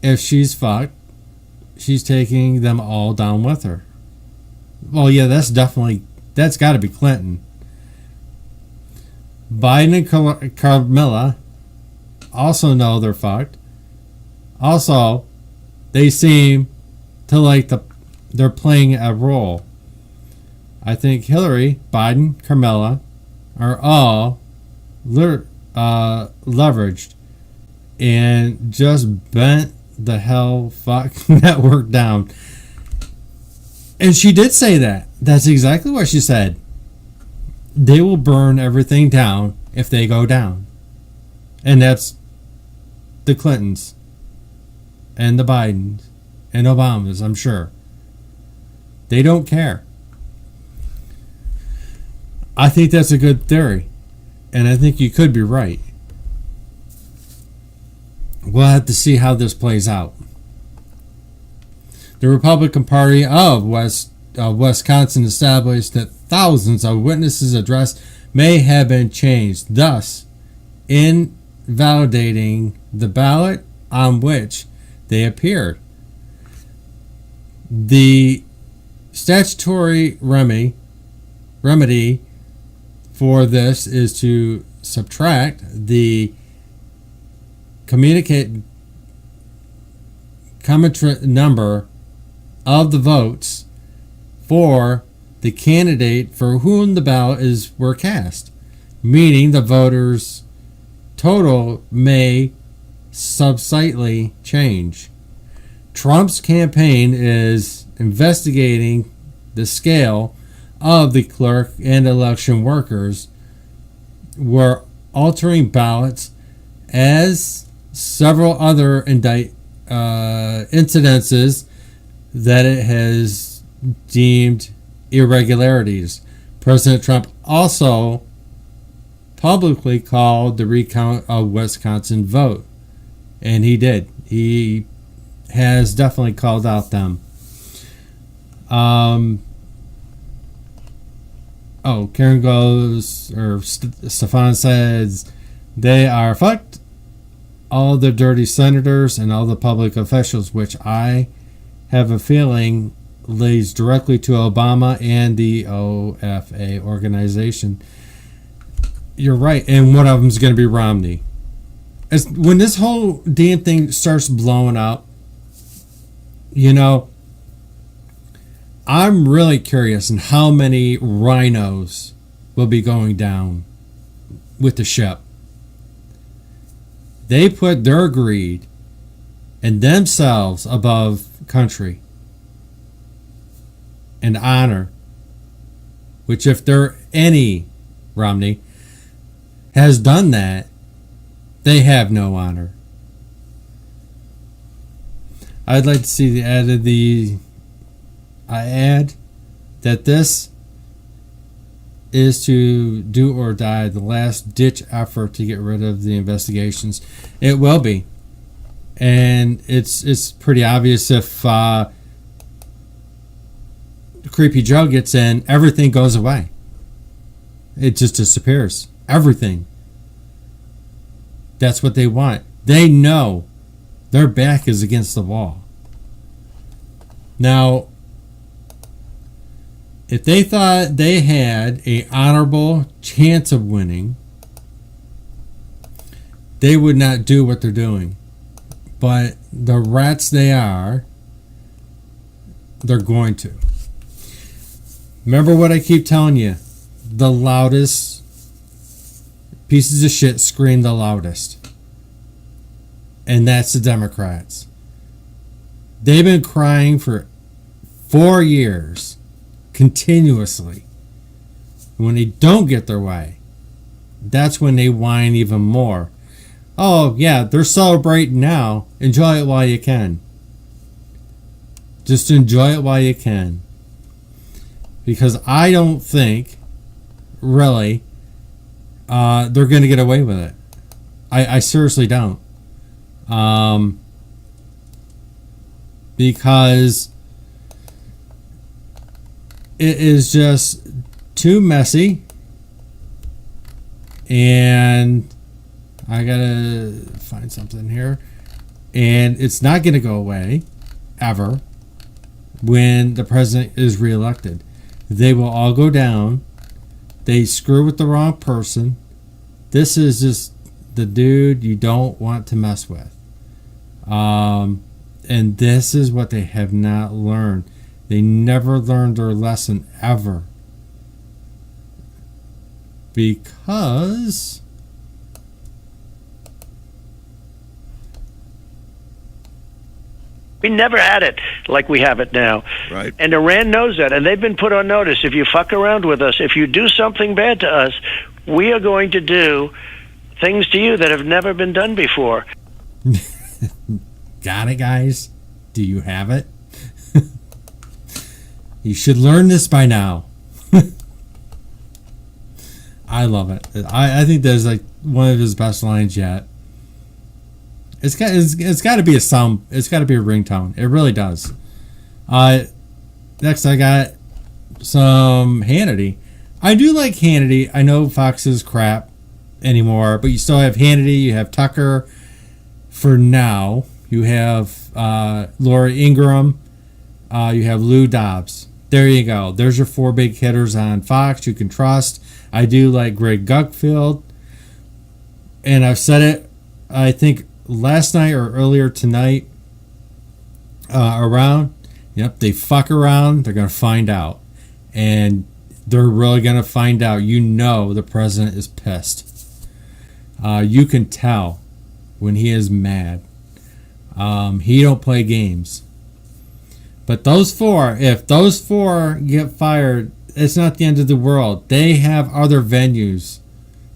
Speaker 9: if she's fucked, she's taking them all down with her. Well, yeah, that's got to be Clinton. Biden and Carmilla also know they're fucked. Also, they seem to like they're playing a role. I think Hillary, Biden, Carmilla are all leveraged and just bent the hell fuck network down. And she did say that. That's exactly what she said. They will burn everything down if they go down. And that's the Clintons and the Bidens and Obamas, I'm sure. They don't care. I think that's a good theory. And I think you could be right. We'll have to see how this plays out. The Republican Party of Wisconsin established that thousands of witnesses' address may have been changed, thus invalidating the ballot on which they appeared. The statutory remedy for this is to subtract the common number of the votes for the candidate for whom the ballot were cast, meaning the voters' total may subslightly change. Trump's campaign is investigating the scale of the clerk and election workers were altering ballots, as several other incidences that it has deemed irregularities. President Trump also publicly called the recount of Wisconsin vote, and he did. He has definitely called out them. Karen goes, or Stefan says, they are fucked. All the dirty senators and all the public officials, which I have a feeling leads directly to Obama and the OFA organization. You're right, and one of them is going to be Romney. When this whole damn thing starts blowing up, I'm really curious in how many rhinos will be going down with the ship. They put their greed and themselves above country and honor, which if there any Romney has done that, they have no honor. I'd like to see the ad that this is to do or die, the last ditch effort to get rid of the investigations. It will be, and it's pretty obvious if Creepy Joe gets in, everything goes away. It just disappears. Everything. That's what they want. They know their back is against the wall. Now, if they thought they had an honorable chance of winning, they would not do what they're doing. But the rats they are, they're going to. Remember what I keep telling you. The loudest pieces of shit scream the loudest. And that's the Democrats. They've been crying for 4 years continuously. When they don't get their way, that's when they whine even more. Oh, yeah, they're celebrating now. Enjoy it while you can. Just enjoy it while you can. Because I don't think, really, they're going to get away with it. I seriously don't. Because it is just too messy, and I gotta find something here, and it's not going to go away ever when the president is reelected. They will all go down. They screw with the wrong person. This is just the dude you don't want to mess with. And this is what they have not learned. They never learned their lesson ever. Because
Speaker 11: we never had it like we have it now.
Speaker 19: Right.
Speaker 11: And Iran knows that, and they've been put on notice. If you fuck around with us, if you do something bad to us, we are going to do things to you that have never been done before.
Speaker 9: Got it, guys? Do you have it? You should learn this by now. I love it. I think that's like one of his best lines yet. It's got to be a sound. It's got to be a ringtone. It really does. Next, I got some Hannity. I do like Hannity. I know Fox is crap anymore, but you still have Hannity. You have Tucker. For now, you have Laura Ingraham. You have Lou Dobbs. There you go. There's your 4 big hitters on Fox you can trust. I do like Greg Gutfeld. And I've said it, I think, last night or earlier tonight around. Yep, they fuck around. They're going to find out. And they're really going to find out. You know the president is pissed. You can tell when he is mad. He don't play games. But those 4, if those 4 get fired, it's not the end of the world. They have other venues.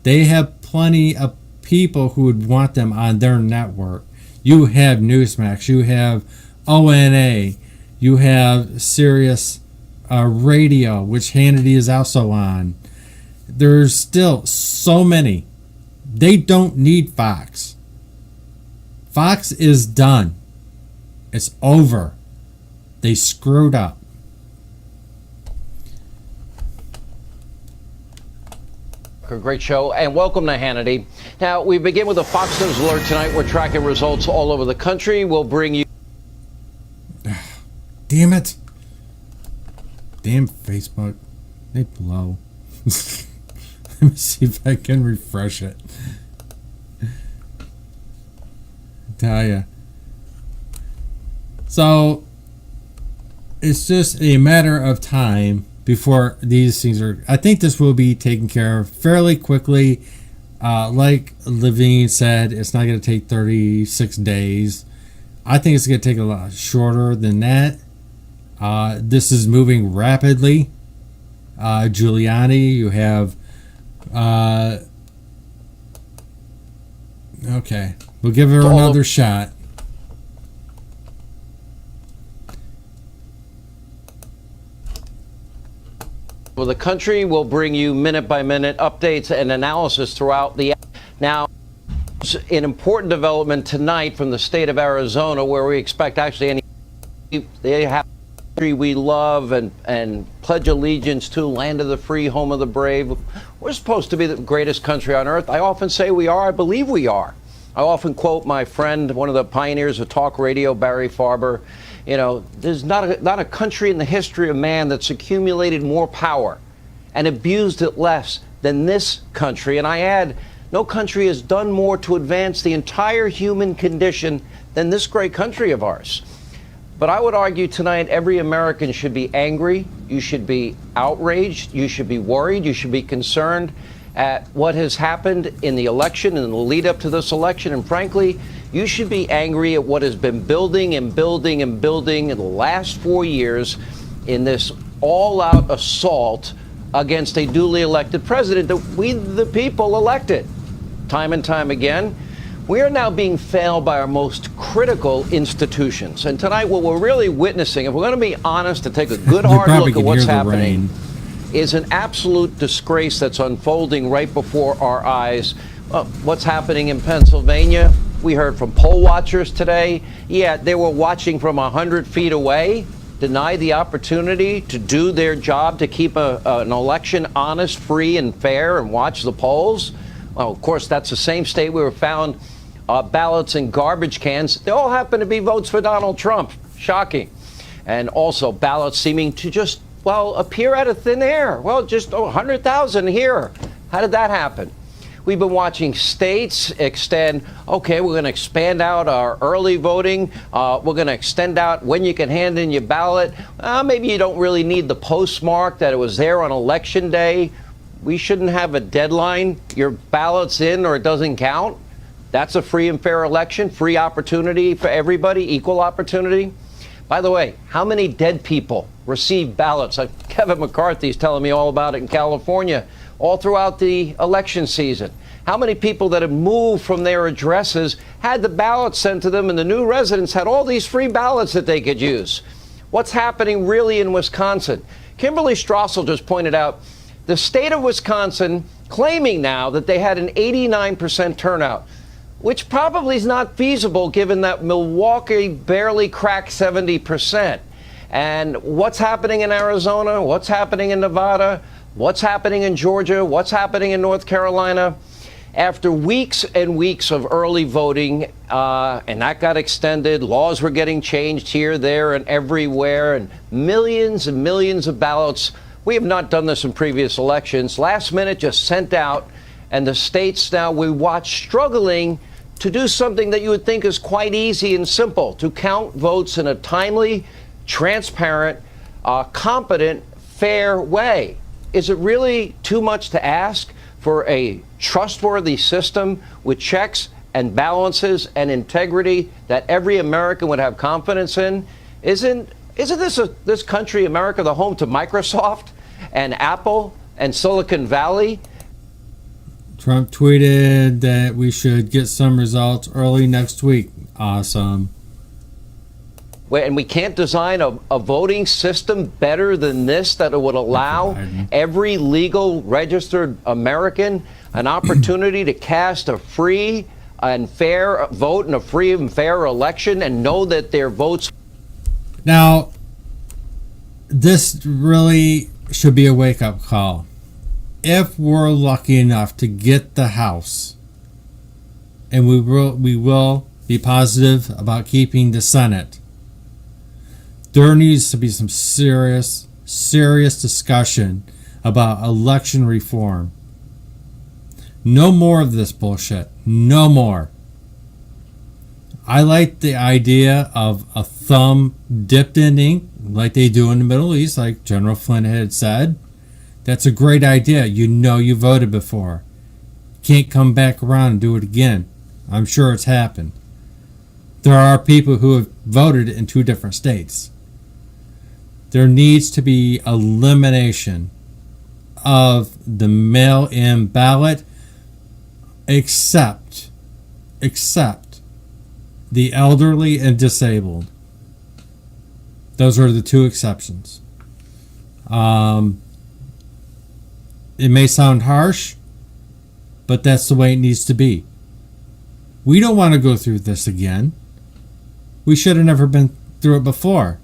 Speaker 9: They have plenty of people who would want them on their network. You have Newsmax. You have ONA. You have Sirius Radio, which Hannity is also on. There's still so many. They don't need Fox. Fox is done. It's over. They screwed up.
Speaker 1: A great show, and welcome to Hannity. Now, we begin with a Fox News alert tonight. We're tracking results all over the country. We'll bring you...
Speaker 9: Damn it. Damn Facebook. They blow. Let me see if I can refresh it. Tell ya. So, it's just a matter of time before these things are... I think this will be taken care of fairly quickly. Like Levine said, it's not going to take 36 days. I think it's going to take a lot shorter than that. This is moving rapidly. Giuliani, you have... okay, we'll give her another shot.
Speaker 1: Well, the country will bring you minute-by-minute updates and analysis throughout the. Now, an important development tonight from the state of Arizona, where we expect actually they have a country we love and pledge allegiance to, land of the free, home of the brave. We're supposed to be the greatest country on earth. I often say we are. I believe we are. I often quote my friend, one of the pioneers of talk radio, Barry Farber. You know, there's not a country in the history of man that's accumulated more power and abused it less than this country. And I add, no country has done more to advance the entire human condition than this great country of ours. But I would argue tonight every American should be angry, you should be outraged, you should be worried, you should be concerned at what has happened in the election and the lead up to this election. And frankly, you should be angry at what has been building and building and building in the last 4 years in this all-out assault against a duly elected president that we, the people, elected. Time and time again, we are now being failed by our most critical institutions. And tonight, what we're really witnessing, if we're going to be honest and take a good hard look at what's happening, is an absolute disgrace that's unfolding right before our eyes. What's happening in Pennsylvania? We heard from poll watchers today. Yeah, they were watching from 100 feet away, denied the opportunity to do their job to keep an election honest, free, and fair, and watch the polls. Well, of course, that's the same state where we found ballots in garbage cans. They all happen to be votes for Donald Trump. Shocking. And also ballots seeming to just, well, appear out of thin air. Well, just 100,000 here. How did that happen? We've been watching states extend, okay, we're going to expand out our early voting. We're going to extend out when you can hand in your ballot. Maybe you don't really need the postmark that it was there on election day. We shouldn't have a deadline. Your ballot's in or it doesn't count. That's a free and fair election, free opportunity for everybody, equal opportunity. By the way, how many dead people received ballots? Kevin McCarthy's telling me all about it in California, all throughout the election season. How many people that have moved from their addresses had the ballots sent to them, and the new residents had all these free ballots that they could use? What's happening really in Wisconsin? Kimberly Strassel just pointed out the state of Wisconsin claiming now that they had an 89% turnout, which probably is not feasible given that Milwaukee barely cracked 70%. And what's happening in Arizona? What's happening in Nevada? What's happening in Georgia? What's happening in North Carolina? After weeks and weeks of early voting, and that got extended, laws were getting changed here, there, and everywhere, and millions of ballots. We have not done this in previous elections. Last minute, just sent out, and the states now we watch struggling to do something that you would think is quite easy and simple, to count votes in a timely, transparent, competent, fair way. Is it really too much to ask for a trustworthy system with checks and balances and integrity that every American would have confidence in? Isn't this country, America, the home to Microsoft and Apple and Silicon Valley?
Speaker 9: Trump tweeted that we should get some results early next week. Awesome.
Speaker 1: And we can't design a voting system better than this that would allow every legal registered American an opportunity to cast a free and fair vote in a free and fair election and know that their votes.
Speaker 9: Now, this really should be a wake-up call. If we're lucky enough to get the House, and we will be positive about keeping the Senate, there needs to be some serious discussion about election reform. No more of this bullshit. No more. I like the idea of a thumb dipped in ink like they do in the Middle East, like General Flynn had said. That's a great idea. You know you voted before. Can't come back around and do it again. I'm sure it's happened. There are people who have voted in 2 different states. There needs to be elimination of the mail-in ballot, except the elderly and disabled. Those are the 2 exceptions. It may sound harsh, but that's the way it needs to be. We don't want to go through this again. We should have never been through it before.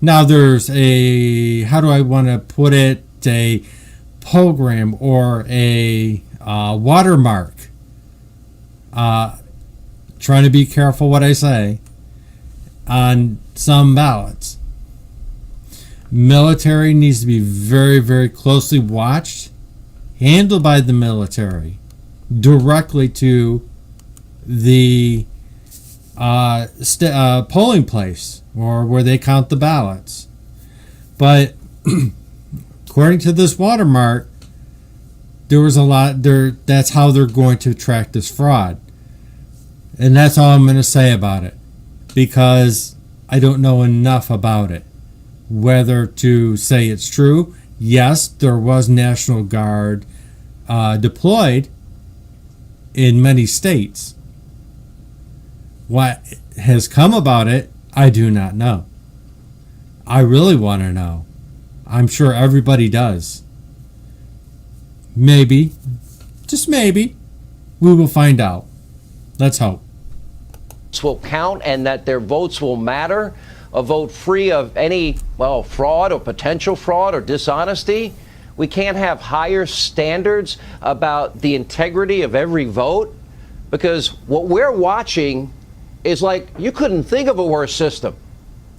Speaker 9: Now there's a, how do I want to put it, a program or a watermark. Trying to be careful what I say on some ballots. Military needs to be very, very closely watched, handled by the military, directly to the polling place or where they count the ballots. But according to this watermark, there was a lot there. That's how they're going to track this fraud. And that's all I'm going to say about it, because I don't know enough about it. Whether to say it's true, yes, there was National Guard deployed in many states. What has come about it, I do not know. I really want to know. I'm sure everybody does. Maybe, just maybe, we will find out. Let's hope.
Speaker 1: Will count and that their votes will matter. A vote free of any, well, fraud or potential fraud or dishonesty. We can't have higher standards about the integrity of every vote, because what we're watching is like, you couldn't think of a worse system,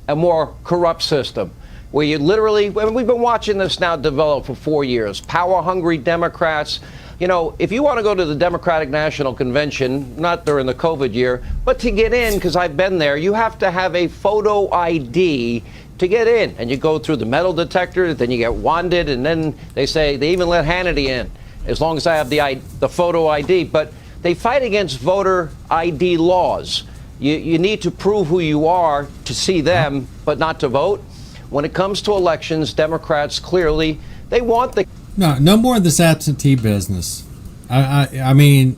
Speaker 1: a more corrupt system, where you literally, we've been watching this now develop for 4 years. Power-hungry Democrats. You know, if you want to go to the Democratic National Convention, not during the COVID year, but to get in, because I've been there, you have to have a photo ID to get in. And you go through the metal detector, then you get wanded, and then they say, they even let Hannity in, as long as I have the photo ID. But they fight against voter ID laws. You need to prove who you are to see them, but not to vote. When it comes to elections, Democrats clearly, they want the...
Speaker 9: No more of this absentee business. I mean,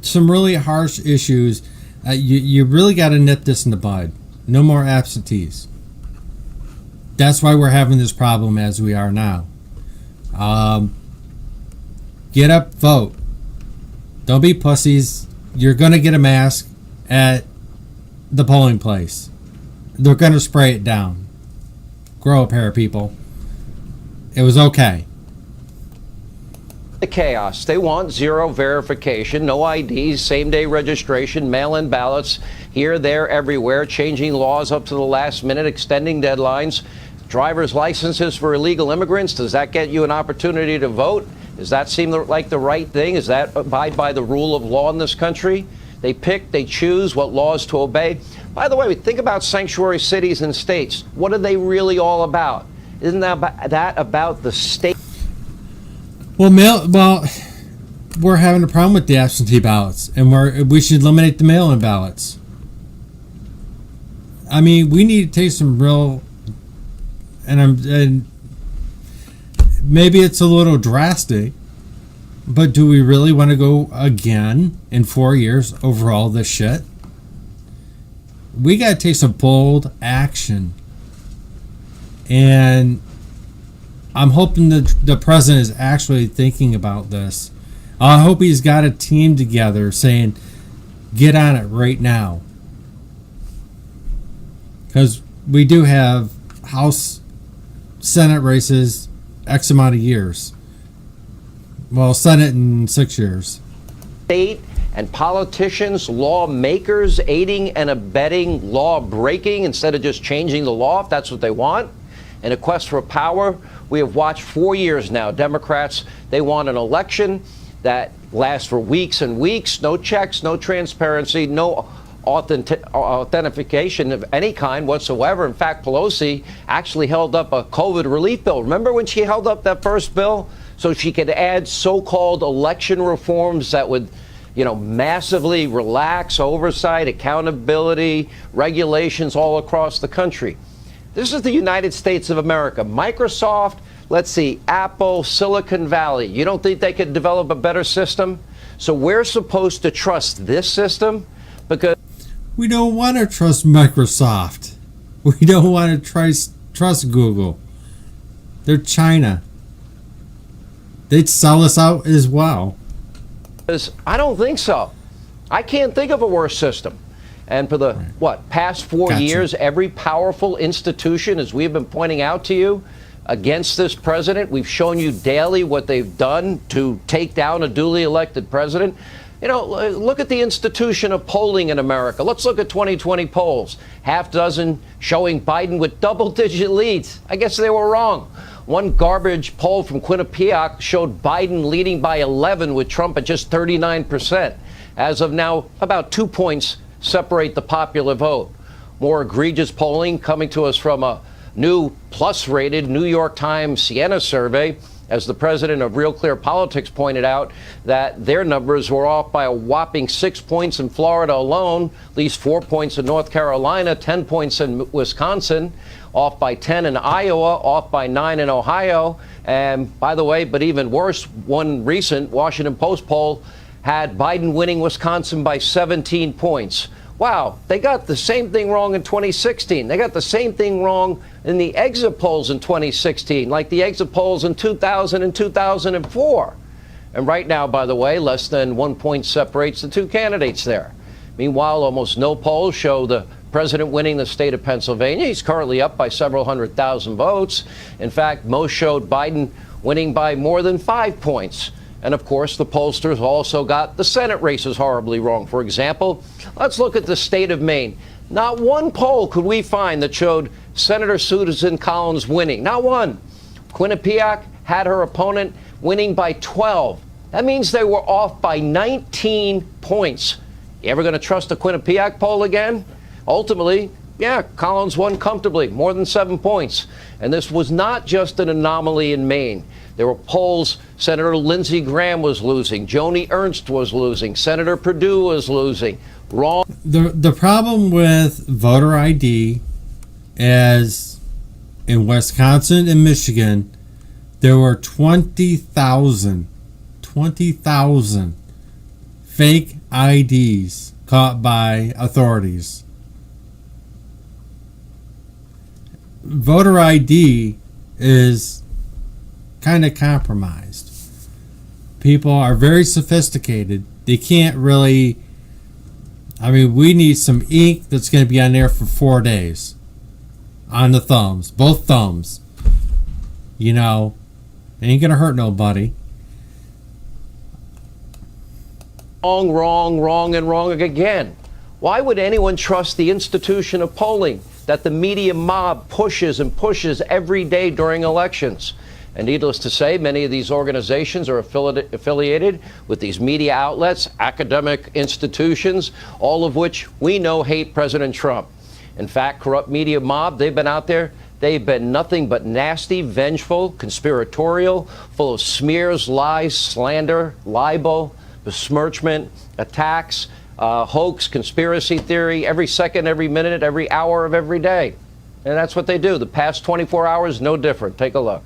Speaker 9: some really harsh issues. You really got to nip this in the bud. No more absentees. That's why we're having this problem as we are now. Get up, vote. Don't be pussies. You're going to get a mask at the polling place. They're going to spray it down. Grow a pair of people. It was okay.
Speaker 1: The chaos. They want zero verification, no IDs, same-day registration, mail-in ballots, here, there, everywhere, changing laws up to the last minute, extending deadlines, driver's licenses for illegal immigrants. Does that get you an opportunity to vote? Does that seem like the right thing? Is that abide by the rule of law in this country? They pick, they choose what laws to obey. By the way, think about sanctuary cities and states. What are they really all about? Isn't that about the state?
Speaker 9: Well, we're having a problem with the absentee ballots, and we should eliminate the mail-in ballots. I mean, we need to take some real, and maybe it's a little drastic, but do we really want to go again in 4 years over all this shit? We got to take some bold action. And I'm hoping that the president is actually thinking about this. I hope he's got a team together saying, get on it right now. Because we do have House, Senate races X amount of years. Well, Senate in 6 years.
Speaker 1: State and politicians, lawmakers aiding and abetting law breaking instead of just changing the law if that's what they want. In a quest for power, we have watched 4 years now. Democrats, they want an election that lasts for weeks and weeks. No checks, no transparency, no authentication of any kind whatsoever. In fact, Pelosi actually held up a COVID relief bill. Remember when she held up that first bill so she could add so-called election reforms that would, you know, massively relax oversight, accountability, regulations all across the country? This is the United States of America. Microsoft, let's see, Apple, Silicon Valley. You don't think they could develop a better system? So we're supposed to trust this system because
Speaker 9: we don't want to trust Microsoft. We don't want to trust Google. They're China. they'd sell us out as well.
Speaker 1: I don't think so. I can't think of a worse system. And for the, past 4 years, every powerful institution, as we've been pointing out to you, against this president, we've shown you daily what they've done to take down a duly elected president. You know, look at the institution of polling in America. Let's look at 2020 polls. Half dozen showing Biden with double-digit leads. I guess they were wrong. One garbage poll from Quinnipiac showed Biden leading by 11 with Trump at just 39%. As of now, about 2 points separate the popular vote. More egregious polling coming to us from a new plus-rated New York Times Siena survey, as the president of Real Clear Politics pointed out that their numbers were off by a whopping 6 points in Florida alone, at least 4 points in North Carolina, 10 points in Wisconsin, off by 10 in Iowa, off by 9 in Ohio. And by the way, but even worse, one recent Washington Post poll had Biden winning Wisconsin by 17 points. Wow, they got the same thing wrong in 2016. They got the same thing wrong in the exit polls in 2016, like the exit polls in 2000 and 2004. And right now, by the way, less than 1 point separates the two candidates there. Meanwhile, almost no polls show the president winning the state of Pennsylvania. He's currently up by several 100,000 votes. In fact, most showed Biden winning by more than 5 points. And of course, the pollsters also got the Senate races horribly wrong. For example, let's look at the state of Maine. Not one poll could we find that showed Senator Susan Collins winning. Not one. Quinnipiac had her opponent winning by 12. That means they were off by 19 points. You ever going to trust the Quinnipiac poll again? Ultimately, yeah, Collins won comfortably, more than 7 points. And this was not just an anomaly in Maine. There were polls, Senator Lindsey Graham was losing, Joni Ernst was losing, Senator Perdue was losing. Wrong.
Speaker 9: The problem with voter ID is in Wisconsin and Michigan, there were 20,000 fake IDs caught by authorities. Voter ID is kind of compromised. People are very sophisticated. They can't really, I mean, we need some ink that's going to be on there for 4 days. On the thumbs, both thumbs. You know, ain't going to hurt nobody.
Speaker 1: Wrong, and wrong again. Why would anyone trust the institution of polling that the media mob pushes and pushes every day during elections? And needless to say, many of these organizations are affiliated with these media outlets, academic institutions, all of which we know hate President Trump. In fact, corrupt media mob, they've been out there. They've been nothing but nasty, vengeful, conspiratorial, full of smears, lies, slander, libel, besmirchment, attacks, hoax, conspiracy theory, every second, every minute, every hour of every day. And that's what they do. The past 24 hours, no different. Take a look.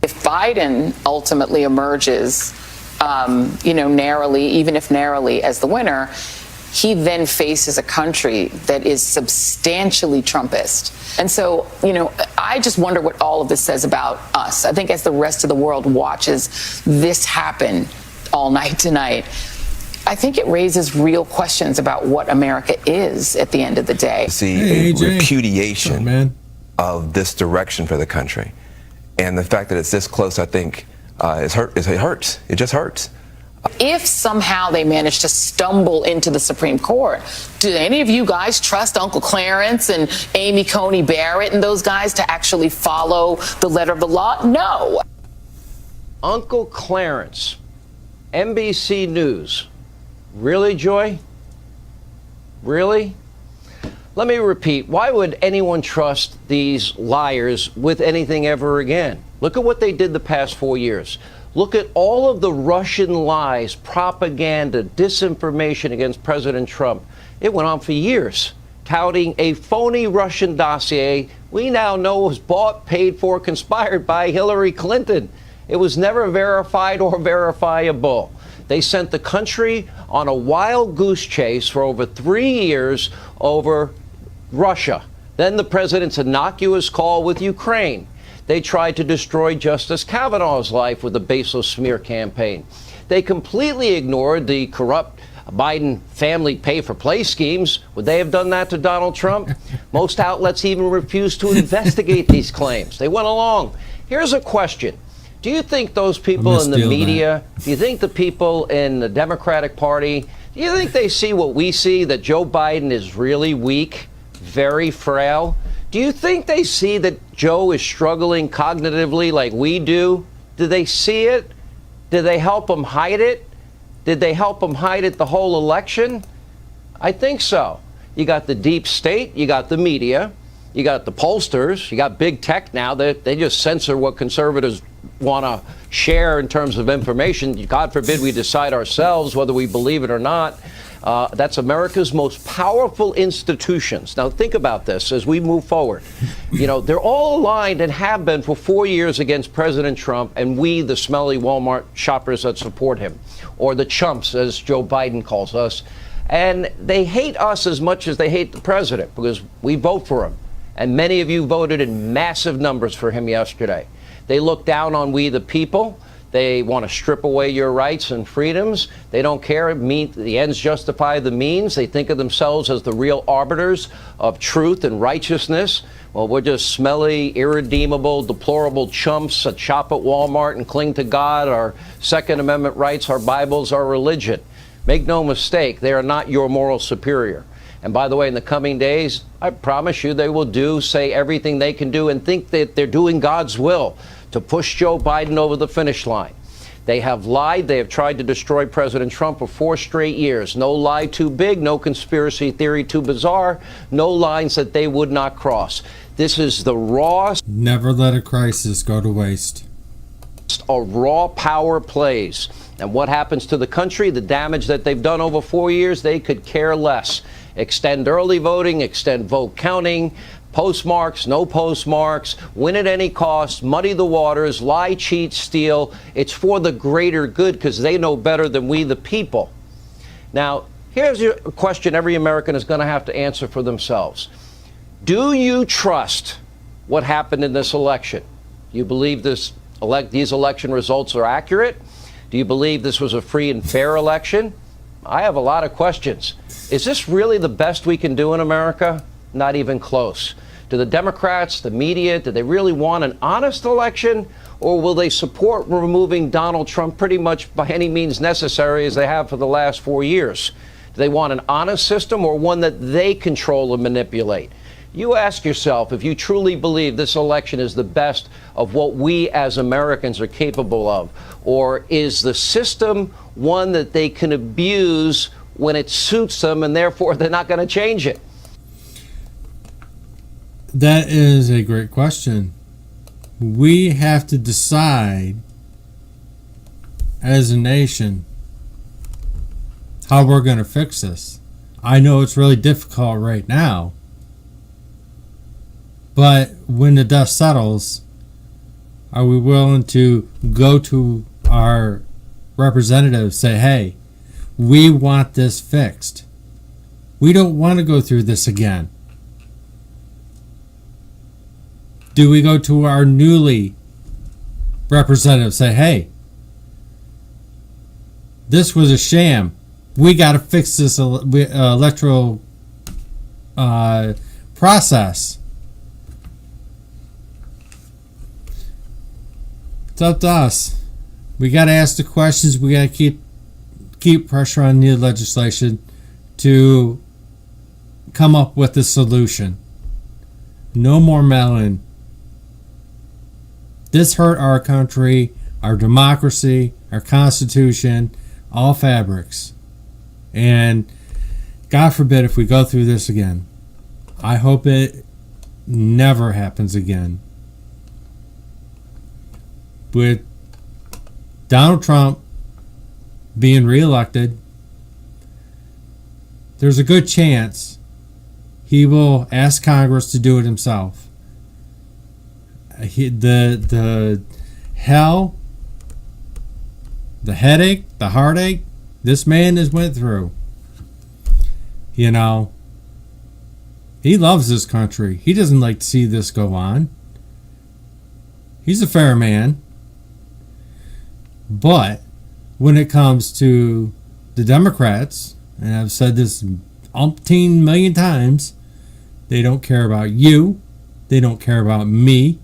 Speaker 19: If Biden ultimately emerges, narrowly, even if narrowly, as the winner, he then faces a country that is substantially Trumpist. And so, I just wonder what all of this says about us. I think as the rest of the world watches this happen all night tonight, I think it raises real questions about what America is at the end of the day.
Speaker 20: See a repudiation of this direction for the country. And the fact that it's this close, I think, it hurts. It just hurts.
Speaker 19: If somehow they manage to stumble into the Supreme Court, do any of you guys trust Uncle Clarence and Amy Coney Barrett and those guys to actually follow the letter of the law? No.
Speaker 1: Uncle Clarence, NBC News. Really, Joy? Really? Let me repeat, why would anyone trust these liars with anything ever again? Look at what they did the past 4 years. Look at all of the Russian lies, propaganda, disinformation against President Trump. It went on for years, touting a phony Russian dossier we now know was bought, paid for, conspired by Hillary Clinton. It was never verified or verifiable. They sent the country on a wild goose chase for over 3 years over Russia. Then the president's innocuous call with Ukraine. They tried to destroy Justice Kavanaugh's life with a baseless smear campaign. They completely ignored the corrupt Biden family pay-for-play schemes. Would they have done that to Donald Trump? Most outlets even refused to investigate these claims. They went along. Here's a question. Do you think those people in the media, do you think the people in the Democratic Party, do you think they see what we see, that Joe Biden is really weak, very frail? Do you think they see that Joe is struggling cognitively like we do? Do they see it? Did they help him hide it? Did they help him hide it the whole election? I think so. You got the deep state, you got the media, you got the pollsters, you got big tech now. They just censor what conservatives want to share in terms of information. God forbid we decide ourselves whether we believe it or not. That's America's most powerful institutions. Now think about this as we move forward. You know, they're all aligned and have been for 4 years against President Trump and we, the smelly Walmart shoppers that support him, or the chumps, as Joe Biden calls us. And they hate us as much as they hate the president because we vote for him. And many of you voted in massive numbers for him yesterday. They look down on we, the people. They want to strip away your rights and freedoms. They don't care. The ends justify the means. They think of themselves as the real arbiters of truth and righteousness. Well, we're just smelly, irredeemable, deplorable chumps that shop at Walmart and cling to God, our Second Amendment rights, our Bibles, our religion. Make no mistake, they are not your moral superior. And by the way, in the coming days, I promise you they will say everything they can do and think that they're doing God's will to push Joe Biden over the finish line. They have lied. They have tried to destroy President Trump for 4 straight years. No lie too big, no conspiracy theory too bizarre, no lines that they would not cross. This is the raw...
Speaker 9: Never let a crisis go to waste.
Speaker 1: A raw power plays. And what happens to the country, the damage that they've done over 4 years, they could care less. Extend early voting, extend vote counting, postmarks, no postmarks, win at any cost, muddy the waters, lie, cheat, steal. It's for the greater good because they know better than we, the people. Now, here's a question every American is going to have to answer for themselves. Do you trust what happened in this election? Do you believe these election results are accurate? Do you believe this was a free and fair election? I have a lot of questions. Is this really the best we can do in America? Not even close. Do the Democrats, the media, do they really want an honest election? Or will they support removing Donald Trump pretty much by any means necessary as they have for the last 4 years? Do they want an honest system or one that they control and manipulate? You ask yourself if you truly believe this election is the best of what we as Americans are capable of, or is the system one that they can abuse when it suits them and therefore they're not going to change it?
Speaker 9: That is a great question. We have to decide as a nation how we're going to fix this. I know it's really difficult right now, but when the dust settles, are we willing to go to our representatives, say, hey, we want this fixed. We don't want to go through this again. Do we go to our newly representatives, say, hey, this was a sham. We got to fix this electoral process. It's up to us. We got to ask the questions. We got to keep pressure on the legislation to come up with a solution. No more meddling. This hurt our country, our democracy, our Constitution, all fabrics. And God forbid if we go through this again. I hope it never happens again. With Donald Trump being reelected, there's a good chance he will ask Congress to do it himself. The hell, the headache, the heartache this man has went through. You know, he loves this country. He doesn't like to see this go on. He's a fair man. But when it comes to the Democrats, and I've said this umpteen million times, they don't care about you. They don't care about me.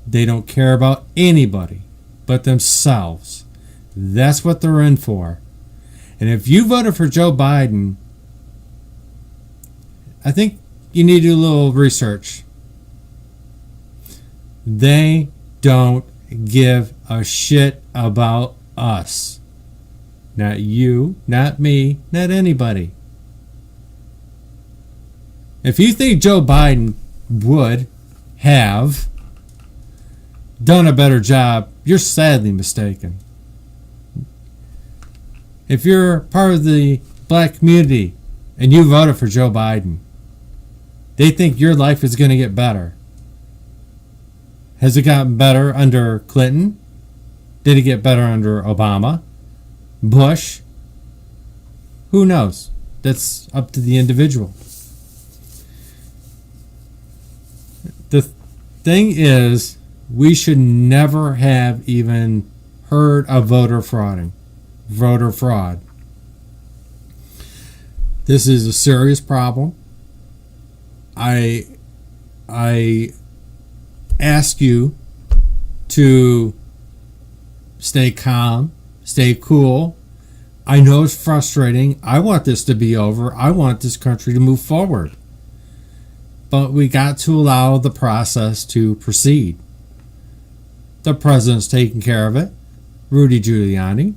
Speaker 9: They don't care about anybody but themselves. That's what they're in for. And if you voted for Joe Biden, I think you need to do a little research. They don't give a shit about us. Not you, not me, not anybody. If you think Joe Biden would have done a better job, you're sadly mistaken. If you're part of the black community and you voted for Joe Biden, they think your life is going to get better. Has it gotten better under Clinton? Did it get better under Obama? Bush? Who knows? That's up to the individual. The thing is, we should never have even heard of voter fraud. This is a serious problem. I ask you to stay calm, stay cool. I know it's frustrating. I want this to be over. I want this country to move forward. But we got to allow the process to proceed. The president's taking care of it. Rudy Giuliani,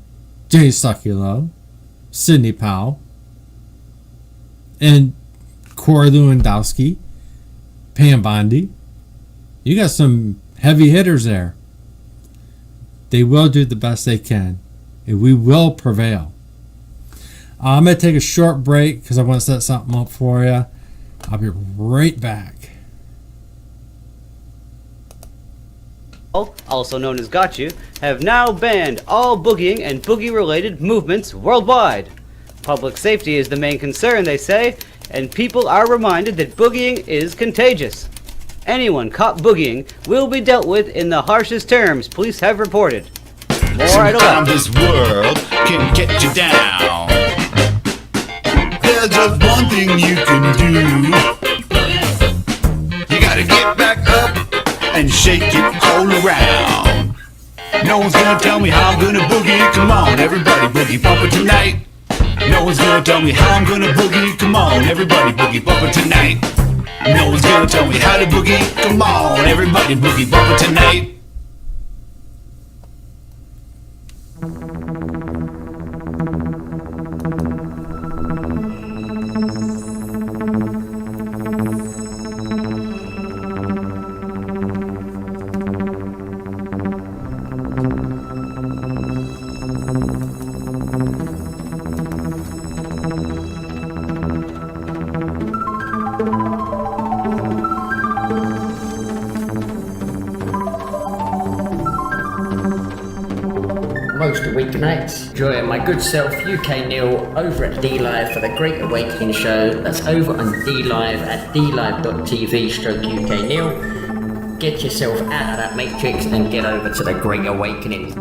Speaker 9: Jay Sekulow, Sidney Powell, and Corey Lewandowski, Pam Bondi. You got some heavy hitters there. They will do the best they can, and we will prevail. I'm going to take a short break because I want to set something up for you. I'll be right back.
Speaker 3: Also known as Got You, have now banned all boogieing and boogie-related movements worldwide. Public safety is the main concern, they say, and people are reminded that boogieing is contagious. Anyone caught boogieing will be dealt with in the harshest terms police have reported. More at 11.
Speaker 13: This world can get you down. There's just one thing you can do. You gotta get back up and shake it all around. No one's gonna tell me how I'm gonna boogie. Come on, everybody boogie bumper tonight. No one's gonna tell me how I'm gonna boogie. Come on, everybody boogie bumper tonight. No one's gonna tell me how to boogie. Come on, everybody boogie bumper tonight.
Speaker 21: Most weeknights, join my good self UK Neil over at DLive for the Great Awakening show. That's over on DLive at dlive.tv/UK Neil. Get yourself out of that matrix and get over to the Great Awakening.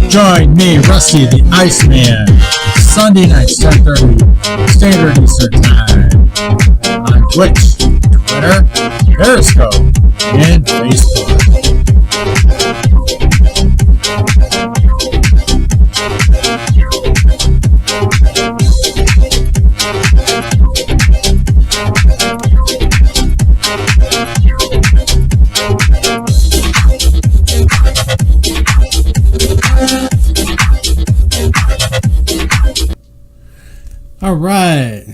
Speaker 23: Join me, Rusty the Iceman, Sunday night, 7:30 Standard Eastern Time on Twitch, Twitter, Periscope, and Facebook.
Speaker 9: All right,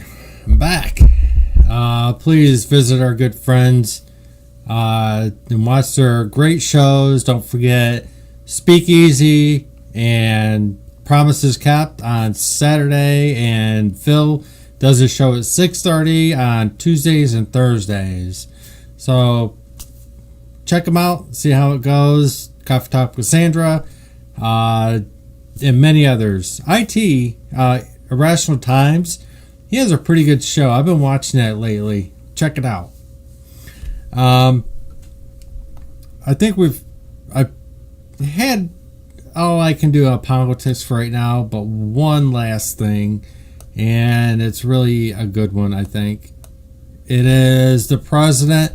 Speaker 9: I'm back. Please visit our good friends and watch their great shows. Don't forget Speakeasy and Promises Kept on Saturday, and Phil does a show at 6:30 on Tuesdays and Thursdays. So check them out, see how it goes. Coffee Talk with Sandra, and many others. IT, Irrational Times, he has a pretty good show. I've been watching that lately. Check it out. I think I've had all I can do on politics for right now, but one last thing, and it's really a good one, I think. It is the president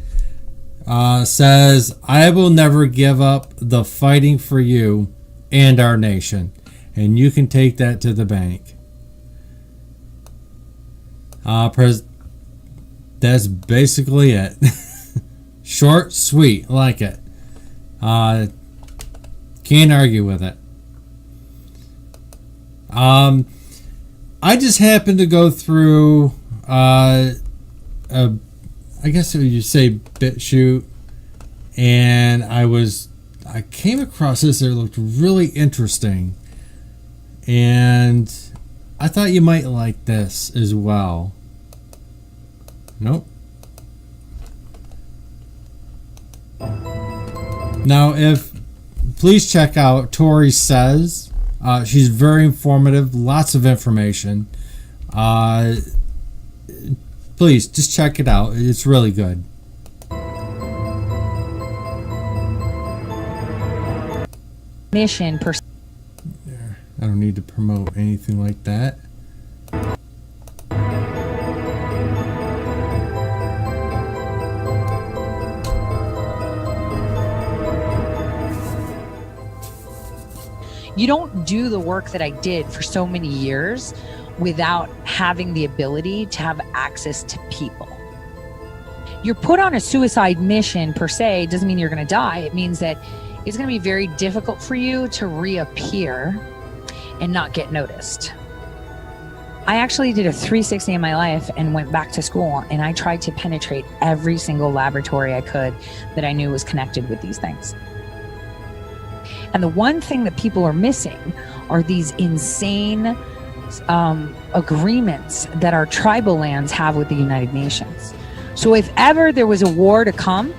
Speaker 9: says, "I will never give up the fighting for you and our nation." And you can take that to the bank. That's basically it. Short, sweet, like it. Can't argue with it. I just happened to go through, I guess you say BitChute, and I came across this that looked really interesting, and I thought you might like this as well. Nope. Now, please check out Tori Says. She's very informative, lots of information. Please, just check it out. It's really good.
Speaker 2: Mission per.
Speaker 9: I don't need to promote anything like that.
Speaker 2: You don't do the work that I did for so many years without having the ability to have access to people. You're put on a suicide mission per se doesn't mean you're going to die. It means that it's going to be very difficult for you to reappear and not get noticed. I actually did a 360 in my life and went back to school, and I tried to penetrate every single laboratory I could that I knew was connected with these things. And the one thing that people are missing are these insane agreements that our tribal lands have with the United Nations. So if ever there was a war to come,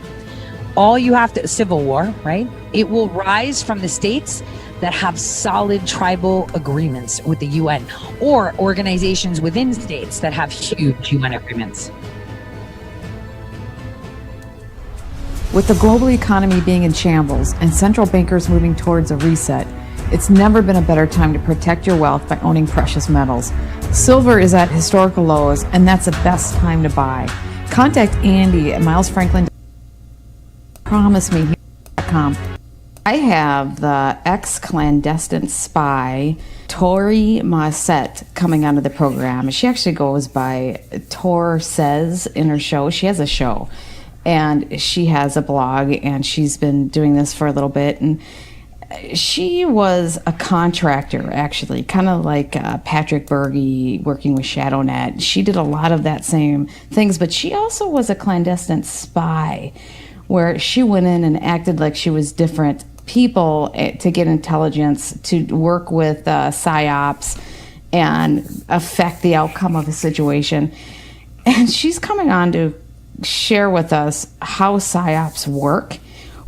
Speaker 2: all you have to, civil war, right? It will rise from the states that have solid tribal agreements with the UN, or organizations within states that have huge UN agreements.
Speaker 12: With the global economy being in shambles and central bankers moving towards a reset, it's never been a better time to protect your wealth by owning precious metals. Silver is at historical lows, and that's the best time to buy. Contact Andy at Miles Franklin. PromiseMe.com. I have the ex-clandestine spy Tori Massette coming onto the program. She actually goes by Tor Says in her show. She has a show. And she has a blog, and she's been doing this for a little bit. And she was a contractor, actually, kind of like Patrick Berge working with ShadowNet. She did a lot of that same things, but she also was a clandestine spy, where she went in and acted like she was different people to get intelligence, to work with psyops and affect the outcome of a situation. And she's coming on to share with us how psyops work,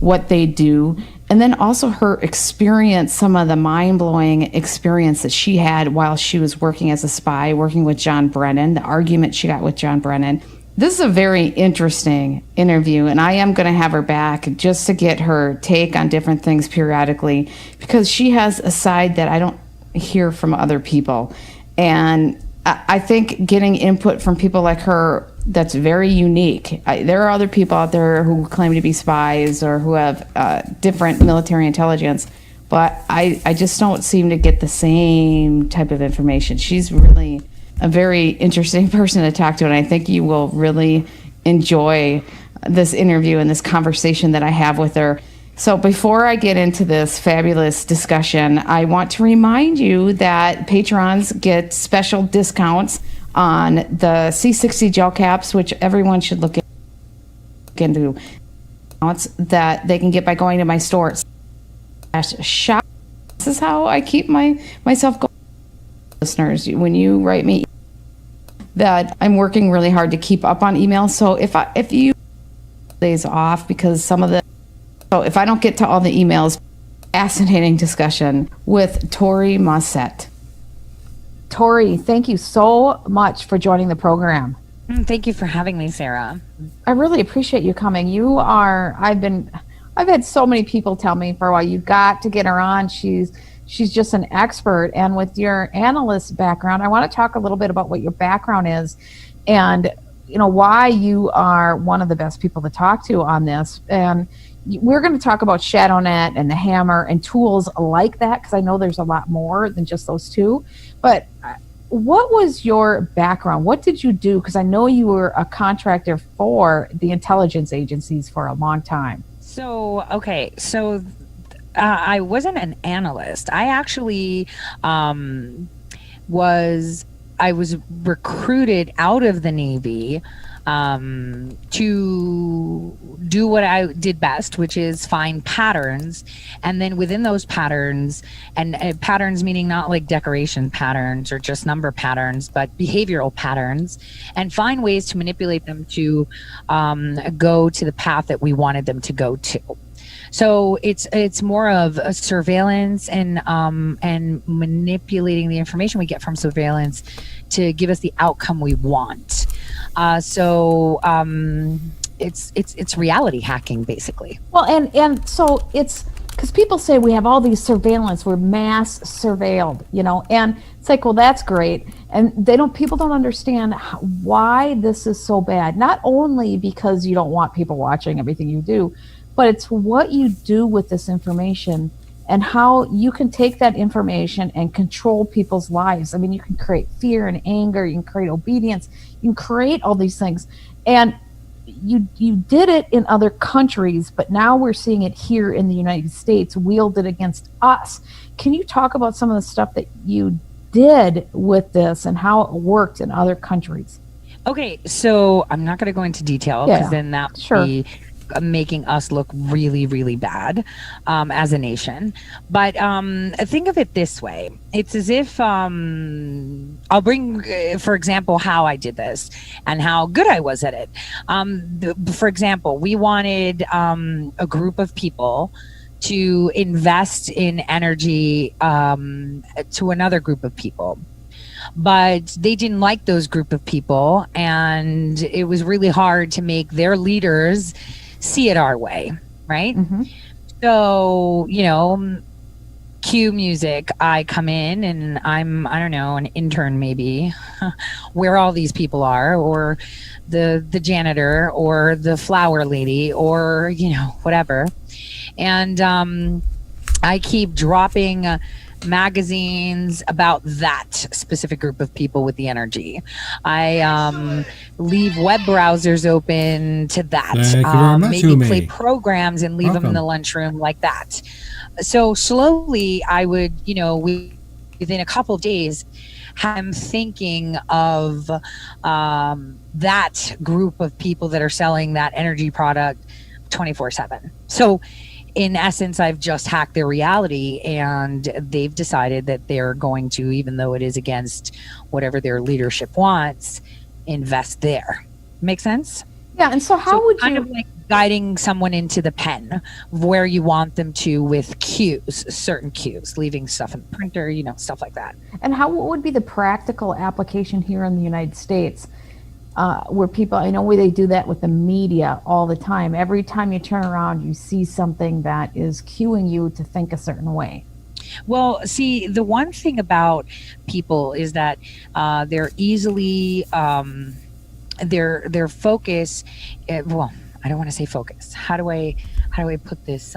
Speaker 12: what they do, and then also her experience, some of the mind-blowing experience that she had while she was working as a spy, working with John Brennan, the argument she got with John Brennan. This is a very interesting interview, and I am going to have her back just to get her take on different things periodically, because she has a side that I don't hear from other people. And I think getting input from people like her, that's very unique. There are other people out there who claim to be spies or who have different military intelligence, but I just don't seem to get the same type of information. She's really a very interesting person to talk to, and I think you will really enjoy this interview and this conversation that I have with her. So before I get into this fabulous discussion, I want to remind you that patrons get special discounts on the C60 gel caps, which everyone should look into, that they can get by going to my store /shop. This is how I keep myself going. Listeners, when you write me that I'm working really hard to keep up on emails. So if you days off because if I don't get to all the emails, fascinating discussion with Tori Mossett. Tori, thank you so much for joining the program.
Speaker 2: Thank you for having me, Sarah.
Speaker 12: I really appreciate you coming. I've had so many people tell me for a while, you've got to get her on. She's just an expert. And with your analyst background, I want to talk a little bit about what your background is and why you are one of the best people to talk to on this. And we're going to talk about ShadowNet and the Hammer and tools like that, because I know there's a lot more than just those two. But what was your background? What did you do? Because I know you were a contractor for the intelligence agencies for a long time.
Speaker 2: So I wasn't an analyst. I actually was recruited out of the Navy to do what I did best, which is find patterns, and then within those patterns, and patterns meaning not like decoration patterns or just number patterns, but behavioral patterns, and find ways to manipulate them to go to the path that we wanted them to go to. So it's more of a surveillance and manipulating the information we get from surveillance to give us the outcome we want. It's reality hacking, basically.
Speaker 12: Well, and so it's because people say we have all these surveillance, we're mass surveilled, and it's like, well, that's great, and people don't understand why this is so bad. Not only because you don't want people watching everything you do, but it's what you do with this information and how you can take that information and control people's lives. I mean, you can create fear and anger, you can create obedience, you can create all these things. And you did it in other countries, but now we're seeing it here in the United States wielded against us. Can you talk about some of the stuff that you did with this and how it worked in other countries?
Speaker 2: Okay, so I'm not going to go into detail because then that would be making us look really, really bad as a nation. But think of it this way. It's as if I'll bring, for example, how I did this and how good I was at it. For example, we wanted a group of people to invest in energy to another group of people. But they didn't like those group of people, and it was really hard to make their leaders see it our way, right? Mm-hmm. So, cue music. I come in and I'm, I don't know, an intern maybe, where all these people are, or the janitor, or the flower lady, or, whatever. And I keep dropping magazines about that specific group of people with the energy. I leave web browsers open to that. Maybe play programs and leave them in the lunchroom like that. So slowly I would, within a couple of days, I'm thinking of that group of people that are selling that energy product 24/7. So in essence, I've just hacked their reality, and they've decided that they're going to, even though it is against whatever their leadership wants, invest there. Make sense?
Speaker 12: Yeah. And so how would you
Speaker 2: kind of like guiding someone into the pen of where you want them to with cues, certain cues, leaving stuff in the printer, stuff like that.
Speaker 12: And what would be the practical application here in the United States? Where people, I know where they do that with the media all the time. Every time you turn around, you see something that is cueing you to think a certain way.
Speaker 2: Well, see, the one thing about people is that they're easily, their focus, well, I don't want to say focus. How do I put this?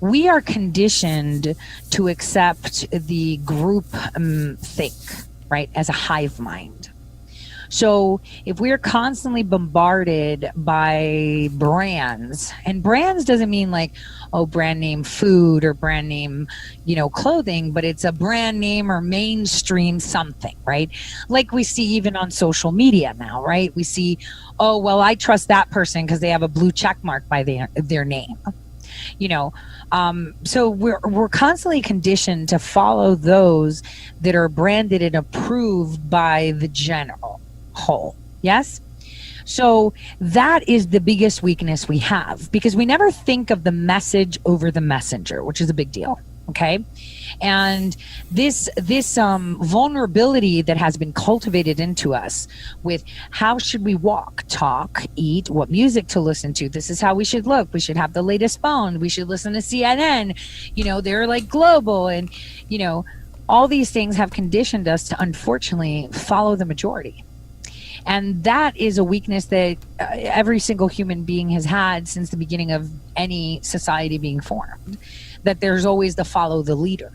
Speaker 2: We are conditioned to accept the group think, right, as a hive mind. So if we're constantly bombarded by brands, and brands doesn't mean like, brand name food or brand name, clothing, but it's a brand name or mainstream something, right? Like we see even on social media now, right? We see, I trust that person because they have a blue check mark by their name. So we're constantly conditioned to follow those that are branded and approved by the general whole. Yes? So that is the biggest weakness we have, because we never think of the message over the messenger, which is a big deal. Okay. And this vulnerability that has been cultivated into us with how should we walk, talk, eat, what music to listen to. This is how we should look. We should have the latest phone. We should listen to CNN. You know, they're like global, and, you know, all these things have conditioned us to unfortunately follow the majority. And that is a weakness that every single human being has had since the beginning of any society being formed, that there's always the follow the leader.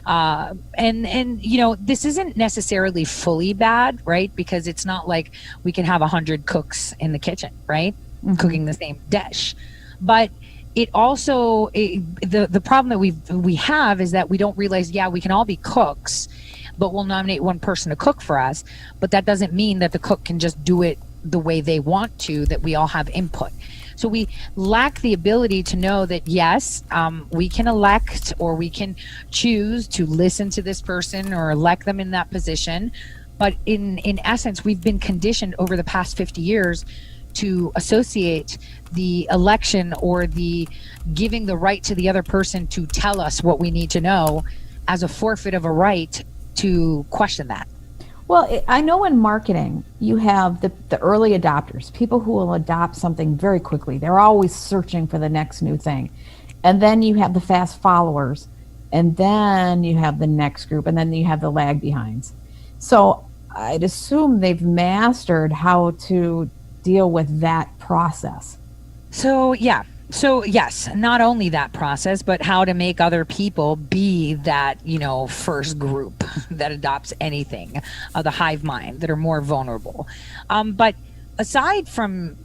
Speaker 2: And you know, this isn't necessarily fully bad, right? Because it's not like we can have 100 cooks in the kitchen, right? Cooking the same dish. But it also, the problem that we have is that we don't realize, yeah, we can all be cooks, but we'll nominate one person to cook for us. But that doesn't mean that the cook can just do it the way they want to, that we all have input. So we lack the ability to know that, yes, we can elect or we can choose to listen to this person or elect them in that position. But in essence, we've been conditioned over the past 50 years to associate the election or the giving the right to the other person to tell us what we need to know as a forfeit of a right to question that.
Speaker 12: Well, I know in marketing, you have the early adopters, people who will adopt something very quickly. They're always searching for the next new thing. And then you have the fast followers, and then you have the next group, and then you have the lag behinds. So I'd assume they've mastered how to deal with that process.
Speaker 2: So, yeah. So yes, not only that process, but how to make other people be that, you know, first group that adopts anything, the hive mind, that are more vulnerable. But aside from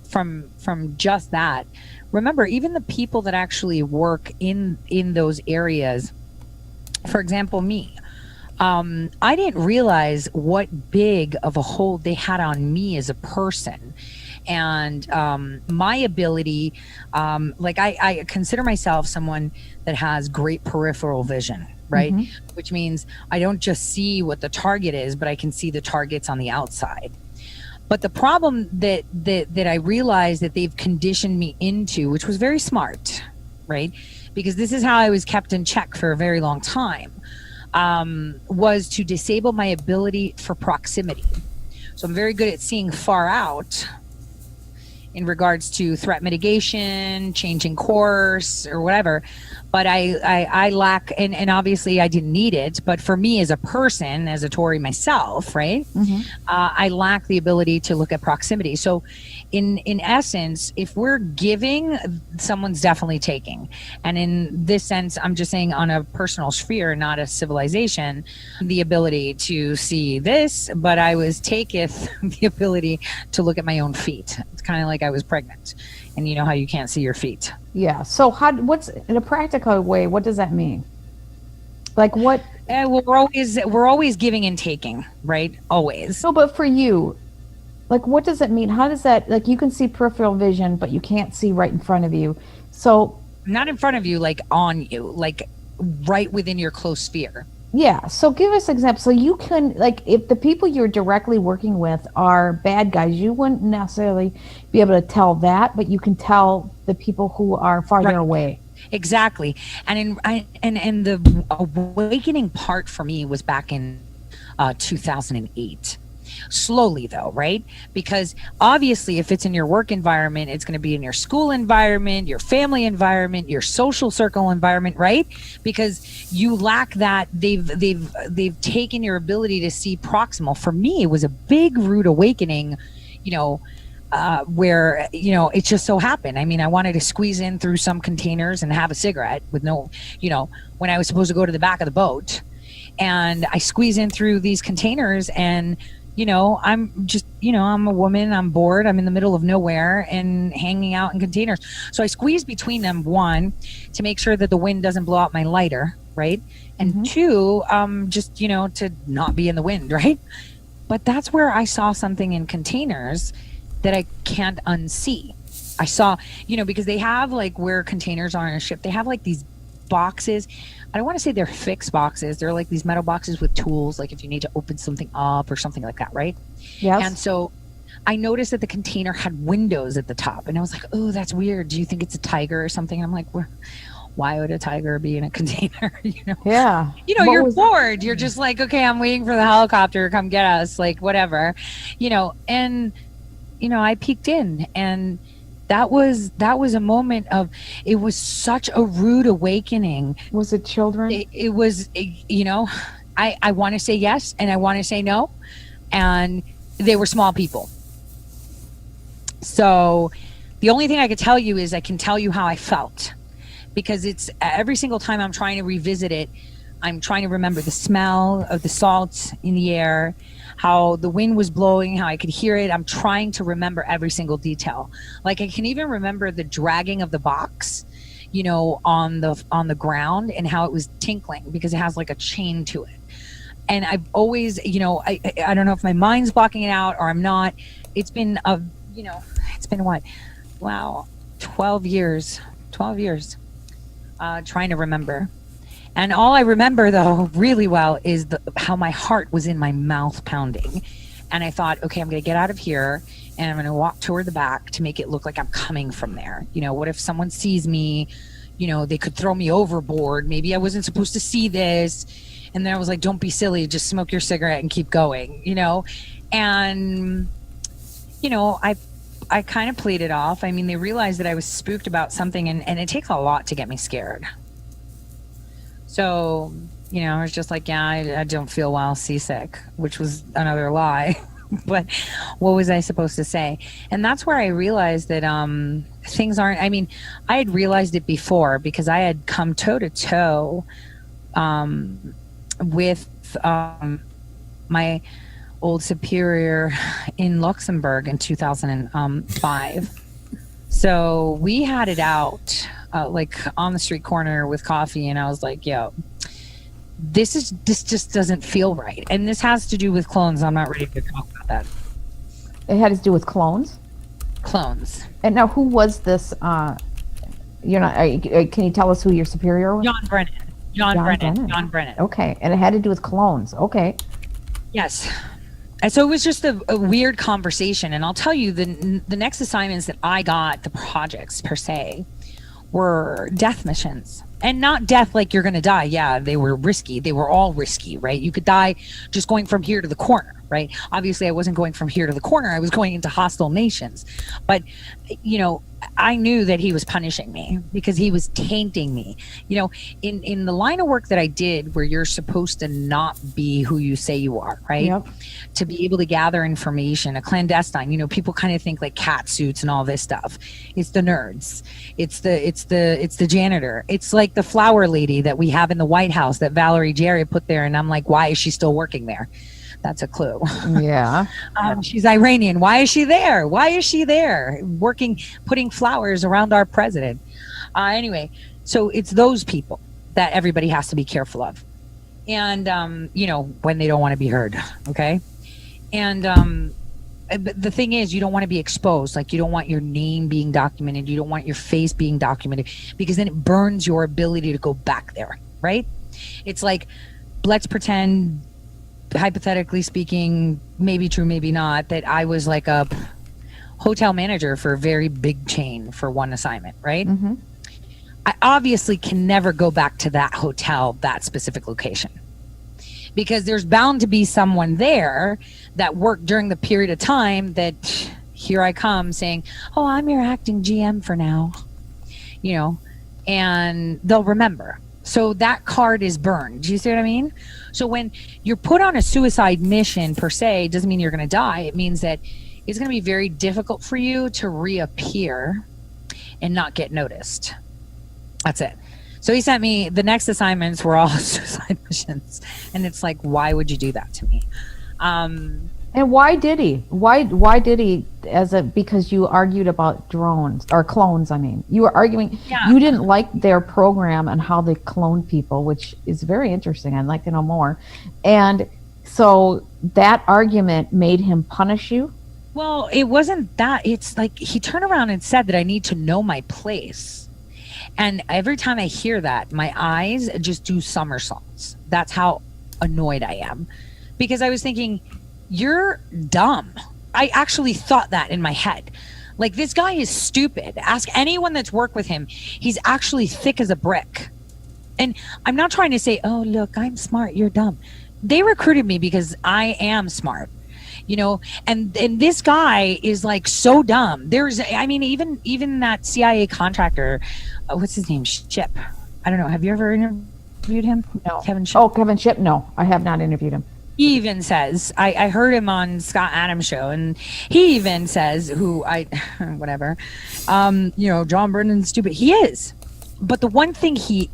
Speaker 2: just that, remember, even the people that actually work in those areas, for example, me, I didn't realize what big of a hold they had on me as a person. And my ability, like I consider myself someone that has great peripheral vision, right? Which means I don't just see what the target is, but I can see the targets on the outside. But the problem that I realized that they've conditioned me into, which was very smart, right? Because this is how I was kept in check for a very long time, was to disable my ability for proximity. So I'm very good at seeing far out in regards to threat mitigation, changing course, or whatever. But I lack, and obviously I didn't need it, but for me as a person, as a Tory myself, right, I lack the ability to look at proximity. So in essence, if we're giving, someone's definitely taking. And in this sense, I'm just saying on a personal sphere, not a civilization, the ability to see this, but I was taketh the ability to look at my own feet. It's kind of like I was pregnant, and you know how you can't see your feet.
Speaker 12: Yeah. So what's in a practical way, what does that mean? Like what?
Speaker 2: Well, we're always giving and taking, right? Always.
Speaker 12: No, but for you, like, what does it mean? How does that, like, you can see peripheral vision, but you can't see right in front of you. So
Speaker 2: not in front of you, like on you, like right within your close sphere.
Speaker 12: Yeah. So give us examples. So you can, like, if the people you're directly working with are bad guys, you wouldn't necessarily be able to tell that, but you can tell the people who are farther away.
Speaker 2: Exactly. And and the awakening part for me was back in 2008. Slowly though, right? Because obviously if it's in your work environment, it's going to be in your school environment, your family environment, your social circle environment, right? Because you lack that. They've taken your ability to see proximal. For me, it was a big rude awakening, you know, where, you know, it just so happened. I mean, I wanted to squeeze in through some containers and have a cigarette with no, you know, when I was supposed to go to the back of the boat, and I squeeze in through these containers, and you know, I'm just, you know, I'm a woman, I'm bored, I'm in the middle of nowhere and hanging out in containers. So I squeeze between them, one, to make sure that the wind doesn't blow out my lighter, right? And two, just, you know, to not be in the wind, right? But that's where I saw something in containers that I can't unsee. I saw, you know, because they have, like, where containers are on a ship, they have like these boxes I don't want to say they're fixed boxes. They're like these metal boxes with tools, like if you need to open something up or something like that, right?
Speaker 14: Yes.
Speaker 2: And so I noticed that the container had windows at the top, and I was like, oh, that's weird. Do you think it's a tiger or something? And I'm like, why would a tiger be in a container?
Speaker 14: Yeah.
Speaker 2: You're bored. You're just like, okay, I'm waiting for the helicopter to come get us, like whatever, and I peeked in, and that was a moment of, it was such a rude awakening.
Speaker 14: Was it children?
Speaker 2: It was, I want to say yes and I want to say no, and they were small people. So the only thing I could tell you is I can tell you how I felt, because it's every single time I'm trying to revisit it, I'm trying to remember the smell of the salt in the air, how the wind was blowing, how I could hear it. I'm trying to remember every single detail. Like I can even remember the dragging of the box, on the ground, and how it was tinkling because it has like a chain to it. And I've always, I don't know if my mind's blocking it out or I'm not. It's been it's been what? Wow, 12 years trying to remember. And all I remember, though, really well is how my heart was in my mouth pounding. And I thought, okay, I'm going to get out of here and I'm going to walk toward the back to make it look like I'm coming from there. What if someone sees me? They could throw me overboard. Maybe I wasn't supposed to see this. And then I was like, don't be silly. Just smoke your cigarette and keep going, And, I kind of played it off. I mean, they realized that I was spooked about something, and it takes a lot to get me scared. So, I was just like, yeah, I don't feel well, seasick, which was another lie. But what was I supposed to say? And that's where I realized that things aren't, I had realized it before because I had come toe to toe with my old superior in Luxembourg in 2005. So we had it out like on the street corner with coffee, and I was like, yo, this just doesn't feel right. And this has to do with clones. I'm not ready to talk about that.
Speaker 14: It had to do with clones?
Speaker 2: Clones.
Speaker 14: And now who was this? Can you tell us who your superior was?
Speaker 2: John Brennan. John Brennan.
Speaker 14: Okay. And it had to do with clones. Okay.
Speaker 2: Yes. And so it was just a weird conversation. And I'll tell you, the next assignments that I got, the projects per se, were death missions. And not death like you're going to die. Yeah, they were risky. They were all risky, right? You could die just going from here to the corner, right? Obviously, I wasn't going from here to the corner. I was going into hostile nations. But, I knew that he was punishing me because he was tainting me. In the line of work that I did, where you're supposed to not be who you say you are, right?
Speaker 14: Yep.
Speaker 2: To be able to gather information, a clandestine, people kind of think like cat suits and all this stuff. It's the nerds. It's the janitor. It's like the flower lady that we have in the White House that Valerie Jarrett put there. And I'm like, why is she still working there? That's a clue.
Speaker 14: Yeah.
Speaker 2: She's Iranian. Why is she there? Why is she there working, putting flowers around our president? Anyway, so it's those people that everybody has to be careful of. And, when they don't want to be heard. Okay. And but the thing is, you don't want to be exposed. Like, you don't want your name being documented. You don't want your face being documented, because then it burns your ability to go back there. Right. It's like, let's pretend, hypothetically speaking, maybe true, maybe not, that I was like a hotel manager for a very big chain for one assignment, right?
Speaker 14: Mm-hmm.
Speaker 2: I obviously can never go back to that hotel, that specific location, because there's bound to be someone there that worked during the period of time that here I come saying, oh, I'm your acting GM for now, and they'll remember. So that card is burned. Do you see what I mean? So when you're put on a suicide mission per se, doesn't mean you're going to die. It means that it's going to be very difficult for you to reappear and not get noticed. That's it. So he sent me, the next assignments were all suicide missions. And it's like, why would you do that to me?
Speaker 14: And why did he? Why did he? Because you argued about drones or clones. I mean, you were arguing.
Speaker 2: Yeah.
Speaker 14: You didn't like their program and how they cloned people, which is very interesting. I'd like to know more. And so that argument made him punish you.
Speaker 2: Well, it wasn't that. It's like he turned around and said that I need to know my place. And every time I hear that, my eyes just do somersaults. That's how annoyed I am. Because I was thinking, you're dumb. I actually thought that in my head. Like, this guy is stupid. Ask anyone that's worked with him. He's actually thick as a brick. And I'm not trying to say, oh, look, I'm smart, you're dumb. They recruited me because I am smart. You know, and this guy is like so dumb. I mean, even that CIA contractor, what's his name? Ship. I don't know. Have you ever interviewed him?
Speaker 14: No.
Speaker 2: Kevin Ship.
Speaker 14: Oh, Kevin Ship? No, I have not interviewed him.
Speaker 2: He even says, I heard him on Scott Adams' show, and he even says, whatever, you know, John Brennan's stupid. He is. But the one thing he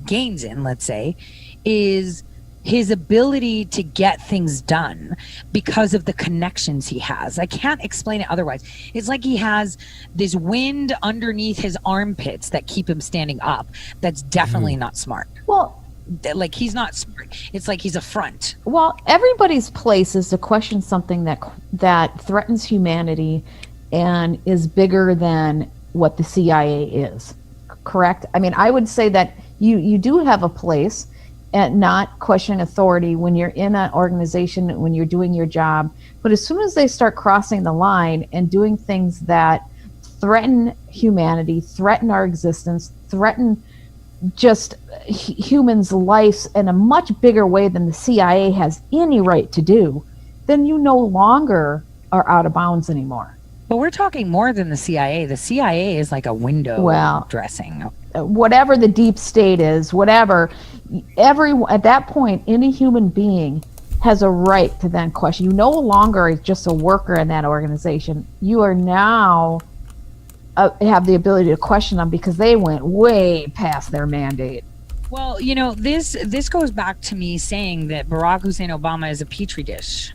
Speaker 2: gains in, let's say, is his ability to get things done because of the connections he has. I can't explain it otherwise. It's like he has this wind underneath his armpits that keep him standing up. That's definitely not smart.
Speaker 14: Well,
Speaker 2: like, he's not smart. It's like he's a front.
Speaker 14: Well, everybody's place is to question something that threatens humanity and is bigger than what the CIA is. Correct? I mean, I would say that you do have a place at not questioning authority when you're in an organization, when you're doing your job. But as soon as they start crossing the line and doing things that threaten humanity, threaten our existence, threaten just humans' lives in a much bigger way than the CIA has any right to do, then you no longer are out of bounds anymore.
Speaker 2: But we're talking more than the CIA. The CIA is like a window dressing.
Speaker 14: Whatever the deep state is, whatever, at that point, any human being has a right to then question. You no longer are just a worker in that organization. You are now have the ability to question them because they went way past their mandate.
Speaker 2: Well, you know, this goes back to me saying that Barack Hussein Obama is a petri dish.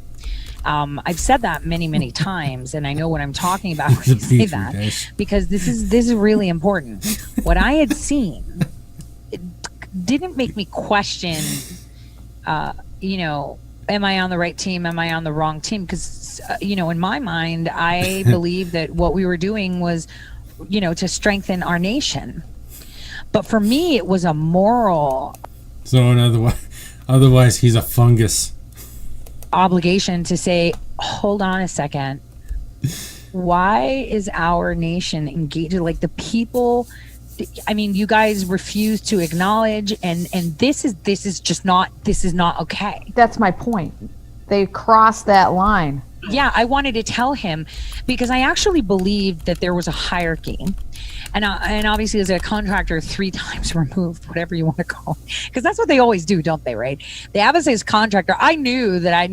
Speaker 2: I've said that many times, and I know what I'm talking about when I say that, because this is really important. What I had seen, it didn't make me question, you know, am I on the right team? Am I on the wrong team? Because, you know, in my mind, I believe that what we were doing was, you know, to strengthen our nation. But for me, it was a moral.
Speaker 9: So otherwise, he's a fungus.
Speaker 2: Obligation to say, hold on a second. Why is our nation engaged? Like, the people, I mean, you guys refuse to acknowledge, and this is not okay.
Speaker 14: That's my point. They crossed that line.
Speaker 2: Yeah, I wanted to tell him because I actually believed that there was a hierarchy. And obviously, as a contractor 3 times removed, whatever you want to call it, because that's what they always do, don't they, right? They have us as contractor. I knew that I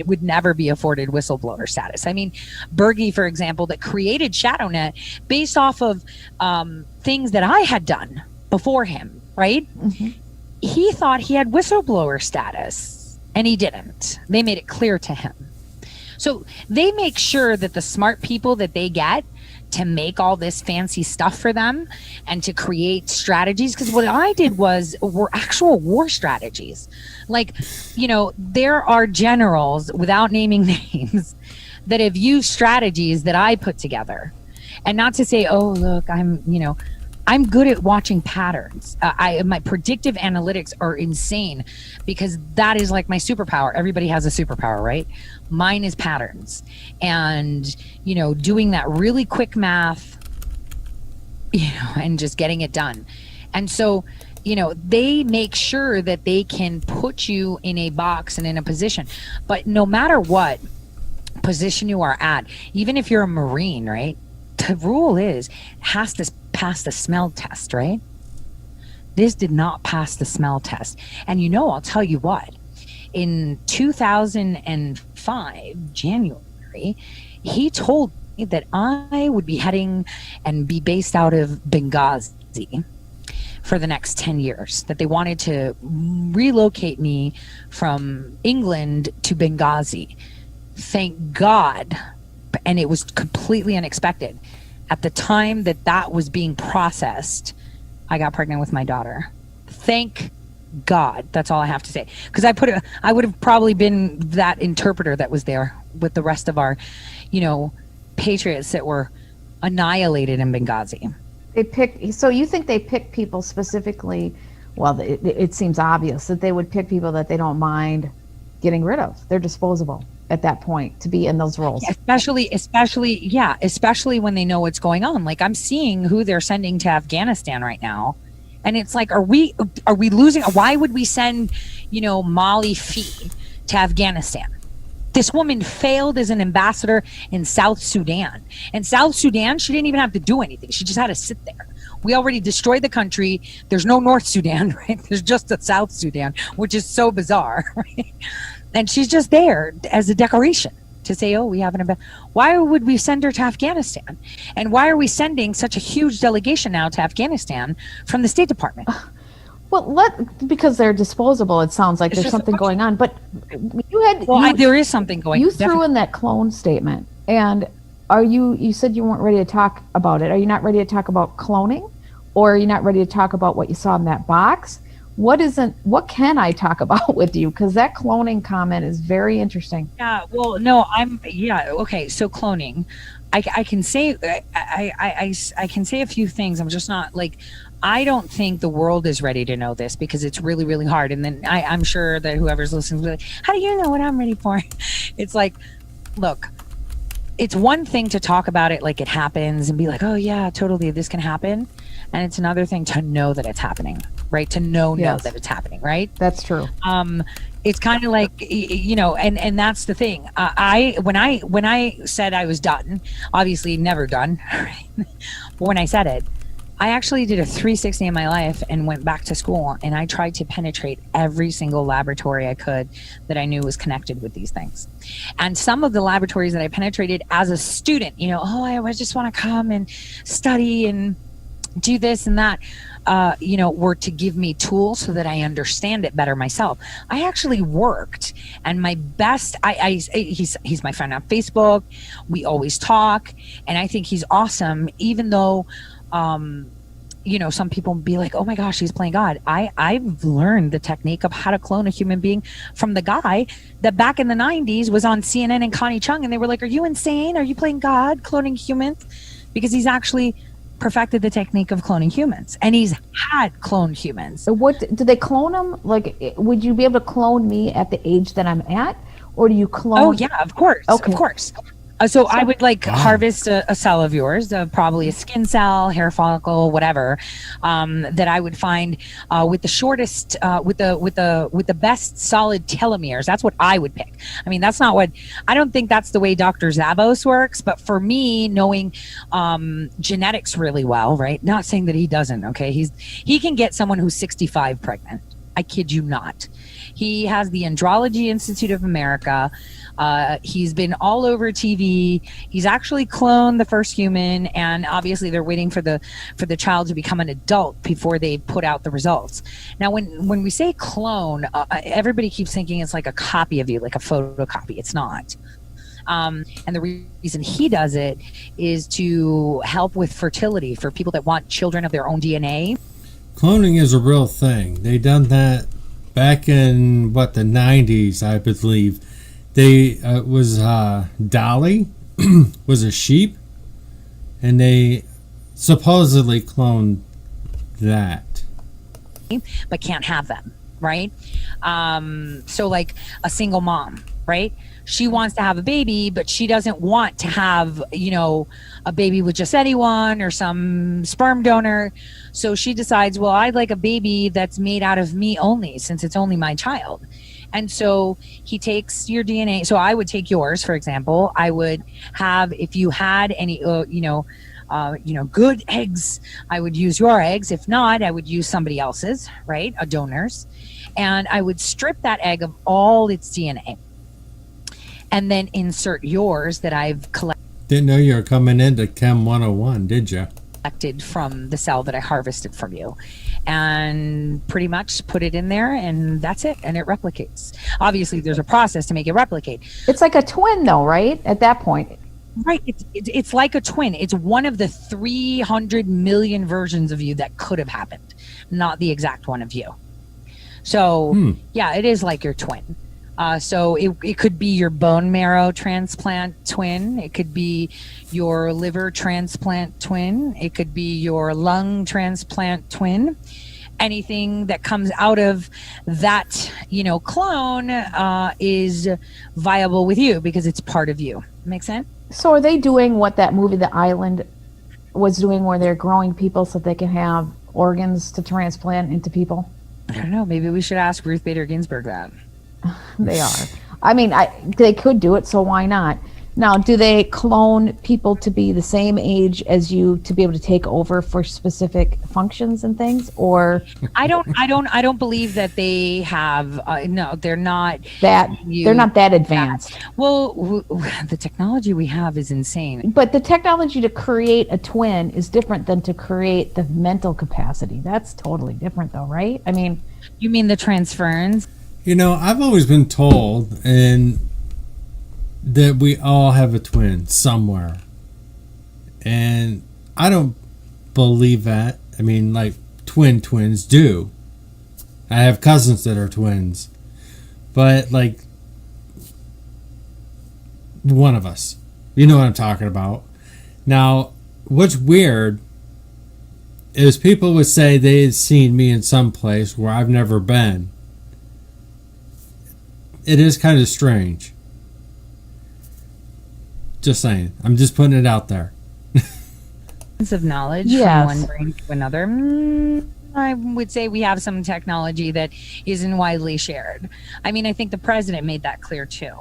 Speaker 2: would never be afforded whistleblower status. I mean, Berge, for example, that created ShadowNet based off of things that I had done before him, right? Mm-hmm. He thought he had whistleblower status, and he didn't. They made it clear to him. So they make sure that the smart people that they get to make all this fancy stuff for them and to create strategies, because what I did were actual war strategies. Like, you know, there are generals, without naming names, that have used strategies that I put together. And not to say, oh, look, I'm good at watching patterns. My predictive analytics are insane because that is like my superpower. Everybody has a superpower, right? Mine is patterns. And, you know, doing that really quick math, you know, and just getting it done. And so, you know, they make sure that they can put you in a box and in a position. But no matter what position you are at, even if you're a Marine, right? The rule is, has to pass the smell test, right? This did not pass the smell test. And you know, I'll tell you what, in 2005, January, he told me that I would be heading and be based out of Benghazi for the next 10 years, that they wanted to relocate me from England to Benghazi. Thank God. And it was completely unexpected. At the time that was being processed, I got pregnant with my daughter. Thank God. That's all I have to say. Because I would have probably been that interpreter that was there with the rest of our, you know, patriots that were annihilated in Benghazi.
Speaker 14: They pick. So you think they pick people specifically? Well, it seems obvious that they would pick people that they don't mind getting rid of. They're disposable at that point to be in those roles.
Speaker 2: Especially when they know what's going on. Like, I'm seeing who they're sending to Afghanistan right now, and it's like, are we losing? Why would we send, Molly Fee to Afghanistan? This woman failed as an ambassador in South Sudan. And South Sudan, she didn't even have to do anything. She just had to sit there. We already destroyed the country. There's no North Sudan, right? There's just a South Sudan, which is so bizarre, right? And she's just there as a decoration to say, oh, we have an why would we send her to Afghanistan? And why are we sending such a huge delegation now to Afghanistan from the State Department?
Speaker 14: Well, because they're disposable, it sounds like there's something going on. But
Speaker 2: there is something going on.
Speaker 14: You threw in that clone statement. And you said you weren't ready to talk about it. Are you not ready to talk about cloning? Or are you not ready to talk about what you saw in that box? What can I talk about with you? Because that cloning comment is very interesting.
Speaker 2: Yeah, well, no, okay, so cloning. I can say I can say a few things. I'm just not like, I don't think the world is ready to know this because it's really, really hard. And then I'm sure that whoever's listening will be like, how do you know what I'm ready for? It's like, look, it's one thing to talk about it like it happens and be like, oh yeah, totally, this can happen. And it's another thing to know that it's happening, right? To know that it's happening, right?
Speaker 14: That's true.
Speaker 2: It's kind of like, and that's the thing. When I said I was done, obviously never done, right? But when I said it, I actually did a 360 in my life and went back to school, and I tried to penetrate every single laboratory I could that I knew was connected with these things. And some of the laboratories that I penetrated as a student, I just want to come and study and do this and that, were to give me tools so that I understand it better myself. I actually worked, and my best, he's my friend on Facebook. We always talk, and I think he's awesome, even though, some people be like, oh my gosh, he's playing God. I've learned the technique of how to clone a human being from the guy that back in the 90s was on CNN and Connie Chung, and they were like, are you insane? Are you playing God, cloning humans? Because he's actually perfected the technique of cloning humans, and he's had cloned humans.
Speaker 14: What do they clone them? Like, would you be able to clone me at the age that I'm at, or do you clone?
Speaker 2: Oh yeah, of course. Okay. Of course. So I would harvest a cell of yours, probably a skin cell, hair follicle, whatever, that I would find with the shortest, with the best solid telomeres. That's what I would pick. I mean, I don't think that's the way Dr. Zavos works, but for me, knowing genetics really well, right? Not saying that he doesn't. Okay, he can get someone who's 65 pregnant. I kid you not. He has the Andrology Institute of America. He's been all over TV. He's actually cloned the first human, and obviously they're waiting for the child to become an adult before they put out the results. Now, when we say clone, everybody keeps thinking it's like a copy of you, like a photocopy. It's not. And the reason he does it is to help with fertility for people that want children of their own DNA.
Speaker 9: Cloning is a real thing. They done that back in the 90s, I believe. They was Dolly was a sheep, and they supposedly cloned that,
Speaker 2: but can't have them, right? So like a single mom, right? She wants to have a baby, but she doesn't want to have, a baby with just anyone or some sperm donor. So she decides, well, I'd like a baby that's made out of me only, since it's only my child. And so he takes your DNA. So I would take yours, for example. I would have, if you had any, good eggs, I would use your eggs. If not, I would use somebody else's, right? A donor's. And I would strip that egg of all its DNA and then insert yours that I've collected.
Speaker 9: Didn't know you were coming into Chem 101, did you?
Speaker 2: From the cell that I harvested from you, and pretty much put it in there, and that's it, and it replicates. Obviously there's a process to make it replicate.
Speaker 14: It's like a twin though, right? At that point,
Speaker 2: right? It's like a twin. It's one of the 300 million versions of you that could have happened, not the exact one of you. So yeah, it is like your twin. So it could be your bone marrow transplant twin. It could be your liver transplant twin. It could be your lung transplant twin. Anything that comes out of that, clone is viable with you because it's part of you. Make sense?
Speaker 14: So are they doing what that movie, The Island, was doing, where they're growing people so they can have organs to transplant into people?
Speaker 2: I don't know. Maybe we should ask Ruth Bader Ginsburg that.
Speaker 14: They are. I mean, they could do it, so why not? Now, do they clone people to be the same age as you to be able to take over for specific functions and things, or?
Speaker 2: I don't believe that they have. No, they're not.
Speaker 14: They're not that advanced.
Speaker 2: Well, the technology we have is insane.
Speaker 14: But the technology to create a twin is different than to create the mental capacity. That's totally different, though, right? I mean,
Speaker 2: you mean the transference?
Speaker 9: I've always been told that we all have a twin somewhere. And I don't believe that. I mean, like, twins do. I have cousins that are twins. But, like, one of us. You know what I'm talking about. Now, what's weird is people would say they had seen me in some place where I've never been. It is kind of strange. Just saying. I'm just putting it out there.
Speaker 2: Of knowledge
Speaker 14: Yes.
Speaker 2: from one brain to another. I would say we have some technology that isn't widely shared. I mean, I think the president made that clear too.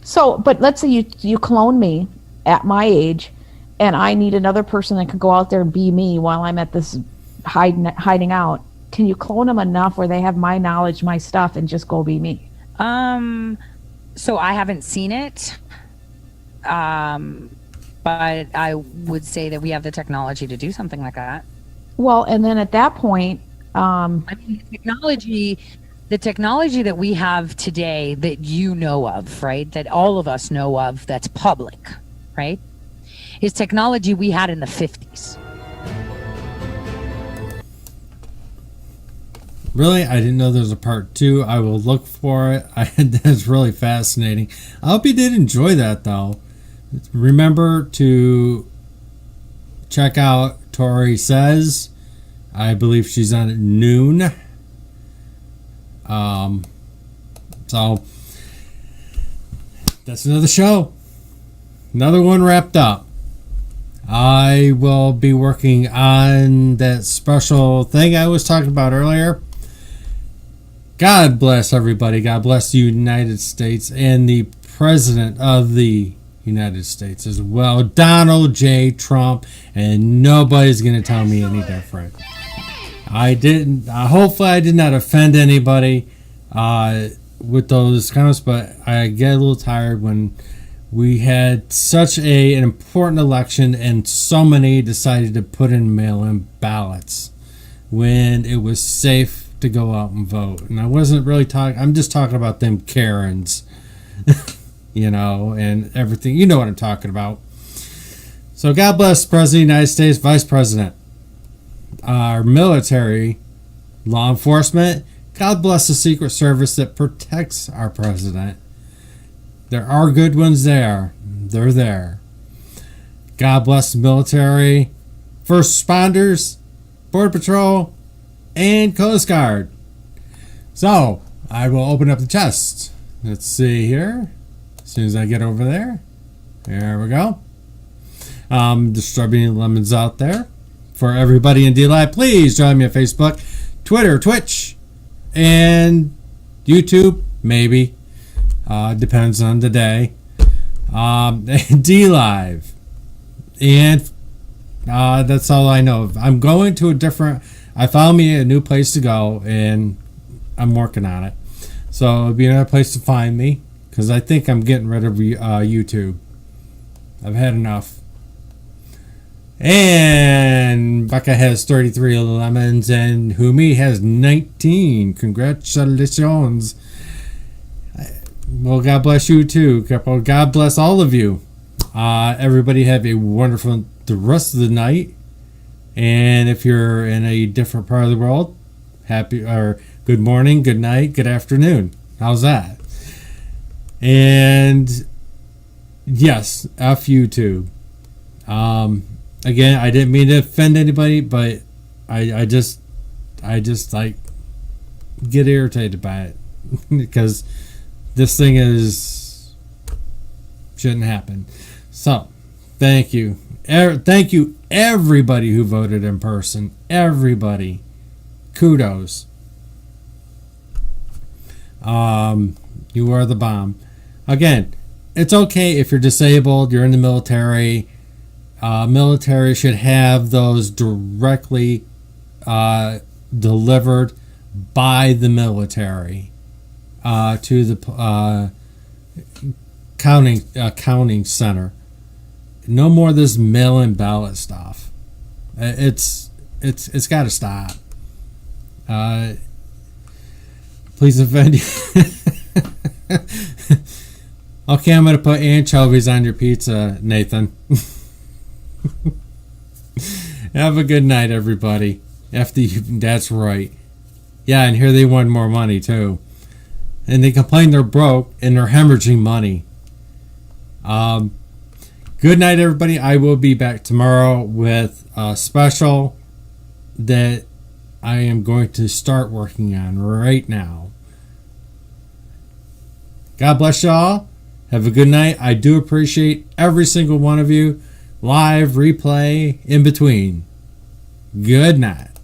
Speaker 14: so, but let's say you clone me at my age, and I need another person that can go out there and be me while I'm at this hiding out. Can you clone them enough where they have my knowledge, my stuff, and just go be me?
Speaker 2: So I haven't seen it. But I would say that we have the technology to do something like that.
Speaker 14: Well, and then at that point,
Speaker 2: I mean, the technology that we have today that you know of, right? That all of us know of, that's public, right? Is technology we had in the 50s.
Speaker 9: Really? I didn't know there was a part 2. I will look for it. That's really fascinating. I hope you did enjoy that, though. Remember to check out Tori Says. I believe she's on at noon. So that's another show. Another one wrapped up. I will be working on that special thing I was talking about earlier. God bless everybody. God bless the United States and the President of the United States as well, Donald J. Trump, and nobody's going to tell me any different. Hopefully I did not offend anybody with those comments, but I get a little tired when we had such an important election and so many decided to put in mail-in ballots when it was safe to go out and vote. And I wasn't really talking, I'm just talking about them Karens. And everything. You know what I'm talking about. So God bless the President of the United States, Vice President, our military, law enforcement. God bless the Secret Service that protects our president. There are good ones there. They're there. God bless the military, first responders, Border Patrol, and Coast Guard. So I will open up the chest. Let's see here. As soon as I get over there. There we go. Distributing lemons out there. For everybody in D-Live, please join me on Facebook, Twitter, Twitch, and YouTube, maybe. Depends on the day. D-Live. And that's all I know. I'm going to I found me a new place to go, and I'm working on it. So it'll be another place to find me. Because I think I'm getting rid of YouTube. I've had enough. And Becca has 33 lemons and Humi has 19. Congratulations. Well, God bless you too. God bless all of you. Everybody have a wonderful the rest of the night. And if you're in a different part of the world, good morning, good night, good afternoon. How's that? And yes, F YouTube. Again, I didn't mean to offend anybody, but I just like get irritated by it because this thing shouldn't happen. So, thank you. Thank you everybody who voted in person. Everybody. Kudos. You are the bomb. Again, it's okay if you're disabled, you're in the military. Military should have those directly delivered by the military to the counting center. No more of this mail-in ballot stuff. It's got to stop. Please offend you. Okay, I'm gonna put anchovies on your pizza, Nathan. Have a good night, everybody. That's right. Yeah, and here they want more money too, and they complain they're broke and they're hemorrhaging money. Good night, everybody. I will be back tomorrow with a special that I am going to start working on right now. God bless y'all. Have a good night. I do appreciate every single one of you. Live, replay, in between. Good night.